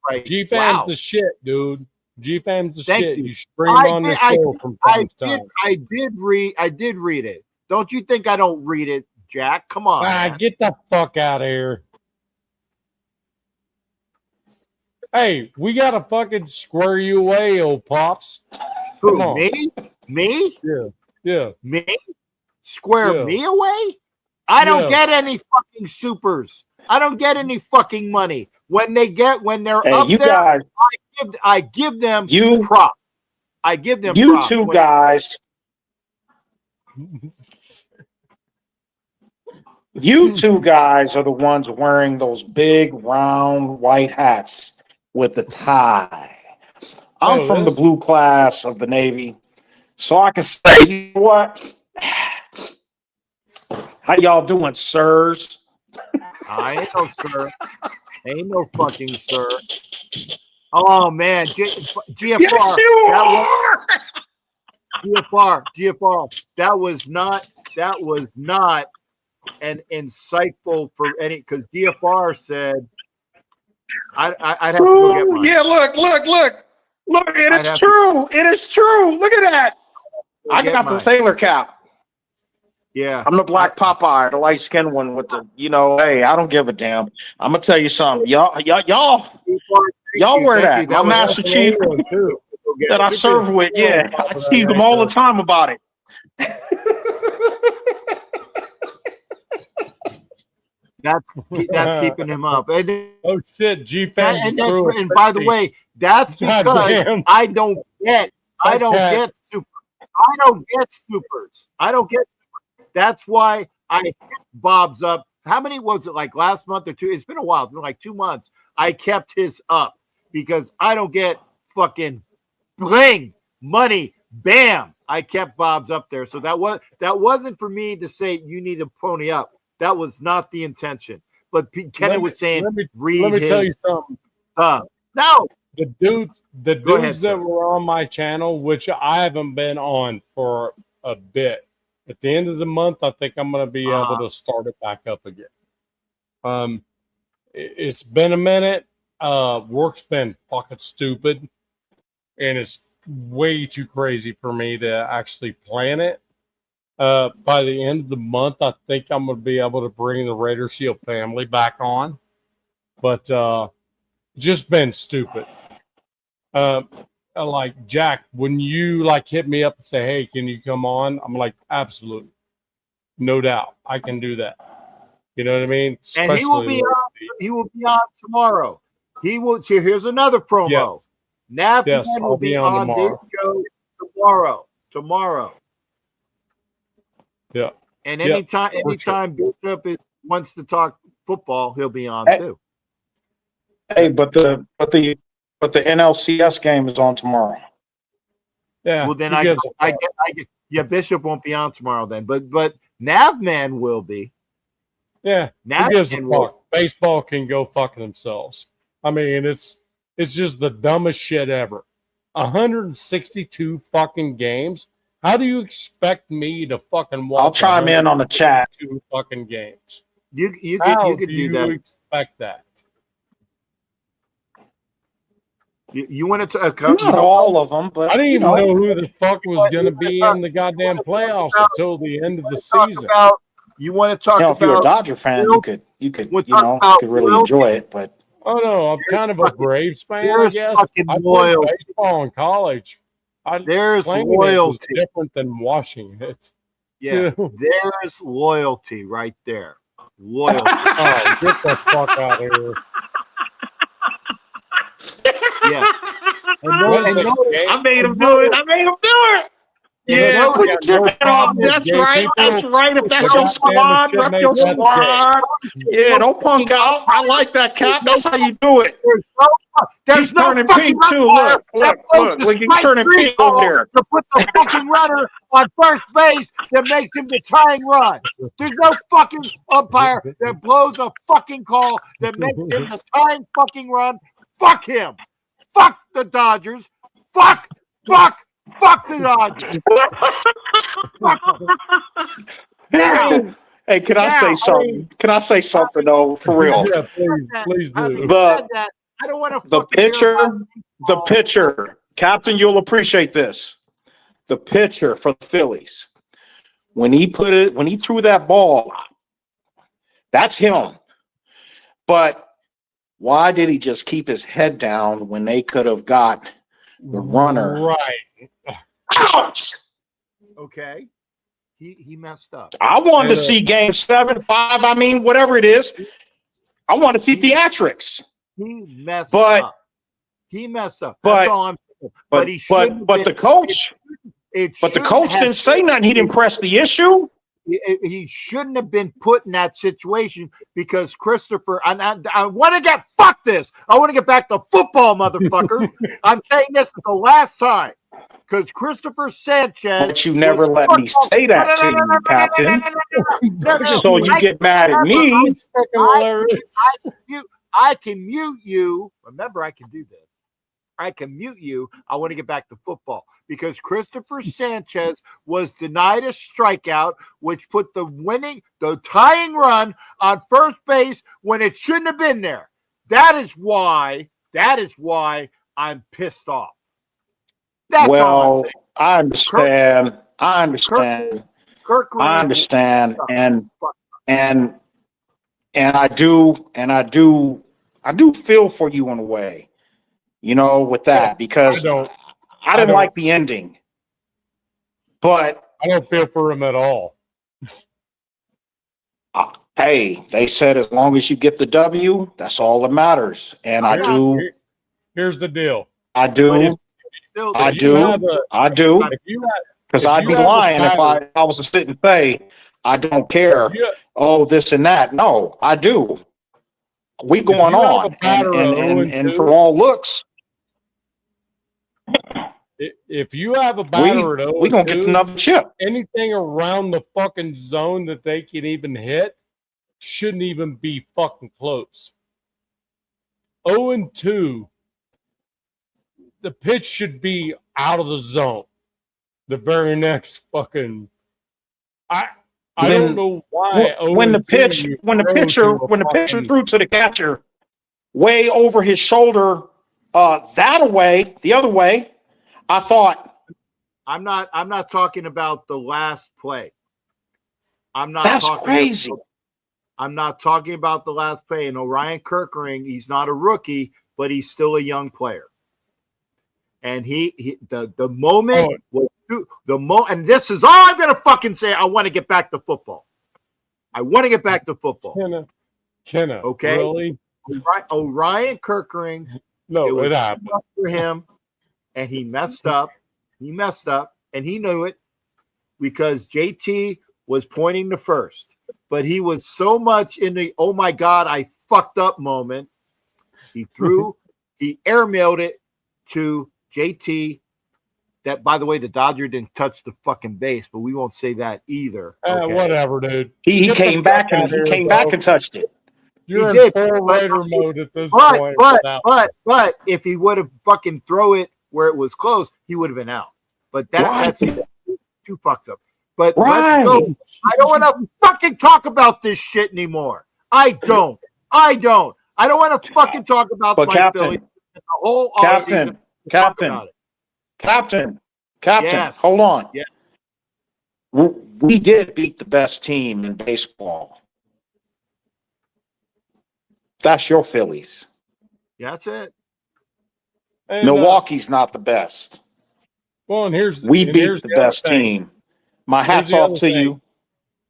Like, G-Fam's the shit, dude. G-Fam's the shit. You stream on the show from time to time. I did read it. Don't you think I don't read it, Jack? Come on. Get the fuck out of here. Hey, we gotta fucking square you away, old pops. Come on. Me? Yeah. Me? Square me away? I don't get any fucking supers. I don't get any fucking money. When they're up there, guys, I give them props. I give them you props. Two guys. You two guys are the ones wearing those big round white hats with the tie. I'm from the blue class of the Navy, so I can say, you know what? How y'all doing, sirs? I ain't no sir. Ain't no fucking sir. Oh man, GFR. Yes, you are. GFR. That was not an insightful for any because GFR said I'd have to go get mine. Yeah, look. It is true. It is true. Look at that. I got the sailor cap. Yeah. I'm the black Popeye, the light skinned one with the, hey, I don't give a damn. I'm gonna tell you something. Y'all wear that. My Master Chief that I serve with, I see them all the time about it. That's keeping him up. And, oh shit, G-Fans. And by the way, that's because I don't get supers. That's why I kept Bob's up. How many was it? Like last month or two? It's been a while. It's been like 2 months. I kept his up because I don't get fucking bling money. Bam! I kept Bob's up there. So that wasn't for me to say you need to pony up. That was not the intention. But Kenneth was saying, let me tell you something. No. The dudes that were on my channel, which I haven't been on for a bit. At the end of the month, I think I'm going to be able to start it back up again. It's been a minute. Work's been fucking stupid, and it's way too crazy for me to actually plan it. By the end of the month, I think I'm going to be able to bring the Raider Shield family back on, but just been stupid. Like Jack, when you hit me up and say, "Hey, can you come on?" I'm like, absolutely, no doubt, I can do that. You know what I mean? And he will be on. He will be on tomorrow. He will. Here's another promo. Yes, will be on this show tomorrow. Yeah. And anytime Bishop wants to talk football, he'll be on too. Hey, but the NLCS game is on tomorrow. Yeah. Well, then who I gives a get, fuck? yeah, Bishop won't be on tomorrow then, but Navman will be. Yeah. Who gives a Navman will. fuck? Baseball can go fuck themselves. I mean, it's just the dumbest shit ever. 162 fucking games. How do you expect me to fucking watch? I'll chime in on the chat. 2 fucking games. You How could do do you that. expect that? You want to Not all of them, but I didn't even know who the fuck was You going to wanna be talk- in the goddamn you wanna talk playoffs about- until the end of the talk season. about- you want to talk if you're a about Dodger fan, Will- you could we'll talk about really Will- enjoy it. But Oh no, I'm kind of a Braves fan, I there's guess. fucking I played loyalty. baseball in college. There's Playing it was loyalty. different than watching it. Yeah, too. there's loyalty right there. Loyalty. Oh, get the fuck out of here. Yeah. I made him do it. I made him do it. Yeah, no, put yeah, your no chip on. problem with That's gay right. people. That's right. If that's But your goddamn, squad, it should rep make your sense, squad. Yeah, don't punk out. I like that, Cap. That's how you do it. There's He's no turning fucking pink too. umpire Look, that look, blows look. the He's turning strike pink three over call there. to put the fucking runner on first base that makes him the tying run. There's no fucking umpire that blows a fucking call that makes him the tying fucking run. Fuck him. Fuck the Dodgers. Fuck the Dodgers. Fuck them. Hey, can I say something? Can I say something though? For real. Yeah, please do. I don't want to The pitcher, Captain, you'll appreciate this. The pitcher for the Phillies, when he threw that ball, that's him. But why did he just keep his head down when they could have got the runner Right. out? Okay. He messed up. I wanted to see game 7, 5, I mean, whatever it is. I want to see theatrics. He messed up. He messed up. That's all I'm saying. But the coach didn't say nothing. He didn't press the issue. He shouldn't have been put in that situation because Christopher. I want to get fuck this. I want to get back to football, motherfucker. I'm saying this the last time because Christopher Sanchez. But you never let me say that to you, Captain. So you get mad at me. I can mute you. Remember, I can do this. I can mute you. I want to get back to football because Christopher Sanchez was denied a strikeout, which put the tying run on first base when it shouldn't have been there. That is why I'm pissed off. That's all I'm saying. I understand. I understand. And I do feel for you in a way, with that, because I didn't like the ending. But I don't feel for him at all. Hey, they said as long as you get the W, that's all that matters. And I do. Here's the deal. I do. Because I'd be lying if I was to sit and say, I don't care. This and that. No, I do. We going on. And for all looks. If you have a batter at 0-2, we're going to get another chip. Anything around the fucking zone that they can even hit shouldn't even be fucking close. 0-2, the pitch should be out of the zone. The very next fucking I don't know why when the pitcher threw to the catcher way over his shoulder the other way, I thought I'm not talking about the last play. That's crazy. I'm not talking about the last play. And Orion Kirkering, he's not a rookie, but he's still a young player. And the moment was and this is all I'm gonna fucking say. I want to get back to football. Kenna, okay. Really? Orion Kirkering. No, it happened for him, and he messed up. And he knew it because JT was pointing to first. But he was so much in the oh my God, I fucked up moment. He airmailed it to JT that, by the way, the Dodger didn't touch the fucking base, but we won't say that either. Okay? Whatever, dude. He came back and touched it. You're he in did, full Raider mode at this but, point. But if he would have fucking throw it where it was close, he would have been out. But that's too fucked up. But let's go. I don't want to fucking talk about this shit anymore. I don't want to fucking talk about my Phillies the whole offseason. Captain, yes. Hold on. Yeah. We did beat the best team in baseball. That's your Phillies. Yeah, that's it. And, Milwaukee's not the best. Well, and we beat the best team. My hat's off to you,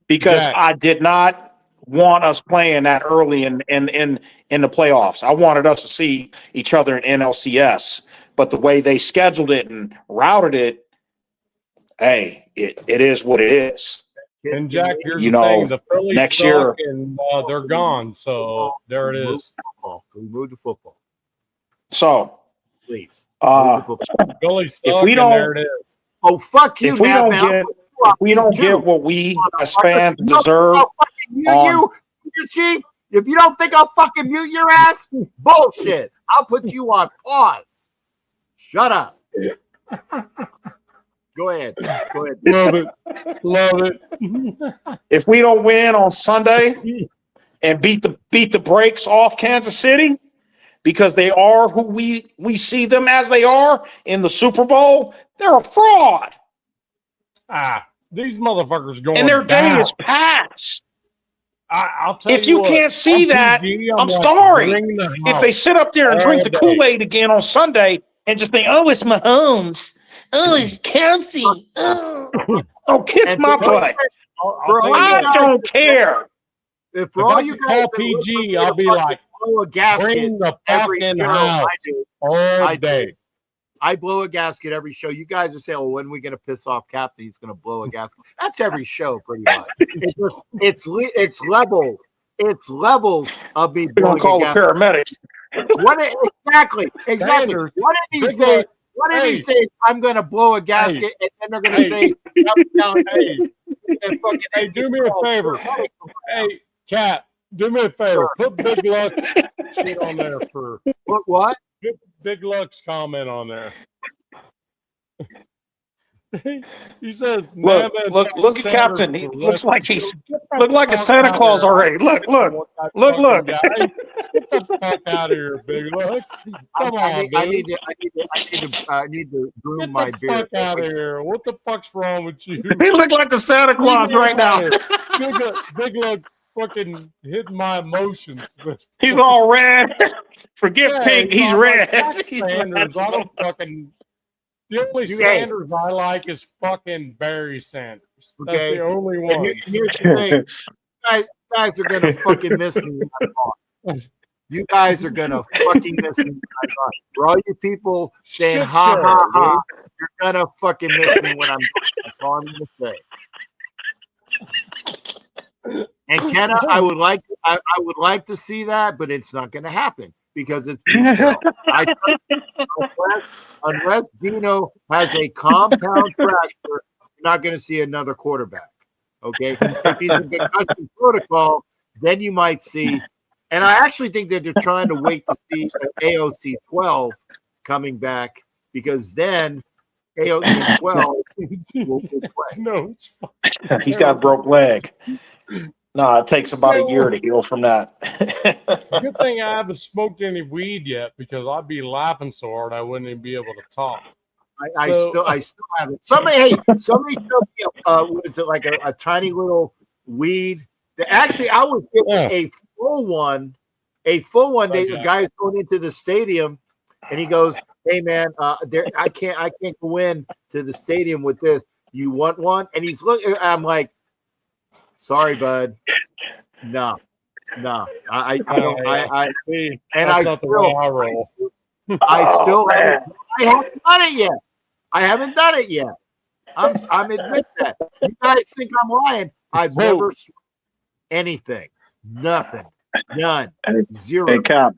because I did not want us playing that early in the playoffs. I wanted us to see each other in NLCS, but the way they scheduled it and routed it, hey, it is what it is. And Jack, here's the thing: the Phillies next suck year, and they're gone. So there it is. We moved to football. So please, Phillies suck, and there it is. Oh, fuck you! If we don't get what we as fans deserve, you chief. If you don't think I'll fucking mute your ass, bullshit. I'll put you on pause. Shut up. Go ahead. Love it. If we don't win on Sunday and beat the brakes off Kansas City, because they are who we see them as they are in the Super Bowl, they're a fraud. These motherfuckers going and their down. day is past. I'll tell if you can't see that, I'm sorry. If they sit up there and drink the Kool-Aid again on Sunday and just think, oh, it's Mahomes. Oh, it's Kelsey. Oh, kiss my butt. I don't care. If all you guys call PG, I'll be like, blow a gasket bring the every fucking show. house all day. I blow a gasket every show. You guys are saying, well, when are we going to piss off Captain? He's going to blow a gasket. That's every show, pretty much. It's levels. It's levels of me blowing a gasket. Call the paramedics. Exactly. Sanders, One of these days, I'm going to blow a gasket, and then they're going to say, hey, do me a favor. Hey, Cap, do me a favor. Sure. Put Big Luck shit on there for what? Big Luck's comment on there. He says, look at Captain. He looks like he's like a Santa Claus already. Look. Get the fuck out of here, Big Luck. Come on, dude. I need to groom my beard. Get the fuck out of here. What the fuck's wrong with you? He look like the Santa Claus right now. Big Luck fucking hitting my emotions. He's all red. Forget Pink. He's red. Sanders. I don't fucking. The only Sanders I like is fucking Barry Sanders. That's the only one. Here's the thing. You guys are going to fucking miss me when I'm gone. You guys are going to fucking miss me when I'm gone. For all you people saying, ha, you're going to fucking miss me when I'm gone. That's all I'm going to say. And Kenna, I would like to see that, but it's not going to happen. Because it's unless Dino has a compound fracture, you're not going to see another quarterback. Okay, if he's in concussion protocol, then you might see. And I actually think that they're trying to wait to see AOC 12 coming back, because then AOC 12 will play. No, it's fine. He's got a broke leg. No, it takes about a year to heal from that. Good thing I haven't smoked any weed yet, because I'd be laughing so hard I wouldn't even be able to talk. I still haven't. Somebody showed me what is it, like a tiny little weed? Actually, I was given a full one. A guy's going into the stadium, and he goes, "Hey man, I can't go in to the stadium with this. You want one?" And he's looking. I'm like, sorry, bud. No. I don't. I see. And I haven't done it yet. I haven't done it yet. I'm admit that. You guys think I'm lying? I've never smoked anything. Nothing. None. Zero. Hey, Cap,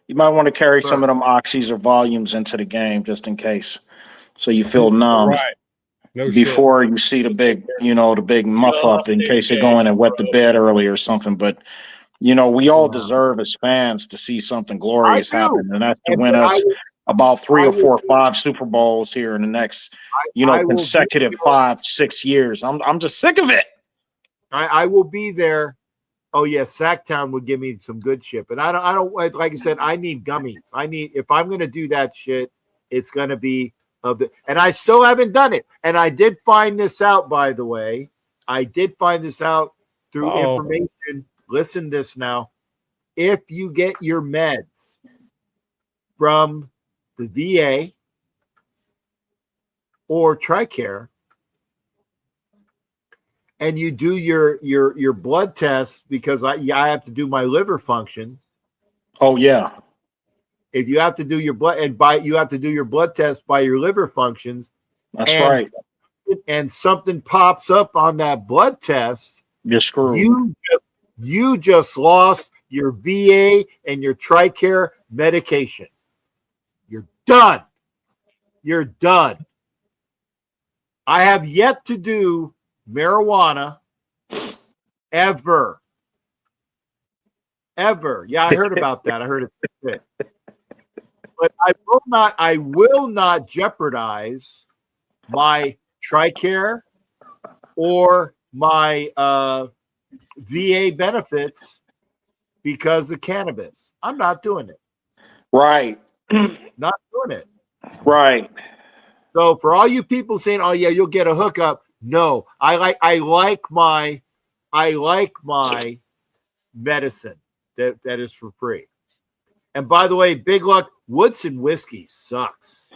you might want to carry some of them oxys or volumes into the game just in case. so you feel numb Right. No before shit. you see the big, the big muff up in case they go in and wet the bed early or something. But we all deserve as fans to see something I glorious do. happen, and that's to And win but us about 3 I or will 4 or 5 Super Bowls here in the next, I will be consecutive 5-6 years. I'm just sick of it. I will be there. Oh yeah, Sacktown would give me some good shit, but I don't like I said, I need gummies. If I'm gonna do that shit, it's gonna be and I still haven't done it. And I did find this out, by the way. I did find this out through information. Listen to this now. If you get your meds from the VA or TRICARE, and you do your blood test, because I have to do my liver function. Oh yeah. If you have to do your blood you have to do your blood test by your liver functions. That's right. And something pops up on that blood test, You're screwed. You just lost your VA and your TRICARE medication. You're done. You're done. I have yet to do marijuana ever. Yeah, I heard about that. I heard it. But I will not jeopardize my TRICARE or my VA benefits because of cannabis. I'm not doing it. Right. Not doing it. Right. So for all you people saying, "Oh yeah, you'll get a hookup," no, I like my medicine that is for free. And by the way, big luck. Woodson whiskey sucks.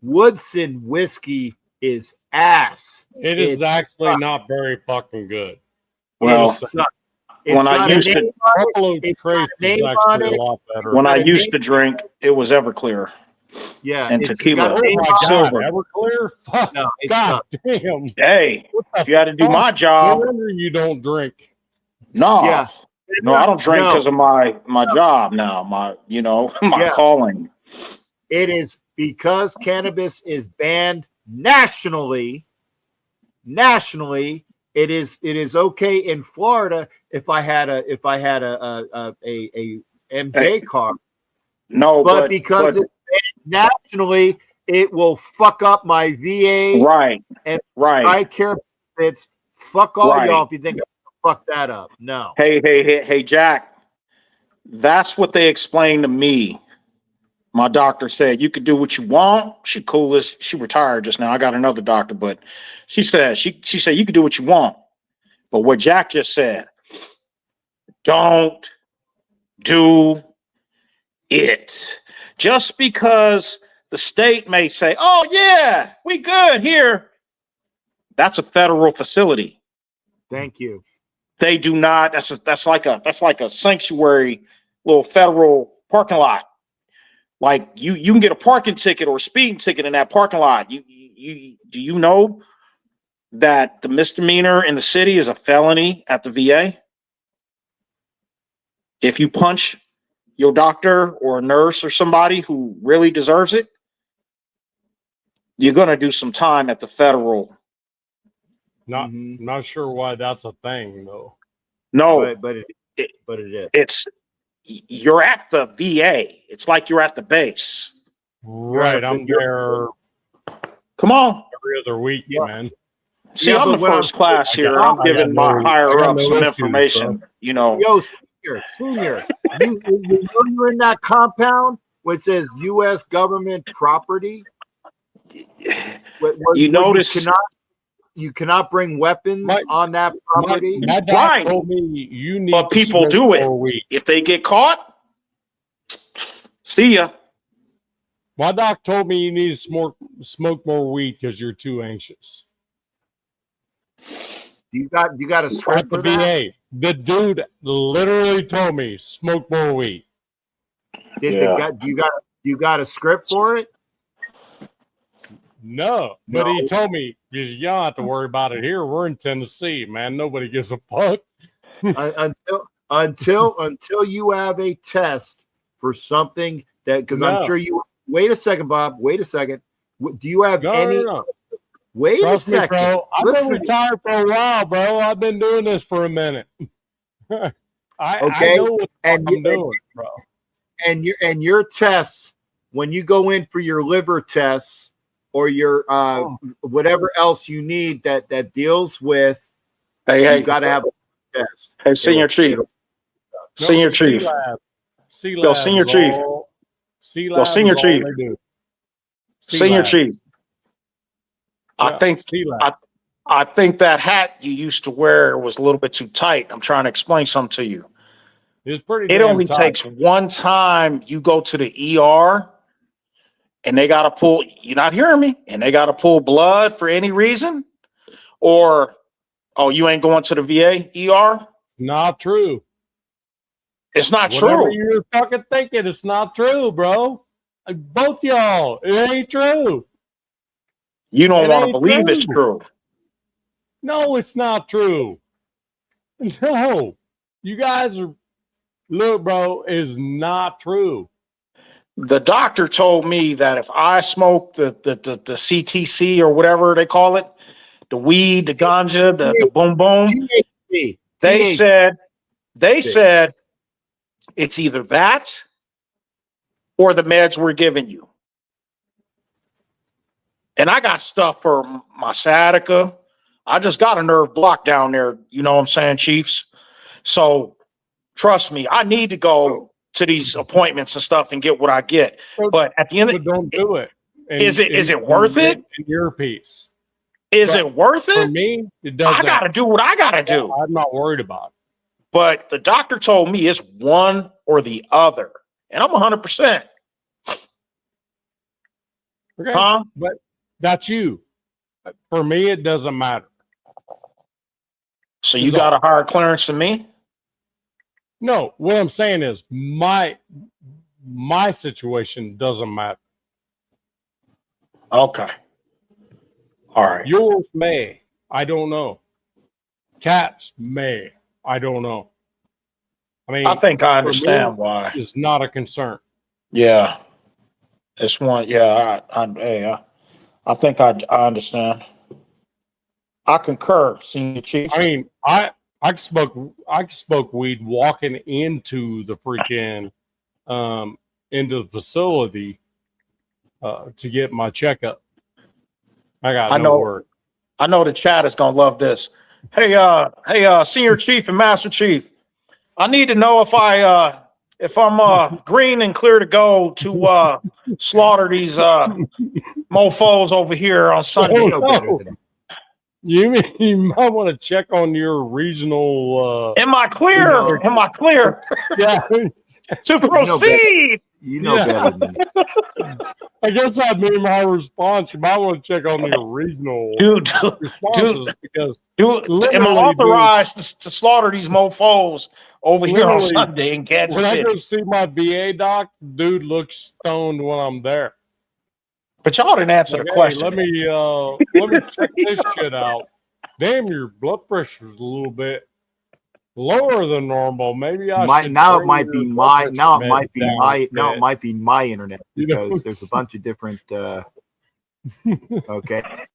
Woodson whiskey is ass. It is actually not very fucking good. Well, when I used to, Buffalo Trace is actually a lot better. When I used to drink, it was Everclear. Yeah, and tequila. Oh my God, Silver. Everclear? Fuck. No, God damn. Hey, if you had to do my job. No wonder you don't drink. No. Yeah. No, I don't drink because of my job now, my calling. It is because cannabis is banned nationally. It is okay in Florida if I had a MJ card. No, but because it's banned nationally, it will fuck up my VA. Right. And right. I care it's fuck all y'all if you think fuck that up. No. Hey, Jack. That's what they explained to me. My doctor said you could do what you want. She cool as she retired just now. I got another doctor, but she said she said you could do what you want. But what Jack just said, don't do it. Just because the state may say, "Oh yeah, we good here," that's a federal facility. Thank you. They do not. That's like a sanctuary, little federal parking lot. Like you can get a parking ticket or a speeding ticket in that parking lot. Do you know that the misdemeanor in the city is a felony at the VA? If you punch your doctor or a nurse or somebody who really deserves it, you're going to do some time at the federal. Not sure why that's a thing though. No, but it is. It's you're at the VA. It's like you're at the base. Right, I'm there. Come on, every other week, man. See, I'm the first class here. I'm giving my higher up some information. Yo, senior, you're in that compound where it says U.S. government property. You notice you cannot bring weapons on that property. My doc told me you need. But people do it. If they get caught, see ya. My doc told me you need to smoke more weed because you're too anxious. You got a script for that? VA. The dude literally told me smoke more weed. You got a script for it? No, but he told me you don't have to worry about it here. We're in Tennessee, man. Nobody gives a fuck. until you have a test for something that, because I'm sure you. Wait a second, Bob. Wait a second. Do you have any? No. Wait Trust a second, me, bro. I've been retired for a while, bro. I've been doing this for a minute. I know what I'm doing, bro. And your tests, when you go in for your liver tests or your whatever else you need that deals with, you got to have a test. Hey, Senior Chief. Senior Chief. Yo, Senior Chief. Yo, Senior Chief. Senior Chief. I think that hat you used to wear was a little bit too tight. I'm trying to explain something to you. It only takes one time you go to the ER and they got to pull, you're not hearing me, and they got to pull blood for any reason, or, oh, you ain't going to the VA ER? Not true. It's not Whatever true. you're fucking thinking, it's not true, bro. Both y'all, it ain't true. You don't want to believe it's true. No, it's not true. No, you guys are, look, bro, is not true. The doctor told me that if I smoke the CTC or whatever they call it, the weed, the ganja, the boom boom, they said it's either that or the meds we're giving you. And I got stuff for my sciatica. I just got a nerve block down there. You know what I'm saying, Chiefs? So trust me, I need to go to these appointments and stuff and get what I get. But at the end of don't do it. Is it worth it? In your piece. Is it worth it? For me, it doesn't. I got to do what I got to do. I'm not worried about it. But the doctor told me it's one or the other. And I'm 100%. Okay. Huh? But that's you. For me, it doesn't matter. So you got a higher clearance than me? No, what I'm saying is my situation doesn't matter. Okay. All right. Yours may. I don't know. Cat's may. I don't know. I mean, I think I understand why. It's not a concern. Yeah. It's one. Yeah. I think I understand. I concur, Senior Chief. I mean, I spoke weed walking into the freaking into the facility to get my checkup. I know work. I know the chat is gonna love this. Hey, Senior Chief and Master Chief, I need to know if I'm green and clear to go to slaughter these mofos over here on Sunday. You might want to check on your regional. Am I clear? Am I clear? Yeah. To proceed. You know better than me. I guess I'd be my response. You might want to check on your regional responses because am I authorized to slaughter these mofos over here on Sunday in Kansas City? When I go see my VA doc, dude looks stoned when I'm there. But y'all didn't answer the question. Let me check this shit out. Damn, your blood pressure's a little bit lower than normal. Maybe I should. Now it might be my internet because there's a bunch of different. Okay,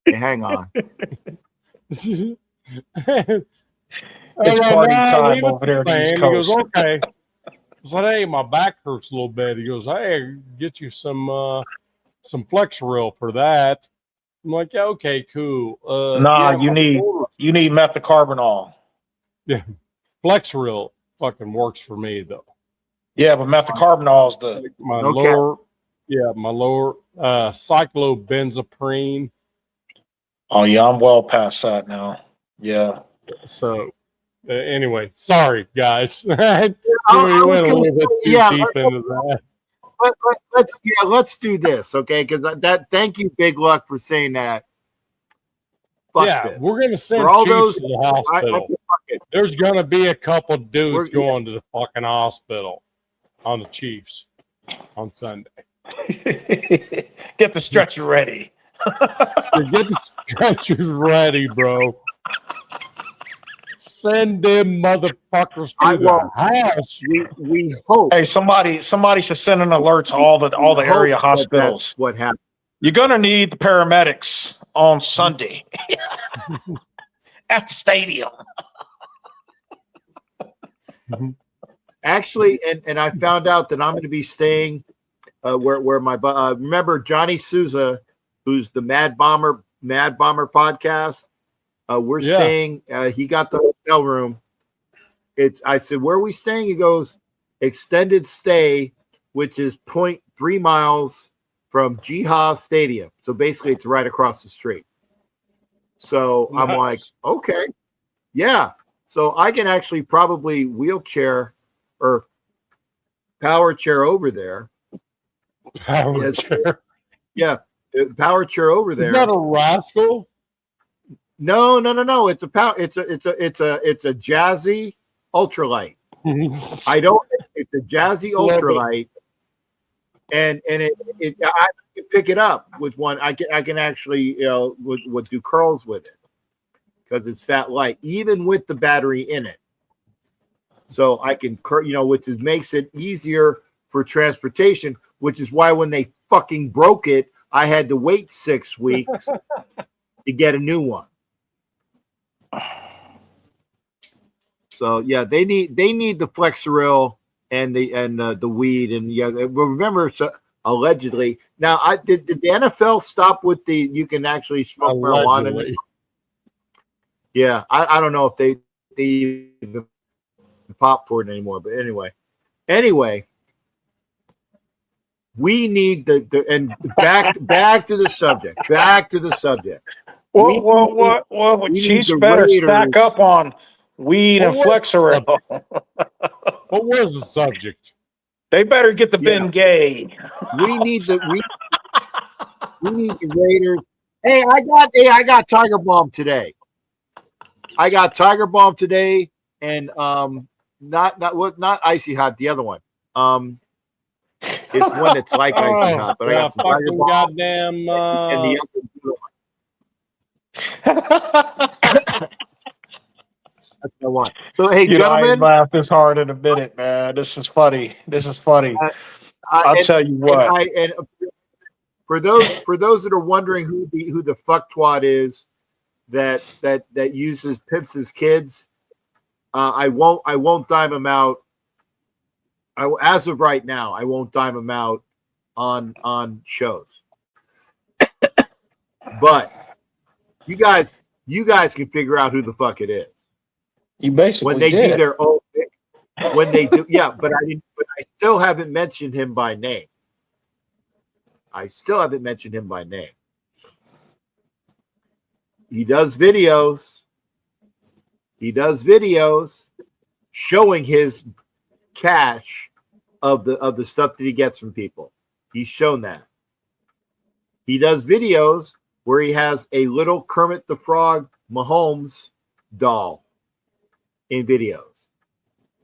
hang on. It's party time over there. He goes, okay. I said, hey, my back hurts a little bit. He goes, hey, get you some Flexeril for that. I'm like, yeah, okay, cool. You need methocarbamol. Yeah, Flexeril fucking works for me though. Yeah, but methocarbamol is my lower cyclobenzaprine. Oh yeah, I'm well past that now. Yeah. So anyway, sorry guys. We went a little bit too deep into that. Let's do this, okay? Because thank you, Big Luck, for saying that. This. We're gonna send Chiefs to the hospital. There's gonna be a couple dudes going to the fucking hospital on the Chiefs on Sunday. Get the stretcher ready. Get the stretchers ready, bro. Send them motherfuckers to the house. We hope. Hey, somebody should send an alert to all the area hospitals. What happened? You're gonna need the paramedics on Sunday at the stadium. Actually, and I found out that I'm going to be staying where my remember Johnny Souza, who's the Mad Bomber podcast. We're staying. He got the hotel room. I said, where are we staying? He goes, extended stay, which is 0.3 miles from Jihad Stadium. So basically, it's right across the street. So nice. I'm like, okay, yeah. So I can actually probably wheelchair or power chair over there. Power chair. Yeah, power chair over there. Is that a Rascal? No. It's a power. It's a Jazzy ultralight. It's a Jazzy ultralight, and I can pick it up with one. I can actually would do curls with it because it's that light, even with the battery in it. So I can which makes it easier for transportation. Which is why when they fucking broke it, I had to wait 6 weeks to get a new one. So yeah, they need the Flexeril and the weed, and remember, allegedly. Now, did the NFL stop with the you can actually smoke marijuana? Yeah, I don't know if they even pop for it anymore, but anyway. We need and back to the subject. Back to the subject. Well, Chiefs better stack up on weed and Flexeril. What was the subject? They better get the Bengay. We need the Raiders. Hey, I got Tiger Balm today. And not Icy Hot, the other one. It's one that's like Icy Hot, but I got some Tiger Balm goddamn and the other. That's the one. So hey, gentlemen, I laughed this hard in a minute, man. This is funny. I'll tell you what. And for those that are wondering who the fucktwad is that pimps his kids, I won't dime him out. As of right now, I won't dime him out on shows. But you guys can figure out who the fuck it is. You basically when they did. do their own thing. When they do, yeah, but I still haven't mentioned him by name. He does videos showing his cache of the stuff that he gets from people. He's shown that. He does videos where he has a little Kermit the Frog Mahomes doll in videos.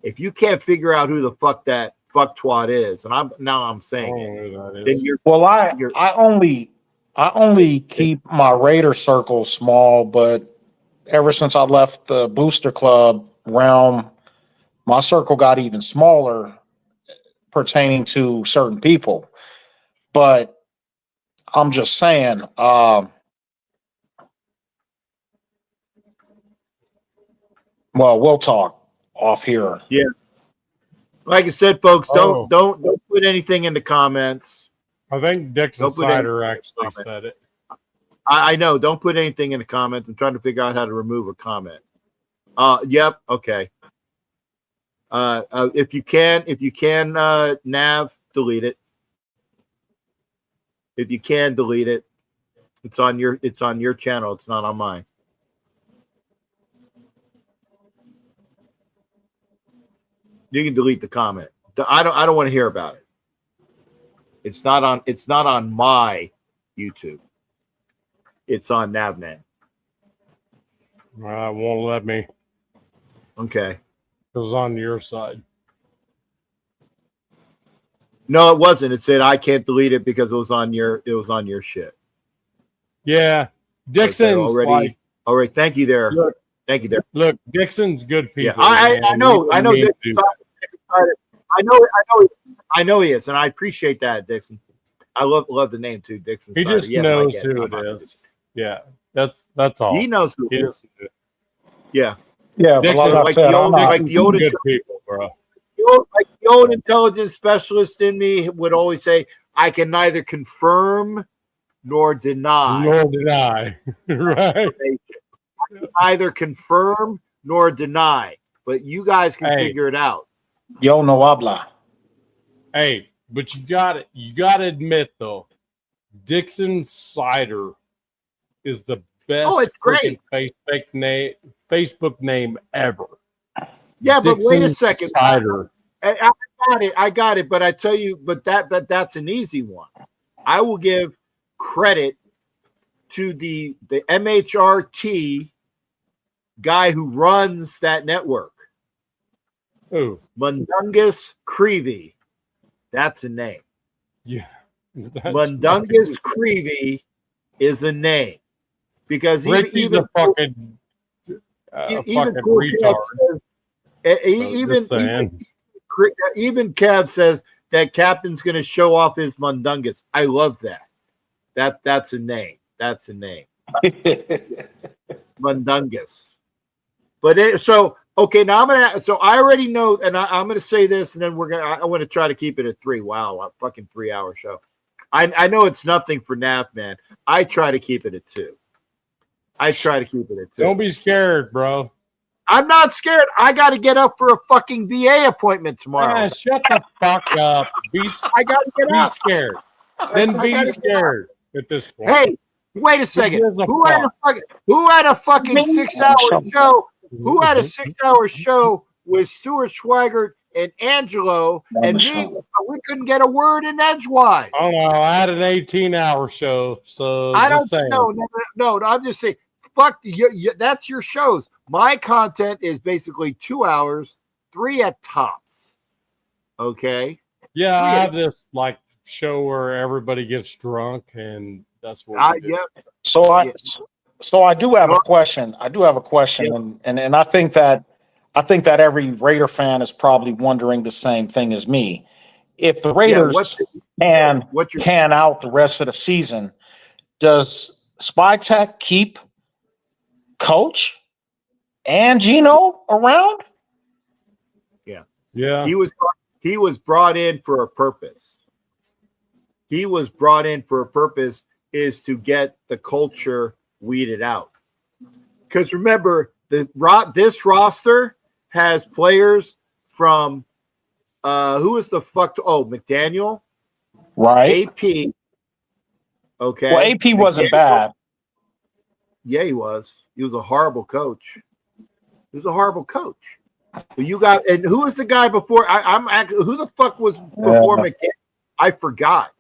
If you can't figure out who the fuck that fucktwad is, and I'm saying it, then you're I only keep my Raider circle small, but ever since I left the Booster Club realm, my circle got even smaller pertaining to certain people. But I'm just saying, well, we'll talk off here. Yeah. Like I said, folks, don't put anything in the comments. I think Dixon Cider actually said it. I know. Don't put anything in the comments. I'm trying to figure out how to remove a comment. Yep. Okay. If you can, Nav, delete it. If you can, delete it. It's on your channel. It's not on mine. You can delete the comment. I don't want to hear about it. It's not on my YouTube. It's on Navman. Won't let me. Okay. It was on your side. No, it wasn't. It said I can't delete it because it was on your shit. Yeah. Dixon's already. like, all right. Thank you there. Thank you there. Look, Dixon's good people. Yeah, I know. I know. I know he is, and I appreciate that, Dixon. I love the name too, Dixon He Cider. just Yes, I knows get who it. it is. Yeah, that's all. He knows who it is. Yeah. Yeah, but Dixon, like I like said, the old, I'm not. like the old, good people, bro. like the old intelligence specialist in me would always say, I can neither confirm nor deny. Nor did I. Right. Either confirm nor deny, but you guys can figure it out. Yo no habla. Hey, but you gotta admit though, Dixon Cider is the best it's great. Facebook name ever. Yeah, Dixon but wait a second. Cider. I got it. But I tell you, but that's an easy one. I will give credit to the MHRT guy who runs that network. Ooh. Mundungus Creevy. That's a name. Yeah. Mundungus Creevy is a name. Because Ricky's a fucking cool retard. Even Kev says that Captain's going to show off his Mundungus. I love that. That's a name. That's a name. Mundungus. But okay, now I already know, and I'm gonna say this, and then I want to try to keep it at 3. Wow, a fucking 3-hour show. I know it's nothing for Nav, man. I try to keep it at 2. Don't be scared, bro. I'm not scared. I got to get up for a fucking VA appointment tomorrow. Shut the fuck up. I got to get up. Scared. Then be scared at this point. Hey, wait a second. Who had a fucking 6-hour show? Who had a 6-hour show with Stuart Schweigert and Angelo, and we couldn't get a word in edgewise? Oh no, I had an 18-hour show, so I don't know. No, I'm just saying. Fuck you, that's your shows. My content is basically 2 hours, 3 at tops. Okay. Yeah, I have this like show where everybody gets drunk, and that's what we do. Yeah. So I do have a question. And I think that every Raider fan is probably wondering the same thing as me. If the Raiders pan out the rest of the season, does Spytech keep Coach and Gino around? Yeah. He was brought in for a purpose. Is to get the culture weeded out. Because remember, this roster has players from who is the fuck? McDaniel, right? AP. Okay. Well, AP wasn't bad. Yeah, he was. He was a horrible coach. But you got, and who was the guy before? Who the fuck was before McDaniel? I forgot.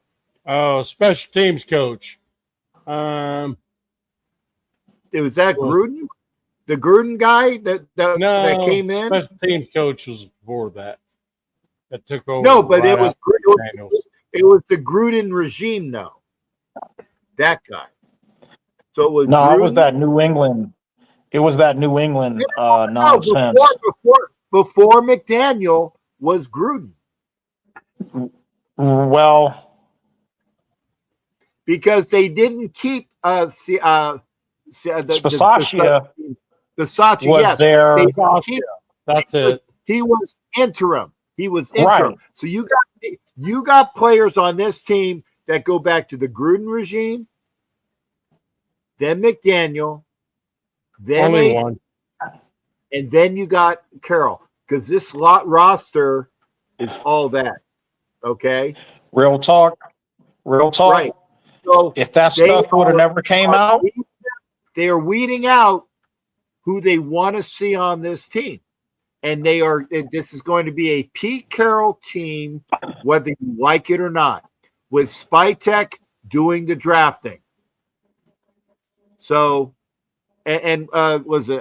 Oh, special teams coach. Was that Gruden? The Gruden guy that came in? Special teams coach was before that. That took over. No, but it was the Gruden regime, though. That guy. So it was Gruden? It was that New England. It was that New England nonsense. Before McDaniel was Gruden. Well, because they didn't keep Spasaccia was yes. there. That's it. He was interim. Right. So you got players on this team that go back to the Gruden regime, then McDaniel, then only one, and then you got Carroll, because this roster is all that. Okay. Real talk. Right. So if that stuff would have never came out, they are weeding out who they want to see on this team. And this is going to be a Pete Carroll team, whether you like it or not, with Spytech doing the drafting. So, and was it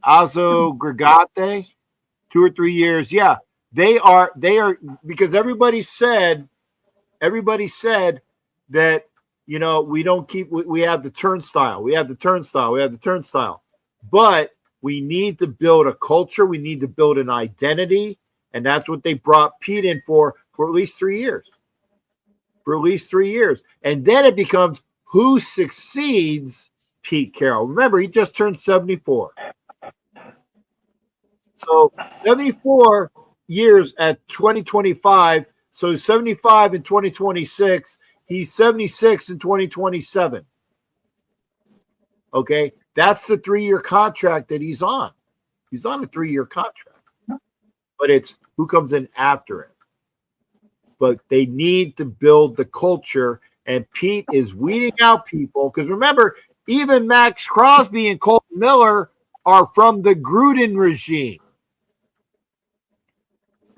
Azo Gregate? 2 or 3 years. Yeah, they are because everybody said that, we don't keep, we have the turnstile. But we need to build a culture. We need to build an identity. And that's what they brought Pete in for at least 3 years. for at least 3 years. And then it becomes who succeeds Pete Carroll. Remember, he just turned 74. So 74 years at 2025. So 75 in 2026. He's 76 in 2027. Okay. That's the 3-year contract that he's on. He's on a 3-year contract. But it's who comes in after it. But they need to build the culture. And Pete is weeding out people. Because remember, even Max Crosby and Colton Miller are from the Gruden regime.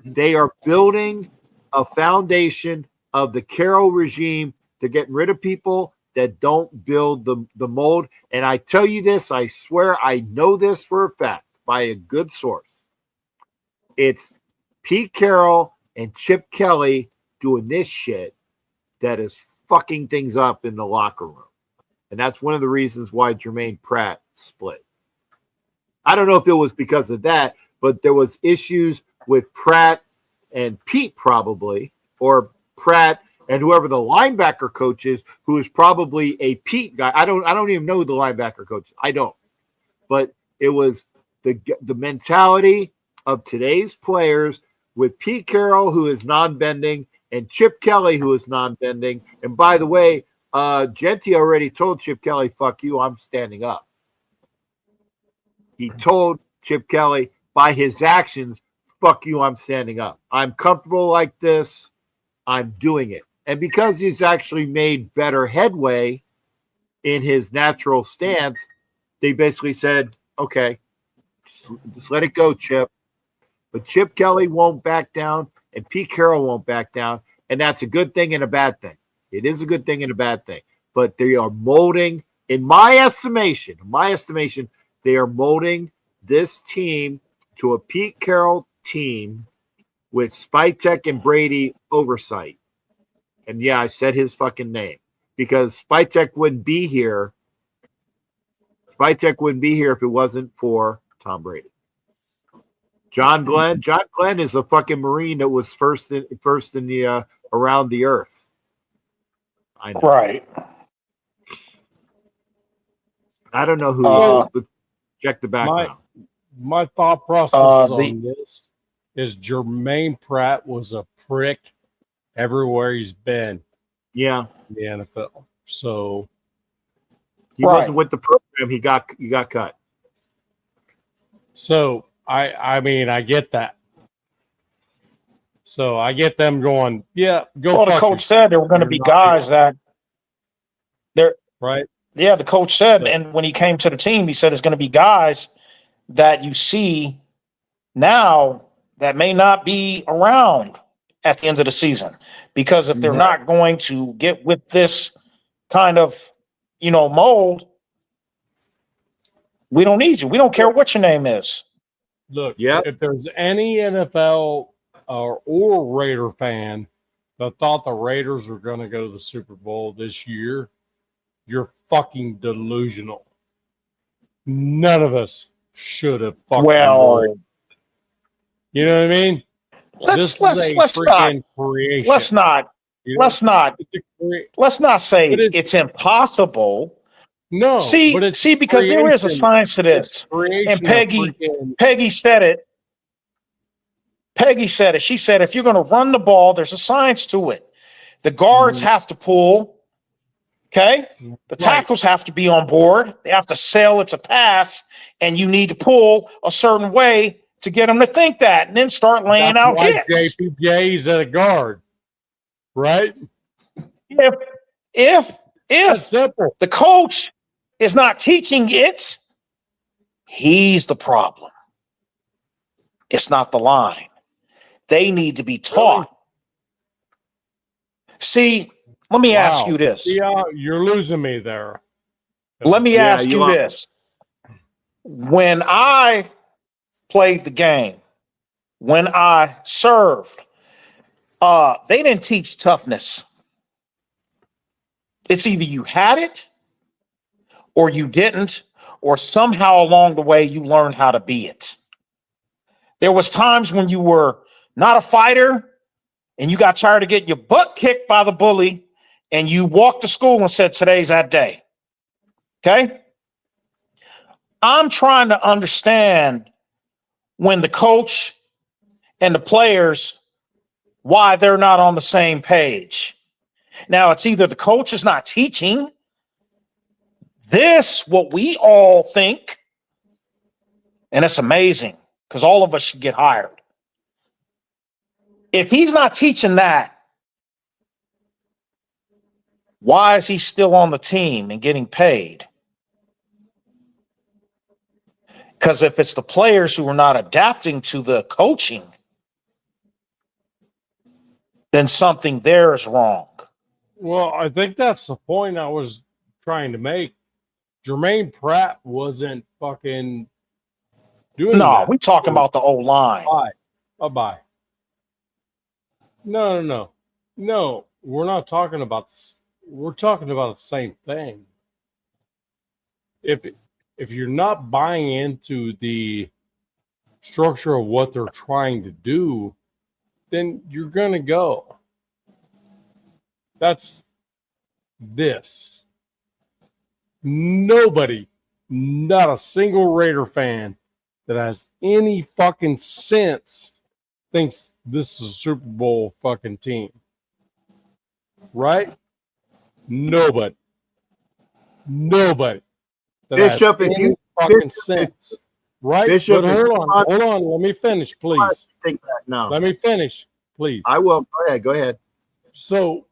They are building a foundation of the Carroll regime. They're getting rid of people that don't build the mold. And I tell you this, I swear I know this for a fact by a good source. It's Pete Carroll and Chip Kelly doing this shit that is fucking things up in the locker room. And that's one of the reasons why Jermaine Pratt split. I don't know if it was because of that, but there was issues with Pratt and Pete probably, or Pratt and whoever the linebacker coach is, who is probably a Pete guy. I don't even know who the linebacker coach is. I don't. But it was the mentality of today's players with Pete Carroll, who is non-bending, and Chip Kelly, who is non-bending. And by the way, Genti already told Chip Kelly, fuck you, I'm standing up. He told Chip Kelly by his actions, fuck you, I'm standing up. I'm comfortable like this. I'm doing it. And because he's actually made better headway in his natural stance, they basically said, okay, just let it go, Chip. But Chip Kelly won't back down, and Pete Carroll won't back down. And that's a good thing and a bad thing. It is a good thing and a bad thing. But they are molding, in my estimation, they are molding this team to a Pete Carroll team with Spytek and Brady oversight. And yeah, I said his fucking name because Spytek wouldn't be here. Spytek wouldn't be here if it wasn't for Tom Brady. John Glenn is a fucking Marine that was first in the around the earth. I know. Right. I don't know who he is, but check the background. My thought process on this is Jermaine Pratt was a prick everywhere he's been. Yeah, in the NFL. So he wasn't with the program. He got cut. So I mean I get that. So I get them going, yeah, go. Well, the coach said there were going to be guys that they're right. Yeah, the coach said, and when he came to the team, he said there's going to be guys that you see now that may not be around at the end of the season, because if they're not going to get with this kind of, mold, we don't need you. We don't care what your name is. Look, if there's any NFL or Raider fan that thought the Raiders were going to go to the Super Bowl this year, you're fucking delusional. None of us should have fucking worried. You know what I mean? Let's not say it's impossible. No, see, because there is a science to this. And Peggy said it. She said, if you're going to run the ball, there's a science to it. The guards have to pull. Okay. The tackles have to be on board. They have to sell it to pass, and you need to pull a certain way to get them to think that, and then start laying out hits. JPJ's at a guard, right? If that's simple. The coach is not teaching it, he's the problem. It's not the line. They need to be taught. See, let me ask you this. Yeah, you're losing me there. Let me ask you this. When I played the game, when I served, they didn't teach toughness. It's either you had it or you didn't, or somehow along the way you learned how to be it. There was times when you were not a fighter and you got tired of getting your butt kicked by the bully, and you walked to school and said, today's that day. Okay? I'm trying to understand when the coach and the players, why they're not on the same page. Now, it's either the coach is not teaching this, what we all think, and it's amazing because all of us should get hired. If he's not teaching that, why is he still on the team and getting paid? Because if it's the players who are not adapting to the coaching, then something there is wrong. Well, I think that's the point I was trying to make. Jermaine Pratt wasn't fucking doing No, that. we talking about the old line. Bye. No. We're not talking about this. We're talking about the same thing. If you're not buying into the structure of what they're trying to do, then you're gonna go. That's this. Nobody, not a single Raider fan that has any fucking sense thinks this is a Super Bowl fucking team. Right? Nobody. That Bishop, has if any you fucking sense. Right? Bishop, but hold on. Let me finish, please. Think that no. Let me finish, please. I will. Go ahead. So,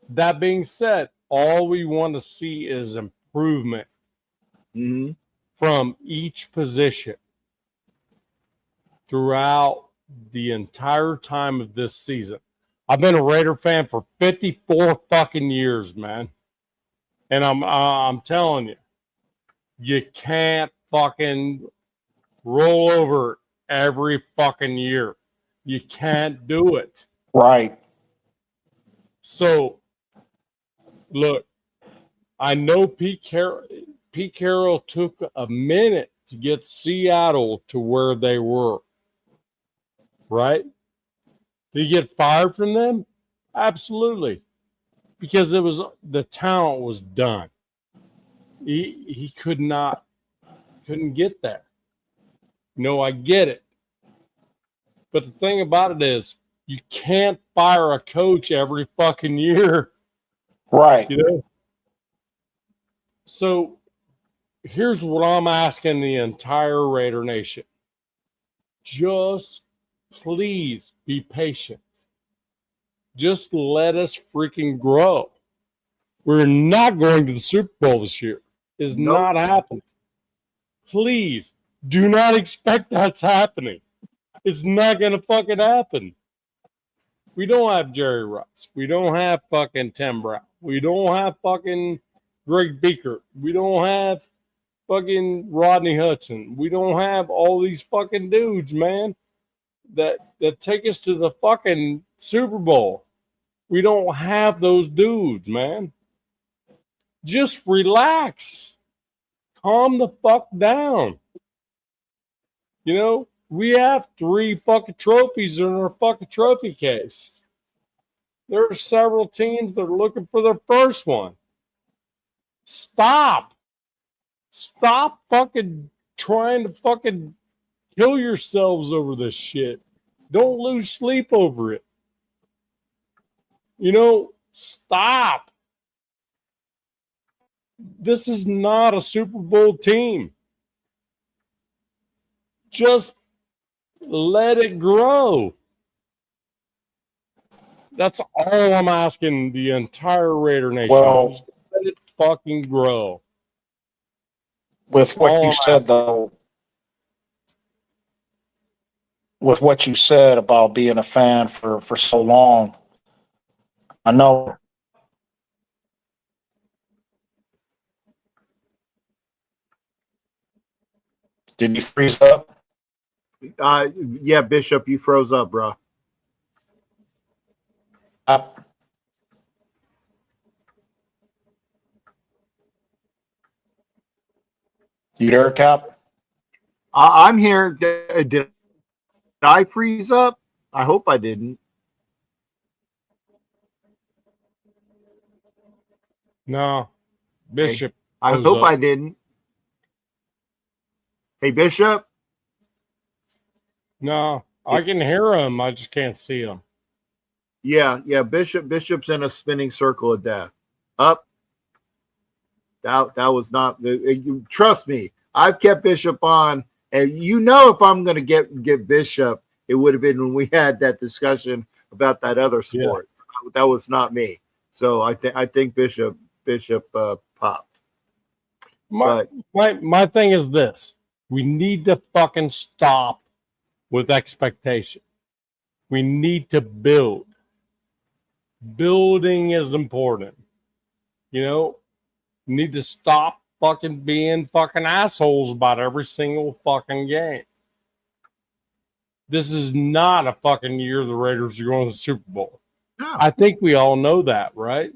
that being said, all we want to see is improvement from each position throughout the entire time of this season. I've been a Raider fan for 54 fucking years, man. And I'm telling you, you can't fucking roll over every fucking year. You can't do it. Right. So, look, I know Pete Carroll took a minute to get Seattle to where they were. Right? Did he get fired from them? Absolutely. Because the talent was done. He couldn't get there. No, I get it. But the thing about it is, you can't fire a coach every fucking year. Right. You know? So here's what I'm asking the entire Raider Nation. Just please be patient. Just let us freaking grow. We're not going to the Super Bowl this year. It's not happening. Please do not expect that's happening. It's not going to fucking happen. We don't have Jerry Rice. We don't have fucking Tim Brown. We don't have fucking Greg Beaker. We don't have fucking Rodney Hudson. We don't have all these fucking dudes, man, that take us to the fucking Super Bowl. We don't have those dudes, man. Just relax. Calm the fuck down. You know, we have 3 fucking trophies in our fucking trophy case. There are several teams that are looking for their first one. Stop fucking trying to fucking kill yourselves over this shit. Don't lose sleep over it. You know, stop. This is not a Super Bowl team. Just let it grow. That's all I'm asking the entire Raider Nation. Well, just let it fucking grow. With what you said, though, with what you said about being a fan for so long, I know. Did you freeze up? Yeah, Bishop, you froze up, bro. You there, Cap? I'm here. Did I freeze up? I hope I didn't. No, Bishop. I owes hope up. I didn't. Hey, Bishop. No, I can hear him. I just can't see him. Yeah. Bishop's in a spinning circle of death. Up. That was not. Trust me, I've kept Bishop on, and if I'm going to get Bishop, it would have been when we had that discussion about that other sport. Yeah. That was not me. So I think Bishop popped. My thing is this: we need to fucking stop with expectation. We need to build. Building is important. Need to stop fucking being fucking assholes about every single fucking game. This is not a fucking year the Raiders are going to the Super Bowl. No. I think we all know that, right?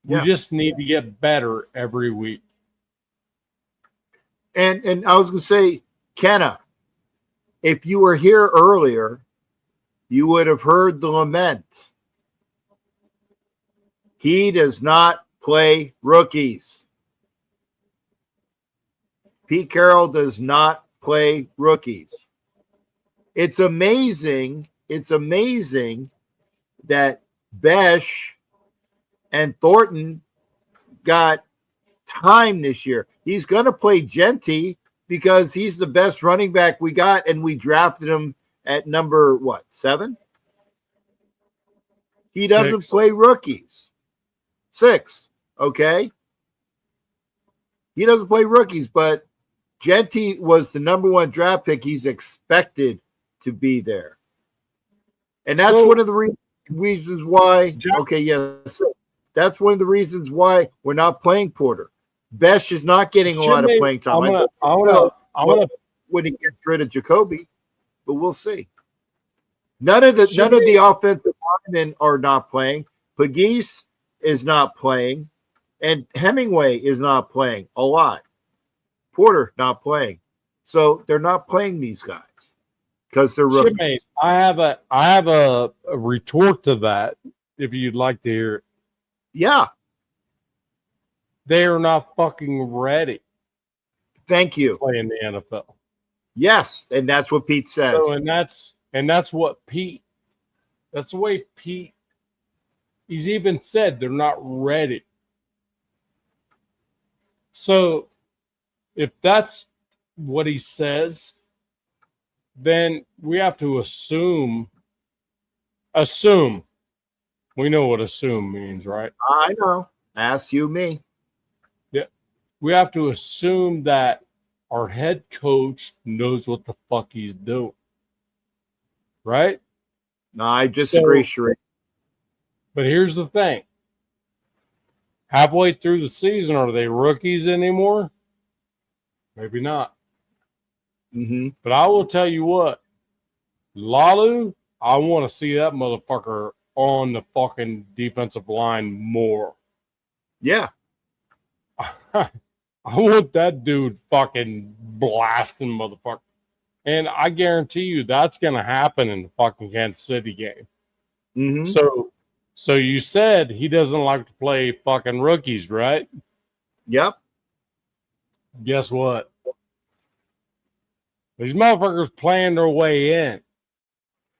Yeah. We just need to get better every week. And I was going to say, Kenna, if you were here earlier, you would have heard the lament. He does not play rookies. Pete Carroll does not play rookies. It's amazing that Besh and Thornton got time this year. He's going to play Genty because he's the best running back we got, and we drafted him at number 7? He doesn't play rookies. 6, okay? He doesn't play rookies, but Genty was the number 1 draft pick. He's expected to be there. And that's one of the reasons why. Okay, yes. That's one of the reasons why we're not playing Porter. Besh is not getting a lot of playing time. I want to when he gets rid of Jacoby, but we'll see. None of the offensive linemen are not playing. Pegues is not playing, and Hemingway is not playing a lot. Porter not playing, so they're not playing these guys because they're rookies. Shipmate, I have a retort to that. If you'd like to hear it, yeah, they are not fucking ready. Thank you. Playing the NFL. Yes, and that's what Pete says. So, and that's what Pete. That's the way Pete. He's even said they're not ready. So, if that's what he says, then we have to assume. We know what assume means, right? I know. Ask you me. Yeah. We have to assume that our head coach knows what the fuck he's doing. Right? No, I disagree, Sheree. But here's the thing. Halfway through the season, are they rookies anymore? Maybe not. Mm-hmm. But I will tell you what. Lalu, I want to see that motherfucker on the fucking defensive line more. Yeah. I want that dude fucking blasting motherfucker. And I guarantee you that's going to happen in the fucking Kansas City game. Mm-hmm. So you said he doesn't like to play fucking rookies, right? Yep. Guess what? These motherfuckers playing their way in.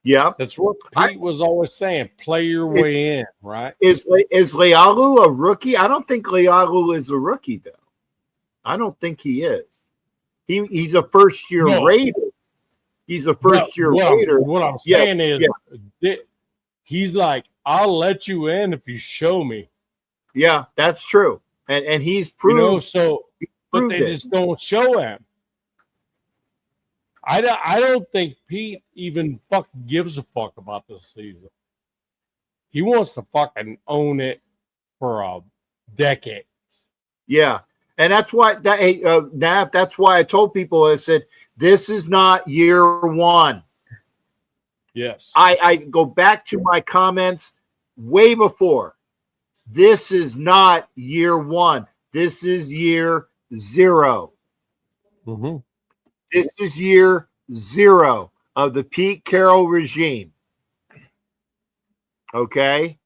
Yeah. That's what Pete was always saying. Play your way in, right? Is Lealu a rookie? I don't think Lealu is a rookie, though. I don't think he is. He's a first-year Raider. He's a first-year Raider. What I'm saying is he's like, I'll let you in if you show me. Yeah, that's true. And he's proved. But they just don't show him. I don't think Pete even fucking gives a fuck about this season. He wants to fucking own it for a decade. Yeah. And that's why that's why I told people, I said, this is not year 1. Yes. I go back to my comments way before. This is not year 1. This is year 0. Mm-hmm. This is year 0. of the Pete Carroll regime. Okay?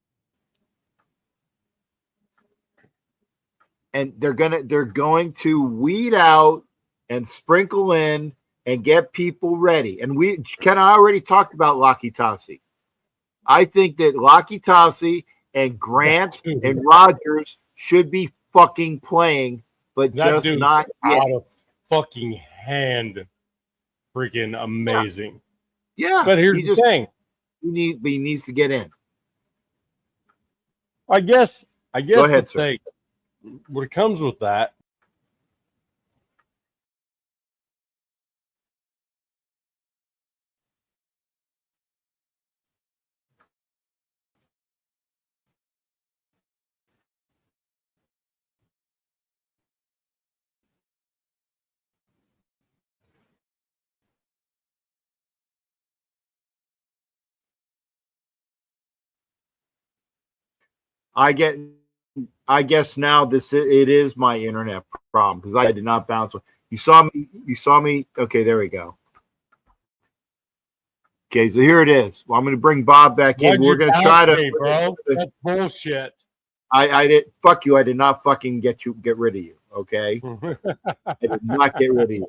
And they're going to weed out and sprinkle in and get people ready. And I already talked about Lucky Tassi. I think that Lucky Tassi and Grant and Rogers should be fucking playing, but that just not yet. Out of fucking hand, freaking amazing. Yeah, but here's the thing: he needs to get in. I guess. Go ahead, sir. Thing, what comes with that. I guess now it is my internet problem because I did not bounce. You saw me. Okay, there we go. Okay, so here it is. Well, I'm going to bring Bob back in. We're going to try to. Bro, that's bullshit. I did. Fuck you. I did not fucking get rid of you. Okay, I did not get rid of you.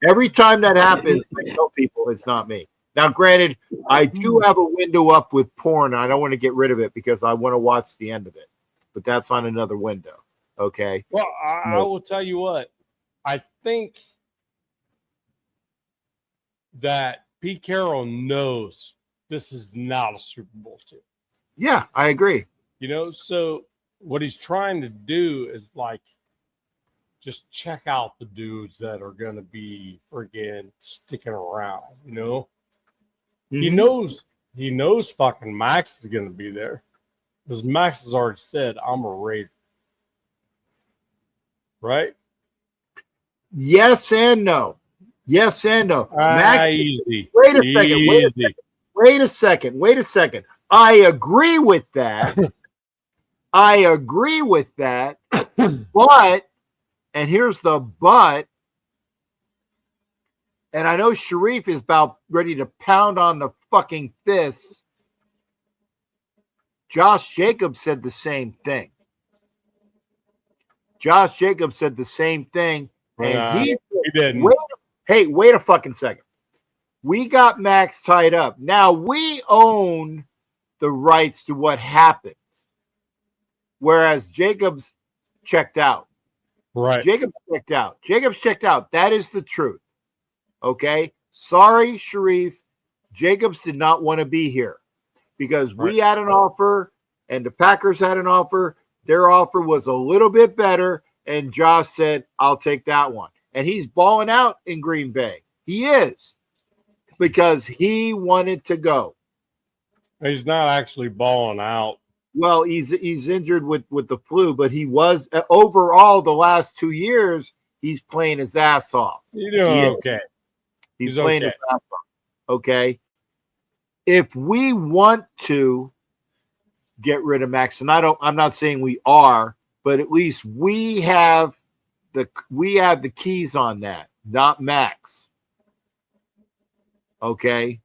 Every time that happens, I tell people it's not me. Now, granted, I do have a window up with porn, and I don't want to get rid of it because I want to watch the end of it. But that's on another window. Okay. Well, I will tell you what. I think that Pete Carroll knows this is not a Super Bowl team. Yeah, I agree. So what he's trying to do is just check out the dudes that are going to be friggin' sticking around, Mm-hmm. He knows fucking Max is going to be there. Because Max has already said, I'm a Raider. Right? Yes and no. Yes and no. Max, easy. Wait a second. I agree with that. But, and here's the but, and I know Sharif is about ready to pound on the fucking fist. Josh Jacobs said the same thing. And he didn't. Wait a fucking second. We got Max tied up. Now we own the rights to what happens. Whereas Jacobs checked out. Right. Jacobs checked out. That is the truth. Okay. Sorry, Sharif. Jacobs did not want to be here because we had an offer and the Packers had an offer. Their offer was a little bit better. And Josh said, I'll take that one. And he's balling out in Green Bay. He is. Because he wanted to go. He's not actually balling out. Well, he's injured with the flu, but he was overall the last 2 years, he's playing his ass off. You're doing okay. He's playing his ass off. Okay. If we want to get rid of Max, and I'm not saying we are, but at least we have the keys on that, not Max. Okay.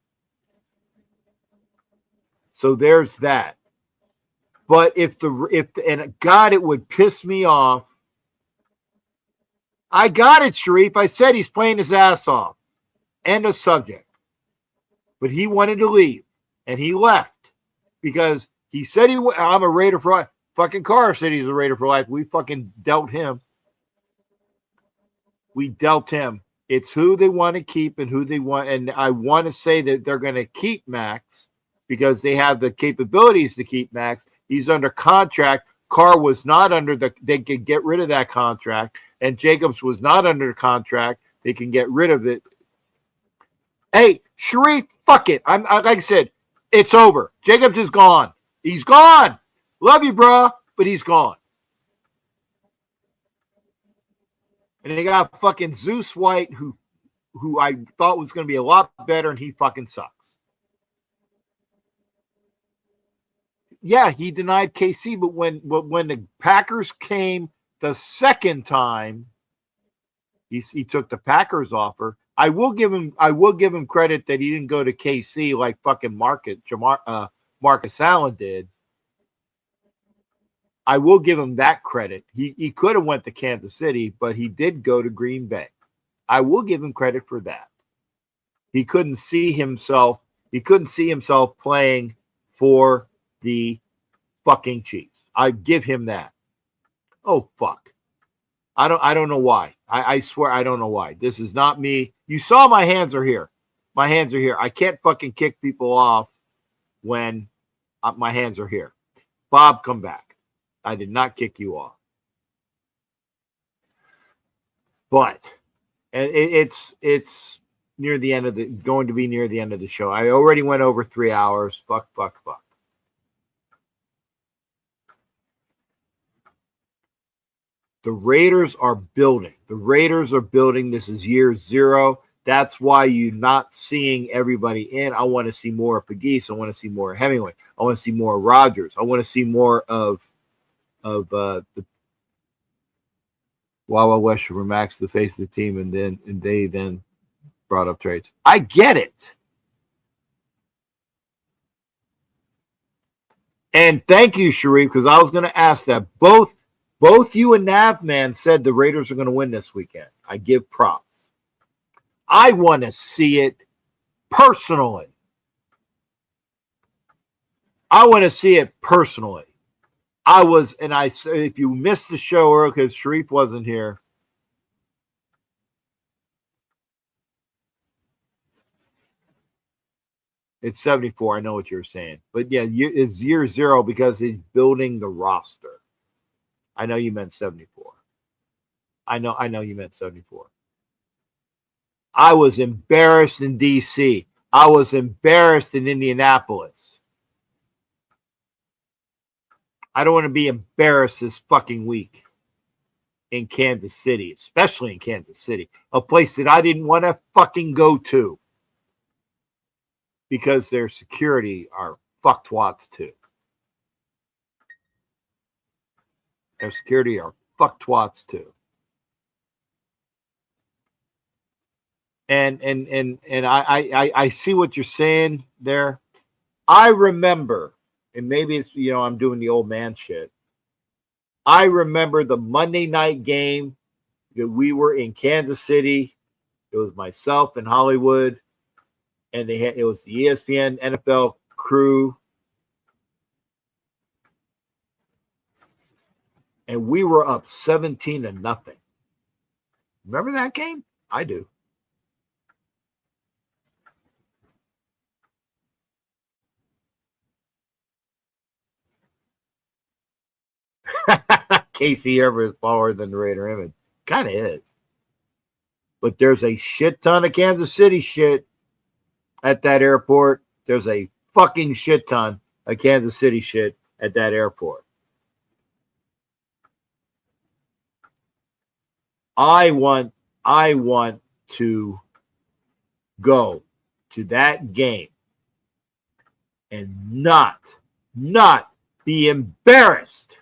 So there's that. But if and God, it would piss me off. I got it, Sharif. I said he's playing his ass off. End of subject. But he wanted to leave, and he left because he said I'm a Raider for life. Fucking Carr said he's a Raider for life. We fucking dealt him. It's who they want to keep and who they want. And I want to say that they're going to keep Max because they have the capabilities to keep Max. He's under contract. Carr was not under they could get rid of that contract. And Jacobs was not under contract. They can get rid of it. Hey, Sharif, fuck it. I'm like I said, it's over. Jacobs is gone. He's gone. Love you, bro, but he's gone. And they got fucking Zeus White, who I thought was going to be a lot better, and he fucking sucks. Yeah, he denied KC, but when the Packers came the second time, he took the Packers offer. I will give him credit that he didn't go to KC like fucking Marcus Allen did. I will give him that credit. He could have went to Kansas City, but he did go to Green Bay. I will give him credit for that. He couldn't see himself playing for the fucking Chiefs. I give him that. Oh fuck. I don't know why. I swear I don't know why. This is not me. You saw my hands are here. My hands are here. I can't fucking kick people off when my hands are here. Bob, come back. I did not kick you off. But it's near the end of going to be near the end of the show. I already went over 3 hours. Fuck. The Raiders are building. This is year 0. That's why you're not seeing everybody in. I want to see more of Pegues. I want to see more of Hemingway. I want to see more of Rodgers. I want to see more of the Wawa West Max, the face of the team, and they then brought up trades. I get it. And thank you, Sharif, because I was going to ask that. Both you and Navman said the Raiders are going to win this weekend. I give props. I want to see it personally. If you missed the show earlier because Sharif wasn't here, it's 74. I know what you're saying. But yeah, it's year 0 because he's building the roster. I know you meant 74. I know you meant 74. I was embarrassed in D.C. I was embarrassed in Indianapolis. I don't want to be embarrassed this fucking week in Kansas City, especially in Kansas City, a place that I didn't want to fucking go to because their security are fucktwats too. Their security are fucktwats too. And I see what you're saying there. I remember, and maybe it's, I'm doing the old man shit. I remember the Monday night game that we were in Kansas City. It was myself and Hollywood, and it was the ESPN NFL crew. And we were up 17-0. Remember that game? I do. Casey Ever is smaller than the Raider image. Kind of is. But there's a shit ton of Kansas City shit at that airport. There's a fucking shit ton of Kansas City shit at that airport. I want to go to that game and not be embarrassed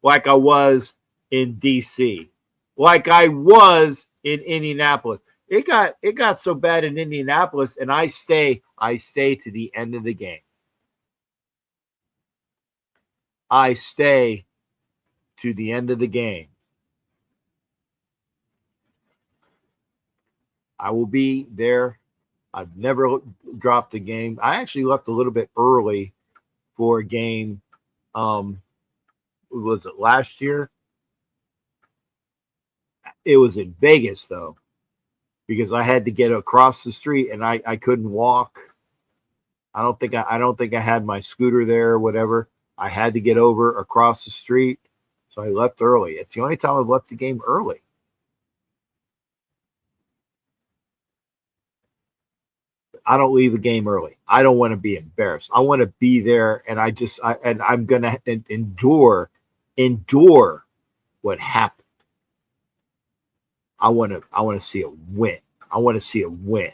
like I was in DC, like I was in Indianapolis. It got so bad in Indianapolis, and I stay to the end of the game. I stay to the end of the game. I will be there. I've never dropped a game. I actually left a little bit early for a game. Was it last year? It was in Vegas though, because I had to get across the street and I couldn't walk. I don't think I had my scooter there or whatever. I had to get over across the street, so I left early. It's the only time I've left the game early. I don't leave a game early. I don't want to be embarrassed. I want to be there, and I'm gonna endure what happened. I want to see a win. I want to see a win.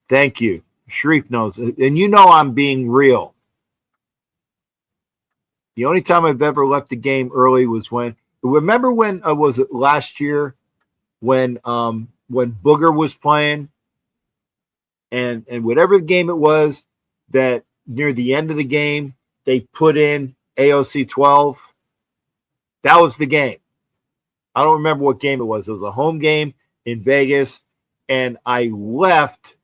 Thank you. Sharif knows, and I'm being real. The only time I've ever left the game early was when Remember when was it last year when Booger was playing and whatever game it was that near the end of the game they put in AOC 12. That was the game. I don't remember what game it was. It was a home game in Vegas, and I left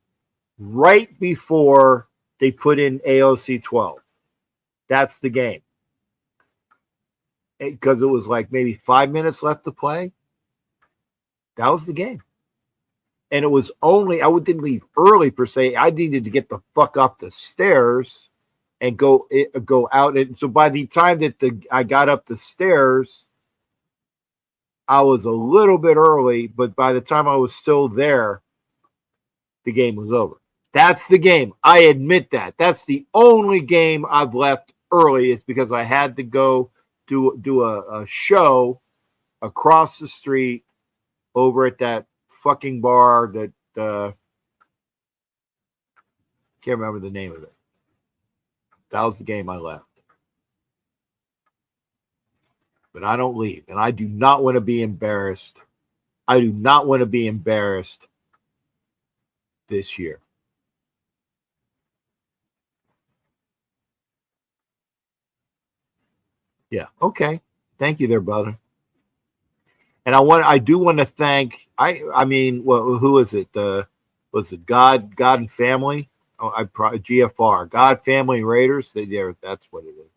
right before they put in AOC 12. That's the game. Because it was like maybe 5 minutes left to play. That was the game. And it was only, I didn't leave early per se. I needed to get the fuck up the stairs and go out. And so by the time that I got up the stairs, I was a little bit early, but by the time I was still there, the game was over. That's the game. I admit that. That's the only game I've left early. It's because I had to go do a show across the street over at that fucking bar that can't remember the name of it. That was the game I left. But I don't leave, and I do not want to be embarrassed. I do not want to be embarrassed this year. Yeah. Okay. Thank you there, brother. And I do want to thank, I mean, well, who is it? Was it God and Family? Oh, GFR, God, Family, and Raiders. That's what it is.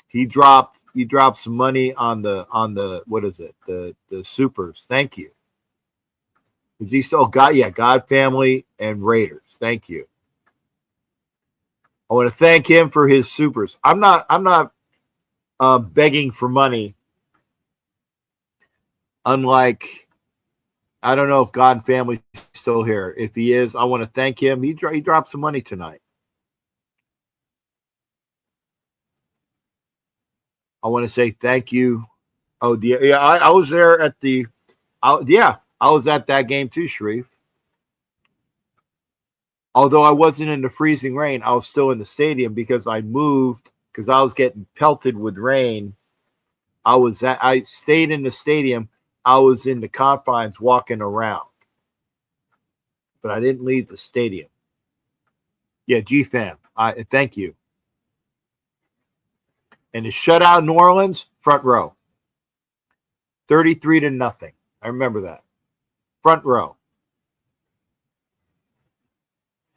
He dropped some money on the what is it? The supers. Thank you. He still God, Family, and Raiders. Thank you. I want to thank him for his supers. I'm not begging for money. Unlike, I don't know if God and Family is still here. If he is, I want to thank him. He dropped some money tonight. I want to say thank you. Oh, yeah, I was there at I was at that game too, Sharif. Although I wasn't in the freezing rain, I was still in the stadium because I moved because I was getting pelted with rain. I stayed in the stadium. I was in the confines walking around, but I didn't leave the stadium. Yeah, GFAM. Thank you. And the shutout New Orleans, front row. 33-0. I remember that. Front row.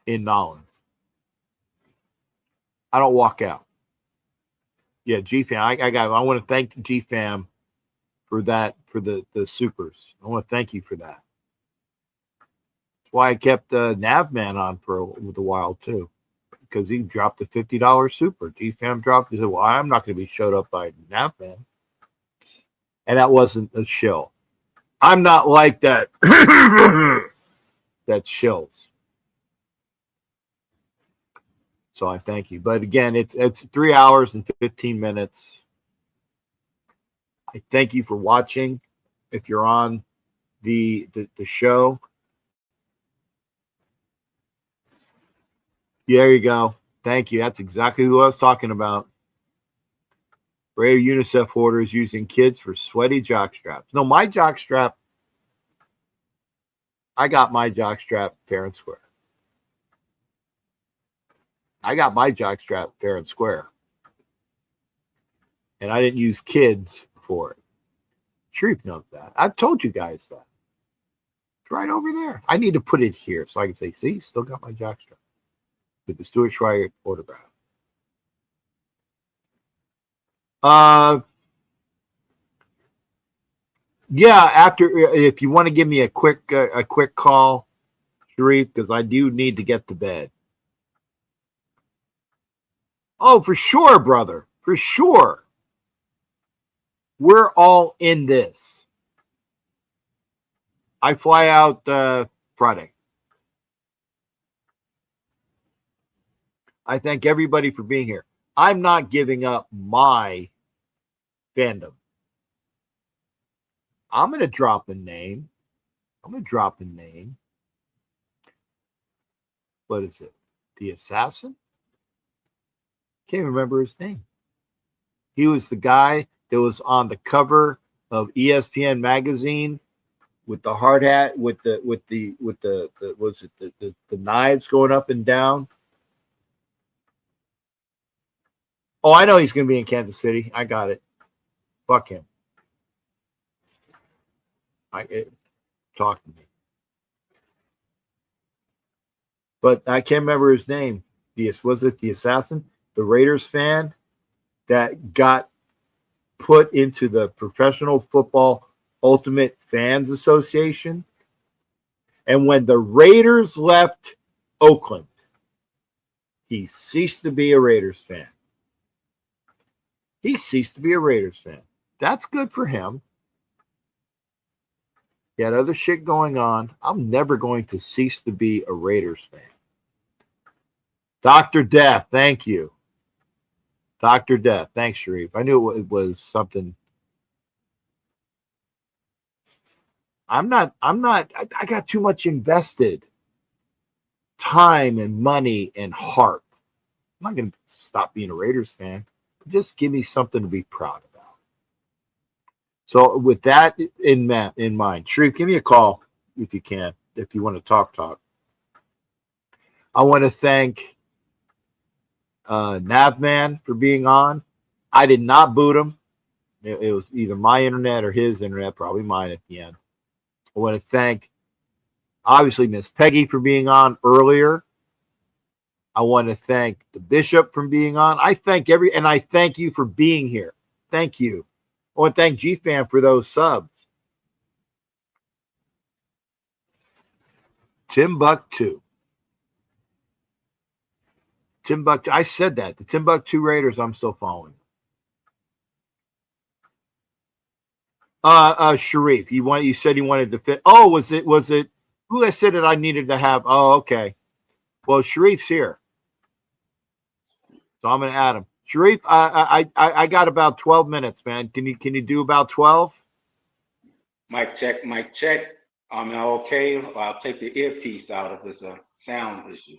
In Nolan. I don't walk out. Yeah, GFAM. I want to thank GFAM for that, for the supers. I want to thank you for that. That's why I kept Navman on for a while too, because he dropped a $50 super. GFAM dropped. He said, "Well, I'm not going to be showed up by Navman," and that wasn't a shill. I'm not like that. That shills. So I thank you. But again, it's 3 hours and 15 minutes. I thank you for watching. If you're on the show, there you go. Thank you. That's exactly who I was talking about. Radio UNICEF hoarders using kids for sweaty jock straps. No, my jock strap. I got my jock strap fair and square. I got my jock strap fair and square. And I didn't use kids for it. Sharif knows that. I've told you guys that. It's right over there. I need to put it here so I can say, see, still got my jock strap. With the Stuart Schreier autograph. Yeah, if you want to give me a quick call, Sharif, because I do need to get to bed. Oh, for sure, brother. For sure. We're all in this. I fly out Friday. I thank everybody for being here. I'm not giving up my fandom. I'm going to drop a name. What is it? The assassin? Can't remember his name. He was the guy that was on the cover of ESPN magazine with the hard hat with the what's it the knives going up and down? Oh, I know he's going to be in Kansas City. I got it. Fuck him. Talk to me. But I can't remember his name. Was it the assassin? The Raiders fan that got put into the Professional Football Ultimate Fans Association. And when the Raiders left Oakland, he ceased to be a Raiders fan. He ceased to be a Raiders fan. That's good for him. He had other shit going on. I'm never going to cease to be a Raiders fan. Dr. Death, thank you. Dr. Death, thanks, Sharif. I knew it was something. I got too much invested time and money and heart. I'm not going to stop being a Raiders fan. Just give me something to be proud about. So with that in mind, Sharif, give me a call if you can, if you want to talk. I want to thank Navman for being on. I did not boot him. It was either my internet or his internet, probably mine at the end. I want to thank, obviously, Miss Peggy for being on earlier. I want to thank the Bishop for being on. I thank and I thank you for being here. Thank you. I want to thank GFan for those subs. Timbuktu. I said that. The Timbuktu Raiders, I'm still following. Sharif, you said you wanted to fit. Oh, was it who I said that I needed to have? Oh, okay. Well, Sharif's here. So I'm gonna add him. Sharif, I got about 12 minutes, man. Can you do about 12? Mic check. I'm okay. I'll take the earpiece out if it's a sound issue.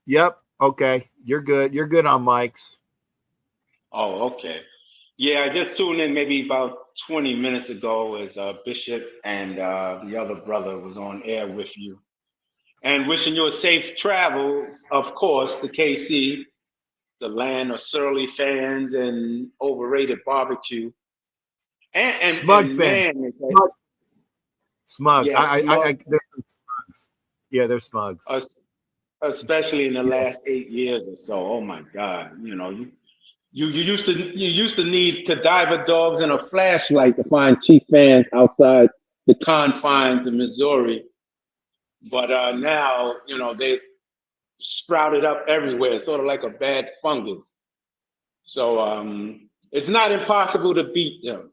Yep. Okay. You're good. You're good on mics. Oh, okay. Yeah, I just tuned in maybe about 20 minutes ago as Bishop and the other brother was on air with you. And wishing you a safe travels, of course, to KC, the land of surly fans and overrated barbecue. And Smug and fan. man, Smug. Yes, smug. There's smugs. Especially in the last 8 years or so. Oh my God! You used to need Godiva dogs and a flashlight to find Chief fans outside the confines of Missouri, but now they've sprouted up everywhere, sort of like a bad fungus. So it's not impossible to beat them.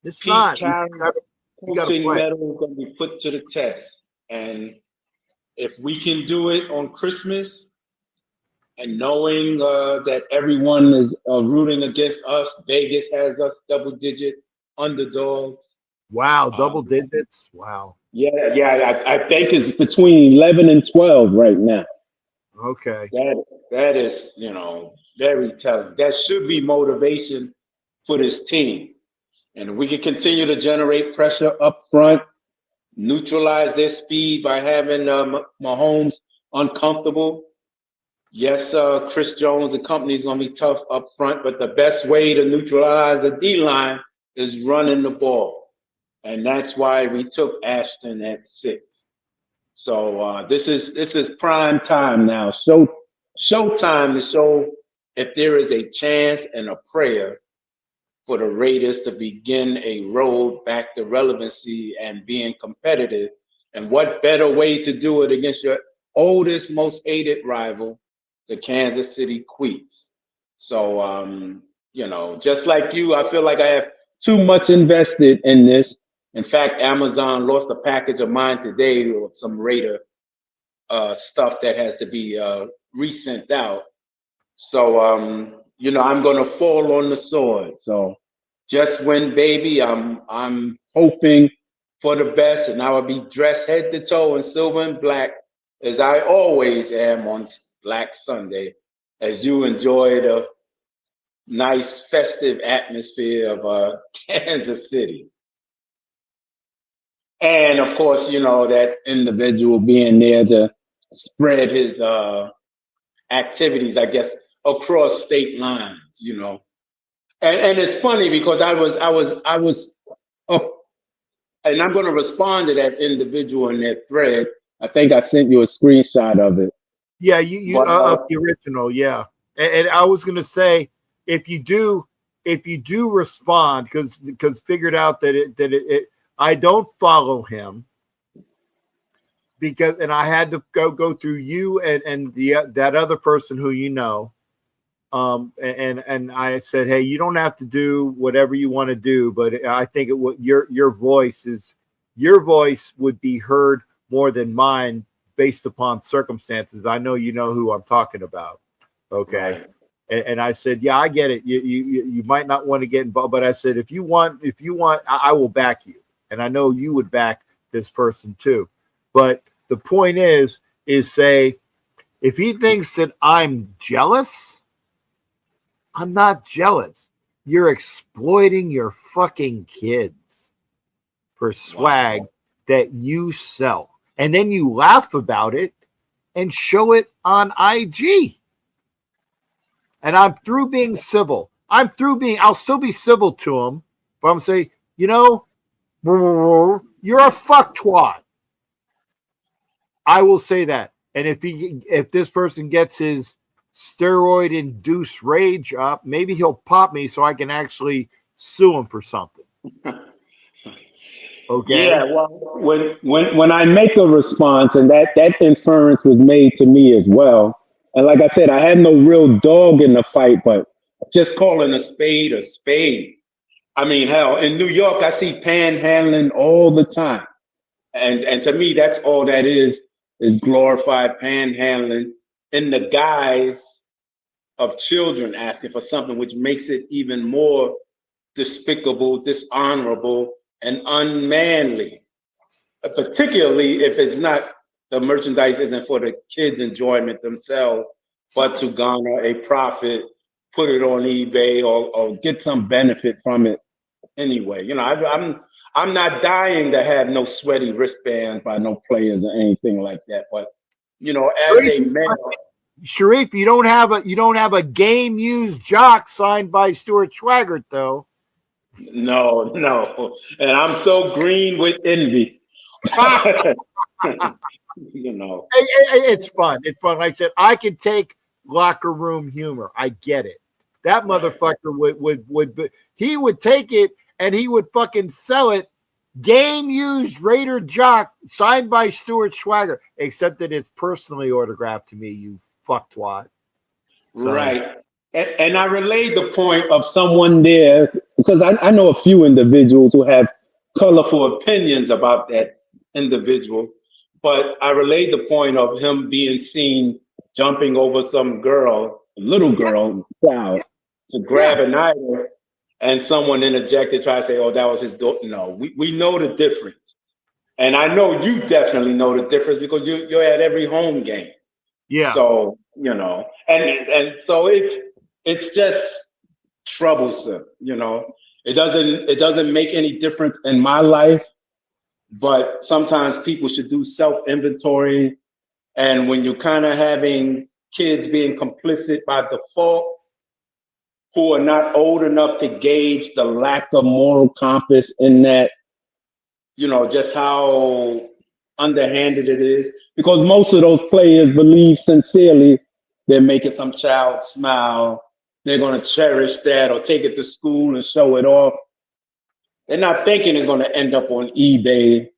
It's Pete not. Carroll's You got to coaching play. medal is going to be put to the test, and if we can do it on Christmas, and knowing that everyone is rooting against us, Vegas has us double-digit underdogs. Wow, double digits. Wow. Yeah. I think it's between 11 and 12 right now. Okay. That is, very telling. That should be motivation for this team, and we can continue to generate pressure up front, neutralize their speed by having Mahomes uncomfortable. Yes, Chris Jones and company is going to be tough up front, but the best way to neutralize a D-line is running the ball. And that's why we took Ashton at 6. So this is prime time now. Showtime to show if there is a chance and a prayer for the Raiders to begin a road back to relevancy and being competitive. And what better way to do it against your oldest, most hated rival, the Kansas City Chiefs. So, just like you, I feel like I have too much invested in this. In fact, Amazon lost a package of mine today with some Raider stuff that has to be resent out. So, I'm going to fall on the sword. So just win, baby. I'm hoping for the best, and I will be dressed head to toe in silver and black, as I always am on Black Sunday, as you enjoy the nice festive atmosphere of Kansas City. And of course, that individual being there to spread his activities, I guess, across state lines. And it's funny because I was up, and I'm going to respond to that individual in that thread. I think I sent you a screenshot of it. Yeah, you But of the original, yeah. And I was gonna say, if you do respond, because figured out that it I don't follow him because, and I had to go through you and that other person who and I said, hey, you don't have to do whatever you want to do, but I think it would your voice would be heard more than mine based upon circumstances. I know you know who I'm talking about. Okay. right. And I said, yeah, I get it. You might not want to get involved, but I said, if you want, I will back you. And I know you would back this person too. But the point is say, if he thinks that I'm jealous, I'm not jealous. You're exploiting your fucking kids for swag that you sell. And then you laugh about it and show it on IG. And I'm through being civil. I'll still be civil to him, but I'm saying, you're a fucktwat. I will say that. And if this person gets his steroid induced rage up, maybe he'll pop me so I can actually sue him for something. Okay. Yeah, well, when I make a response, and that inference was made to me as well, and like I said, I had no real dog in the fight, but just calling a spade a spade. I mean, hell, in New York, I see panhandling all the time, and to me, that's all that is glorified panhandling in the guise of children asking for something, which makes it even more despicable, dishonorable, and unmanly. Particularly if it's not, the merchandise isn't for the kids' enjoyment themselves, but to garner a profit, put it on eBay, or get some benefit from it anyway. I'm not dying to have no sweaty wristbands by no players or anything like that. But as a male, Sharif, you don't have a game used jock signed by Stuart Schwaggart though. no, and I'm so green with envy. It's fun. It's fun. Like I said, I can take locker room humor. I get it. That motherfucker he would take it and he would fucking sell it. Game used Raider jock signed by Stuart Schwaggart, except that it's personally autographed to me, you fucktwat. So. Right. And I relayed the point of someone there because I know a few individuals who have colorful opinions about that individual, but I relayed the point of him being seen jumping over some girl, little girl, child, to grab an item, and someone interjected, try to say, "Oh, that was his daughter." No, we know the difference, and I know you definitely know the difference because you're at every home game. Yeah. So and so it's just troublesome. It doesn't make any difference in my life, but sometimes people should do self inventory. And when you're kind of having kids being complicit by default, who are not old enough to gauge the lack of moral compass in that, just how underhanded it is, because most of those players believe sincerely they're making some child smile. They're going to cherish that or take it to school and show it off. They're not thinking it's going to end up on eBay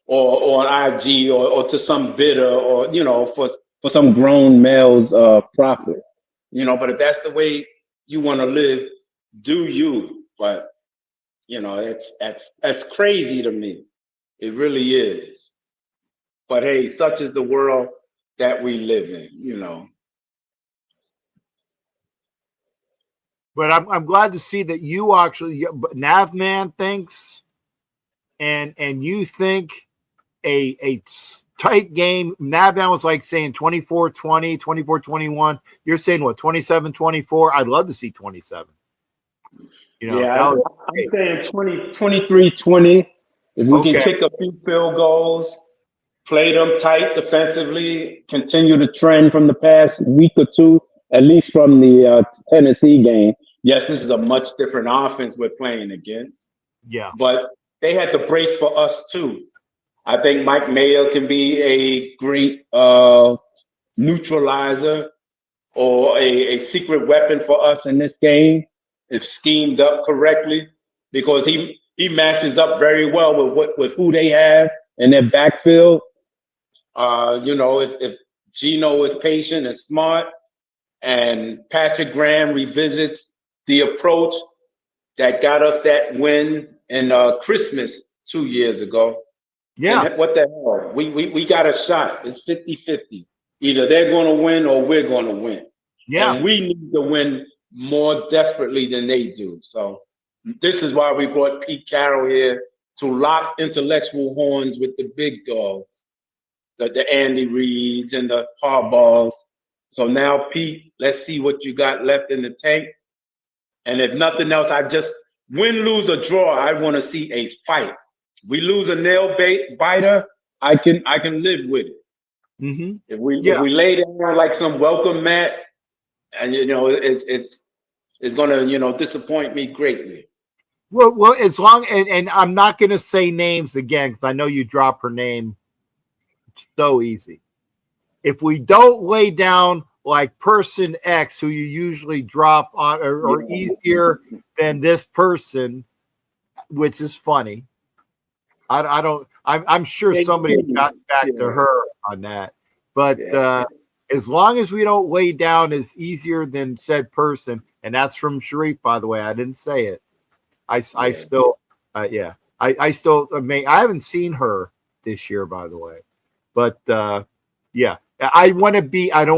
or on IG or to some bidder or, for some grown male's profit. But if that's the way you want to live, do you. But, that's crazy to me. It really is. But hey, such is the world that we live in. But I'm glad to see that you actually, Navman thinks, and you think a tight game. Navdown was like saying 24-20, 24-21. You're saying what, 27-24? I'd love to see 27. You know, Yeah, I'm saying 23-20. If we can kick a few field goals, play them tight defensively, continue the trend from the past week or two, at least from the Tennessee game. Yes, this is a much different offense we're playing against. Yeah. But they had to brace for us too. I think Mike Mayo can be a great neutralizer or a secret weapon for us in this game if schemed up correctly, because he matches up very well with who they have in their backfield. If Gino is patient and smart, and Patrick Graham revisits the approach that got us that win in Christmas 2 years ago. Yeah. And what the hell? We got a shot. It's 50-50. Either they're going to win or we're going to win. Yeah. And we need to win more desperately than they do. So this is why we brought Pete Carroll here to lock intellectual horns with the big dogs, the Andy Reeds and the Harbaughs. So now, Pete, let's see what you got left in the tank. And if nothing else, I just win, lose, or draw, I want to see a fight. We lose a nail biter, I can live with it. Mm-hmm. If we lay down like some welcome mat, and it's gonna disappoint me greatly. Well, as long and I'm not gonna say names again because I know you drop her name so easy. If we don't lay down like person X, who you usually drop on, or easier than this person, which is funny. I don't. I'm sure somebody got back to her on that, but as long as we don't lay down as easier than said person, and that's from Sharif, by the way. I didn't say it. I still, I still. I haven't seen her this year, by the way, but yeah. I don't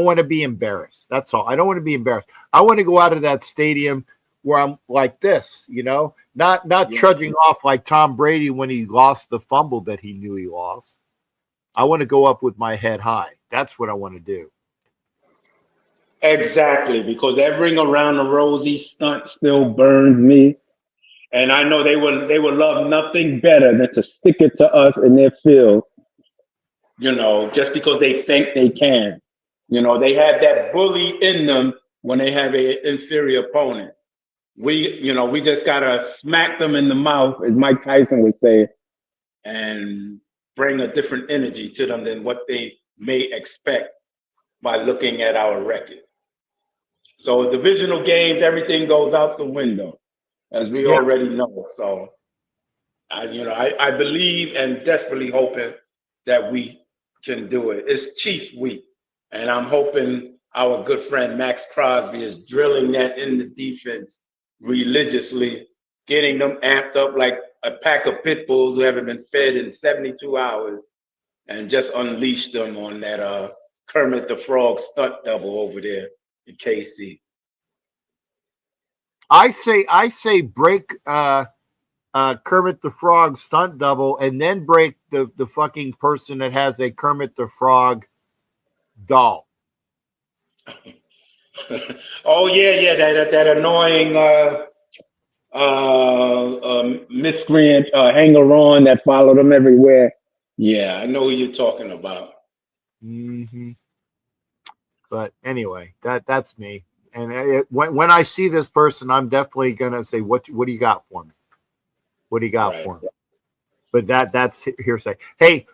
want to be embarrassed. That's all. I don't want to be embarrassed. I want to go out of that stadium where I'm like this, not trudging off like Tom Brady when he lost the fumble that he knew he lost. I want to go up with my head high. That's what I want to do. Exactly, because that ring around the rosy stunt still burns me. And I know they would love nothing better than to stick it to us in their field, just because they think they can. They have that bully in them when they have an inferior opponent. We just gotta smack them in the mouth, as Mike Tyson would say, and bring a different energy to them than what they may expect by looking at our record. So divisional games, everything goes out the window, as we already know. So I believe and desperately hoping that we can do it. It's Chief Week, and I'm hoping our good friend Max Crosby is drilling that in the defense religiously, getting them amped up like a pack of pit bulls who haven't been fed in 72 hours, and just unleash them on that Kermit the Frog stunt double over there in KC. I say break Kermit the Frog stunt double, and then break the fucking person that has a Kermit the Frog doll. Oh yeah, that annoying miscreant hanger-on that followed them everywhere. Yeah, I know who you're talking about. Mm-hmm. But anyway, that's me. And when I see this person, I'm definitely gonna say, "What do you got for me? What do you got for me?" But that's hearsay. Hey,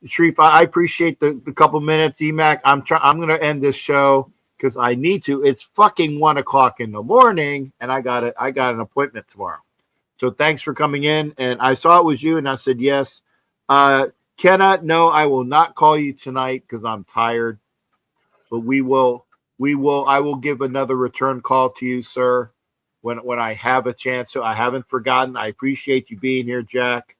Sharif, I appreciate the couple minutes. EMAC, I'm gonna end this show because I need to. It's fucking 1:00 in the morning, and I got an appointment tomorrow. So thanks for coming in. And I saw it was you, and I said yes. Cannot, no, I will not call you tonight because I'm tired. But I will give another return call to you, sir, when I have a chance. So I haven't forgotten. I appreciate you being here, Jack.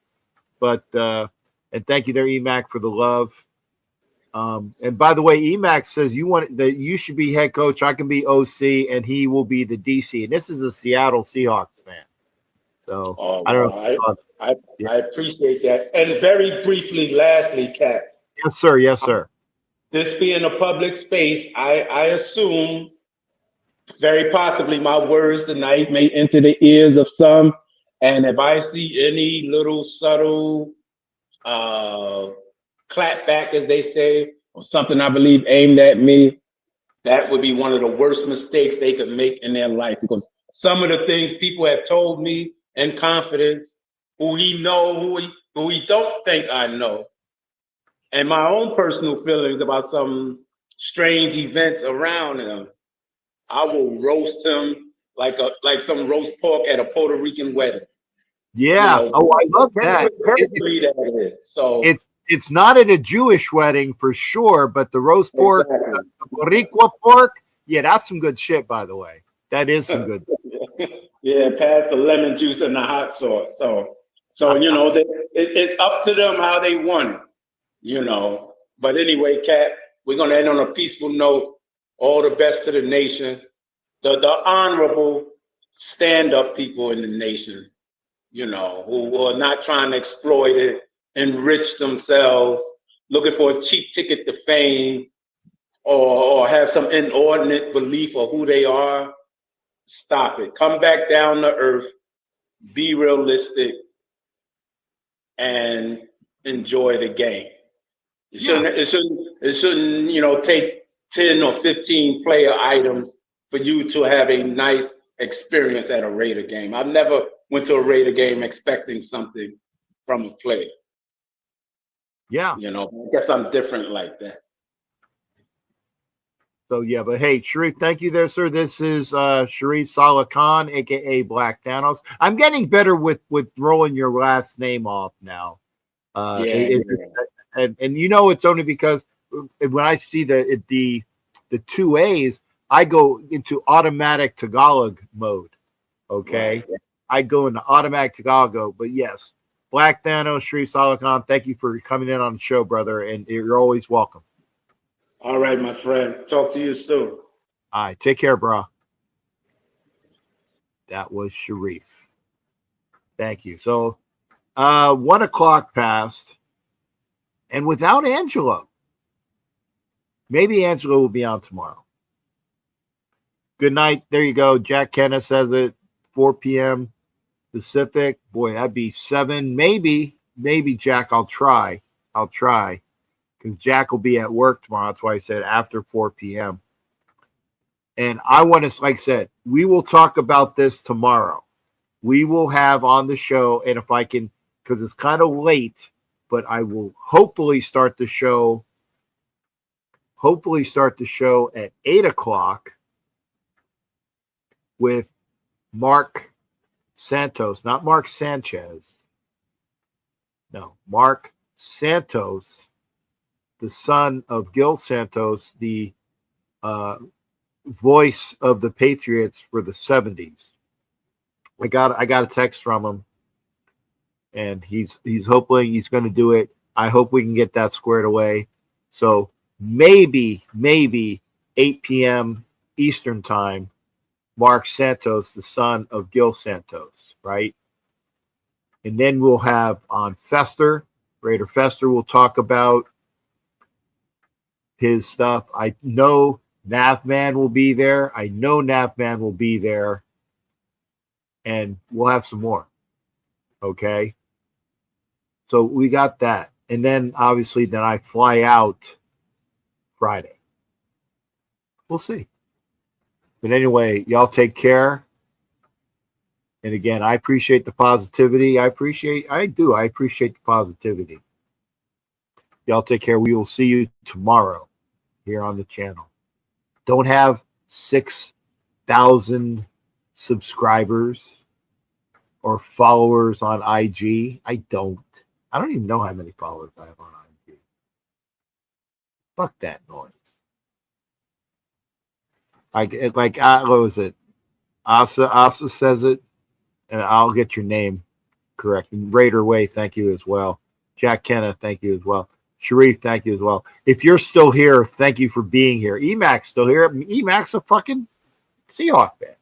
But and thank you there, EMAC, for the love. And by the way, EMAC says you should be head coach. I can be OC, and he will be the DC. And this is a Seattle Seahawks fan. So I don't know. I appreciate that. And very briefly, lastly, Kat, Yes, sir. Yes, sir. This being a public space, I assume very possibly my words tonight may enter the ears of some. And if I see any little subtle uh, clap back, as they say, or something I believe aimed at me, that would be one of the worst mistakes they could make in their life. Because some of the things people have told me in confidence, who he know, who he don't think I know, and my own personal feelings about some strange events around him, I will roast him like some roast pork at a Puerto Rican wedding. You Yeah. know, Oh, I love that. verbally that is. So It's not at a Jewish wedding for sure, but the roast pork, exactly. the Boricua pork, yeah, that's some good shit, by the way. That is some good. Yeah, pass the lemon juice and the hot sauce. So you know, it's up to them how they want it. You know, but anyway, Kat, we're gonna end on a peaceful note. All the best to the nation, the honorable stand-up people in the nation. You know, who are not trying to exploit it, enrich themselves, looking for a cheap ticket to fame, or have some inordinate belief of who they are. Stop it. Come back down to earth, be realistic, and enjoy the game. It shouldn't, you know, take 10 or 15 player items for you to have a nice experience at a Raider game. I've never went to a Raider game expecting something from a player. Yeah. You know, I guess I'm different like that. So yeah, but hey, Sharif, thank you there, sir. This is Sharif Saleh Khan, aka Black Thanos. I'm getting better with rolling your last name off now. Yeah. And you know it's only because when I see the two A's, I go into automatic Tagalog mode. Okay, Right. I go into automatic Tagalog. But yes, Black Thanos, Sharif Saleh Khan, thank you for coming in on the show, brother, and you're always welcome. All right, my friend. Talk to you soon. All right, take care, bro. That was Sharif. Thank you. So 1 o'clock passed, and without Angelo. Maybe Angelo will be on tomorrow. Good night. There you go. Jack Kenneth says it. 4 p.m. Pacific. Boy, that'd be 7. Maybe Jack. I'll try. Because Jack will be at work tomorrow. That's why I said after 4 p.m. And I want to, like I said, we will talk about this tomorrow. We will have on the show, and if I can, because it's kind of late, but I will hopefully start the show at 8 o'clock with Mark Santos, not Mark Sanchez. No, Mark Santos, the son of Gil Santos, the voice of the Patriots for the 70s. I got a text from him, and he's hoping he's going to do it. I hope we can get that squared away. So maybe 8 p.m. Eastern time, Mark Santos, the son of Gil Santos, right? And then we'll have on Fester, Raider Fester will talk about his stuff. I know Navman will be there. And we'll have some more. Okay. So we got that. And then obviously then I fly out Friday. We'll see. But anyway, y'all take care. And again, I appreciate the positivity. I appreciate the positivity. Y'all take care. We will see you tomorrow here on the channel. Don't have 6,000 subscribers or followers on IG. I don't even know how many followers I have on IG. Fuck that noise. What was it? Asa says it, and I'll get your name correct. And Raider Way, thank you as well. Jack Kenneth, thank you as well. Sharif, thank you as well. If you're still here, thank you for being here. Emax still here. Emax a fucking Seahawk fan.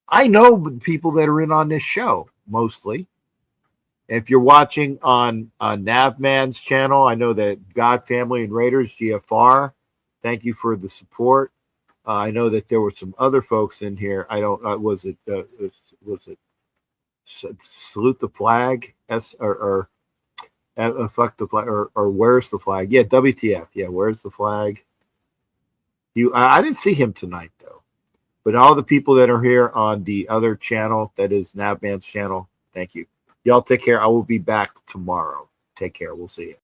I know people that are in on this show, mostly. If you're watching on Navman's channel, I know that God Family and Raiders GFR. Thank you for the support. I know that there were some other folks in here. I don't. Was it Salute the Flag? Or fuck the flag? Or Where's the Flag? Yeah, WTF. Yeah, Where's the Flag? I didn't see him tonight though. But all the people that are here on the other channel, that is Navman's channel, thank you. Y'all take care. I will be back tomorrow. Take care. We'll see you.